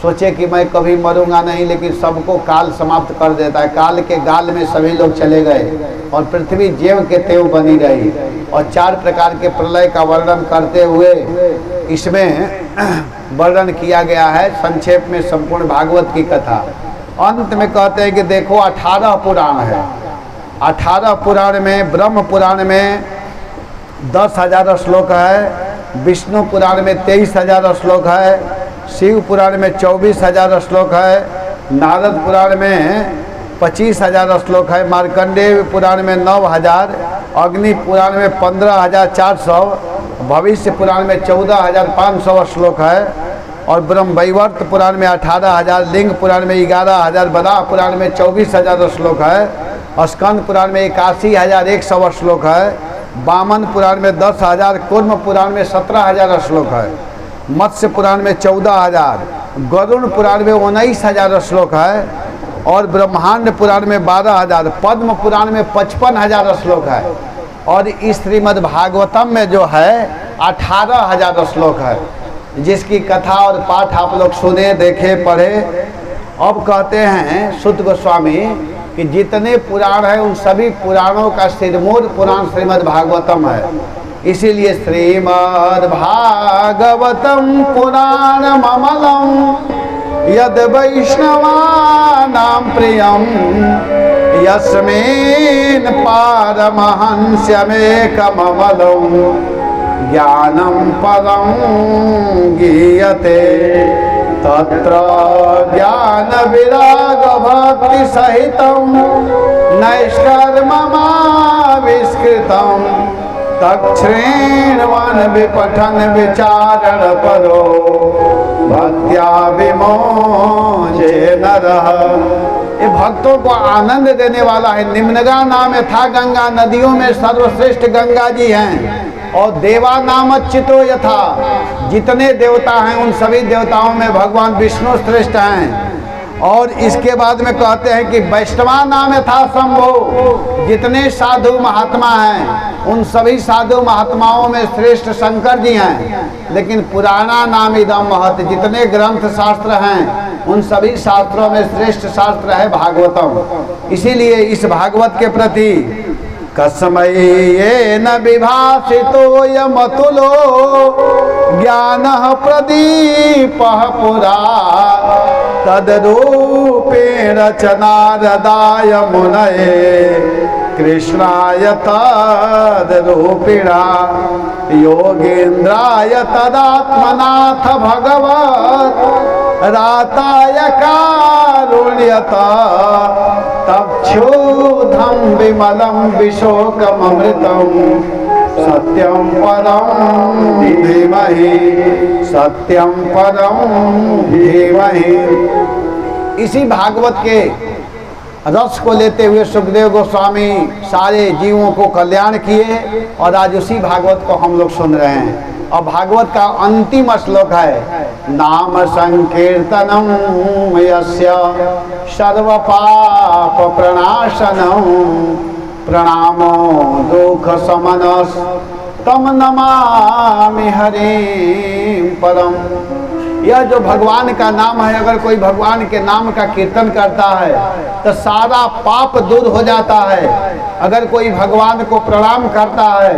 सोचे कि मैं कभी मरूंगा नहीं, लेकिन सबको काल समाप्त कर देता है। काल के गाल में सभी लोग चले गए और पृथ्वी ज्यों के त्यों बनी रही। और 4 प्रकार के प्रलय का वर्णन करते हुए इसमें वर्णन किया गया है संक्षेप में संपूर्ण भागवत की कथा। अंत में कहते हैं कि देखो 18 पुराण है। 18 पुराण में ब्रह्म पुराण में 10,000 श्लोक है, विष्णु पुराण में 23,000 श्लोक है, शिव पुराण में 24,000 श्लोक है, नारद पुराण में 25,000 श्लोक है, मार्कंडेय पुराण में 9,000, अग्नि पुराण में 15,400, भविष्य पुराण में 14,500 श्लोक है और ब्रह्मवैवर्त पुराण में 18,000, लिंग पुराण में 11,000, वराह पुराण में 24,000 श्लोक है, स्कंद पुराण में 81,100 श्लोक है, वामन पुराण में 10,000, कूर्म पुराण में 17,000 श्लोक है, मत्स्य पुराण में 14,000, गरुड़ पुराण में 19,000 श्लोक है और ब्रह्मांड पुराण में 12,000, पद्म पुराण में 55,000 श्लोक है, और इस श्रीमद् भागवतम में जो है 18,000 श्लोक है, जिसकी कथा और पाठ आप लोग सुने, देखे, पढ़े। अब कहते हैं सुत गोस्वामी कि जितने पुराण हैं उन सभी पुराणों का सिरमौर पुराण श्रीमद् भागवतम है। इसीलिए श्रीमद् भागवतम पुराण ममलम यद वैष्णवानां प्रियम यस्मिन् पारमहंस्यमेकममलं ज्ञानं परं गीयते तत्र ज्ञान विराग भक्ति सहितं नैष्कर्ममाविष्कृतं तच्छृण्वन् विपठन् विचारण परो भक्त्या विमोचे नरः। ये भक्तों को आनंद देने वाला है। निम्नगा नाम यथा गंगा, नदियों में सर्वश्रेष्ठ गंगा जी हैं। और देवा नाम चितो यथा, जितने देवता हैं उन सभी देवताओं में भगवान विष्णु श्रेष्ठ हैं। और इसके बाद में कहते हैं कि वैष्णवा नाम यथा शंभो, जितने साधु महात्मा हैं उन सभी साधु महात्माओं में श्रेष्ठ शंकर जी हैं। लेकिन पुराना नाम इदम महत्, जितने ग्रंथ शास्त्र हैं उन सभी शास्त्रों में श्रेष्ठ शास्त्र है भागवतम। इसीलिए इस भागवत के प्रति कसमयेन विभासितो यमतुलो ज्ञानः प्रदीपः पुरा तद्रूपेण च नारदाय मुनये कृष्णाय तद्रूपिणा योगेन्द्राय तदात्मनाथ भगवत् राताय कारुण्यता तक्षुधं विमलं विशोकममृतं सत्यं परं धीमहि सत्यं परं धीमहि। इसी भागवत के रस को लेते हुए सुखदेव गोस्वामी सारे जीवों को कल्याण किए, और आज उसी भागवत को हम लोग सुन रहे हैं। और भागवत का अंतिम श्लोक है नाम संकीर्तनम यस्य सर्व पाप प्रणाशनम प्रणामो दुख समनस तम नमामि हरिं परम। यह जो भगवान का नाम है, अगर कोई भगवान के नाम का कीर्तन करता है तो सारा पाप दूर हो जाता है। अगर कोई भगवान को प्रणाम करता है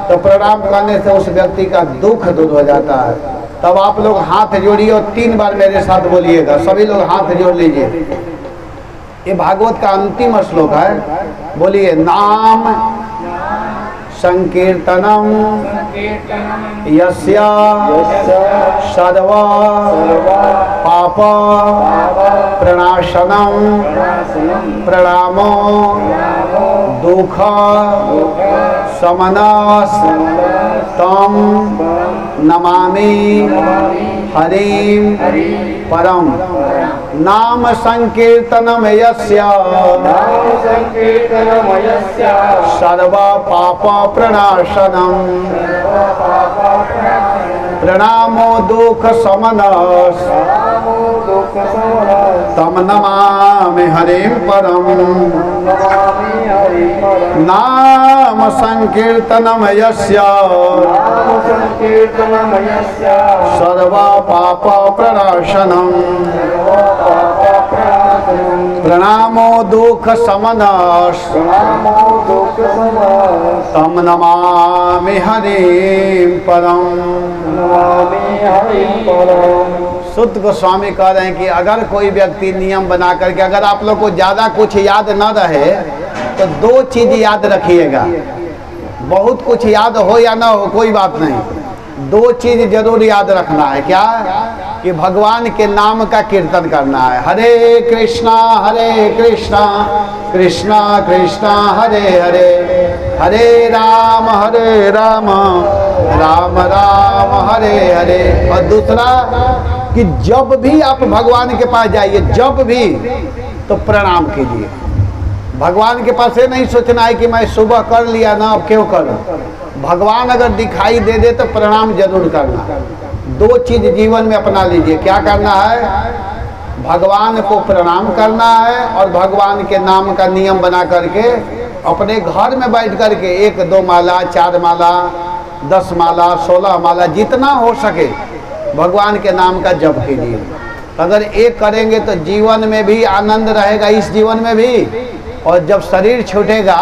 तो प्रणाम करने से उस व्यक्ति का दुख दूर हो जाता है। तब आप लोग हाथ जोड़िए और 3 बार मेरे साथ बोलिएगा। सभी लोग हाथ जोड़ लीजिए। ये भागवत का अंतिम श्लोक है। बोलिए नाम संकीर्तनम यस्य सर्व पाप प्रणाशनम प्रणामो दुख समनस तम नमामि हरिं परम। नाम संकीर्तनम यस्य सर्व पाप प्रणाशनम प्रणामो दुख समनस तम नमामि हरिं परम। नाम संकीर्तनम यस्य सर्व पाप प्रणाशनम प्रणामो दुख समनस तम नमामि हरिं परम। सुत गोस्वामी कह रहे हैं कि अगर कोई व्यक्ति नियम बना करके, अगर आप लोग को ज़्यादा कुछ याद न रहे तो 2 चीज़ याद रखिएगा। बहुत कुछ याद हो या ना हो कोई बात नहीं, 2 चीज़ जरूर याद रखना है। क्या? कि भगवान के नाम का कीर्तन करना है। हरे कृष्णा कृष्णा कृष्णा हरे हरे, हरे राम राम राम हरे हरे। और दूसरा कि जब भी आप भगवान के पास जाइए, जब भी, तो प्रणाम कीजिए। भगवान के पास ये नहीं सोचना है कि मैं सुबह कर लिया ना अब क्यों करूं। भगवान अगर दिखाई दे दे तो प्रणाम जरूर करना। 2 चीज जीवन में अपना लीजिए। क्या करना है? भगवान को प्रणाम करना है और भगवान के नाम का नियम बना करके अपने घर में बैठ करके 1 2 माला 4 माला 10 माला 16 माला जितना हो सके भगवान के नाम का जप कीजिए। अगर एक करेंगे तो जीवन में भी आनंद रहेगा, इस जीवन में भी, और जब शरीर छूटेगा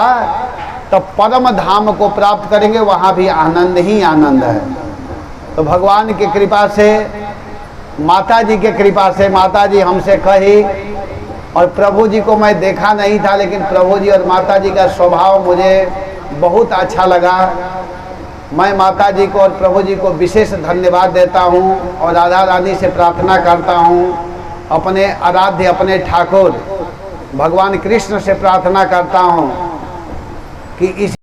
तब परम धाम को प्राप्त करेंगे, वहाँ भी आनंद ही आनंद है। तो भगवान की कृपा से, माता जी के कृपा से, माता जी हमसे कही, और प्रभु जी को मैं देखा नहीं था, लेकिन प्रभु जी और माता जी का स्वभाव मुझे बहुत अच्छा लगा। मैं माता जी को और प्रभु जी को विशेष धन्यवाद देता हूँ और राधा रानी से प्रार्थना करता हूँ, अपने आराध्य अपने ठाकुर भगवान कृष्ण से प्रार्थना करता हूँ कि इस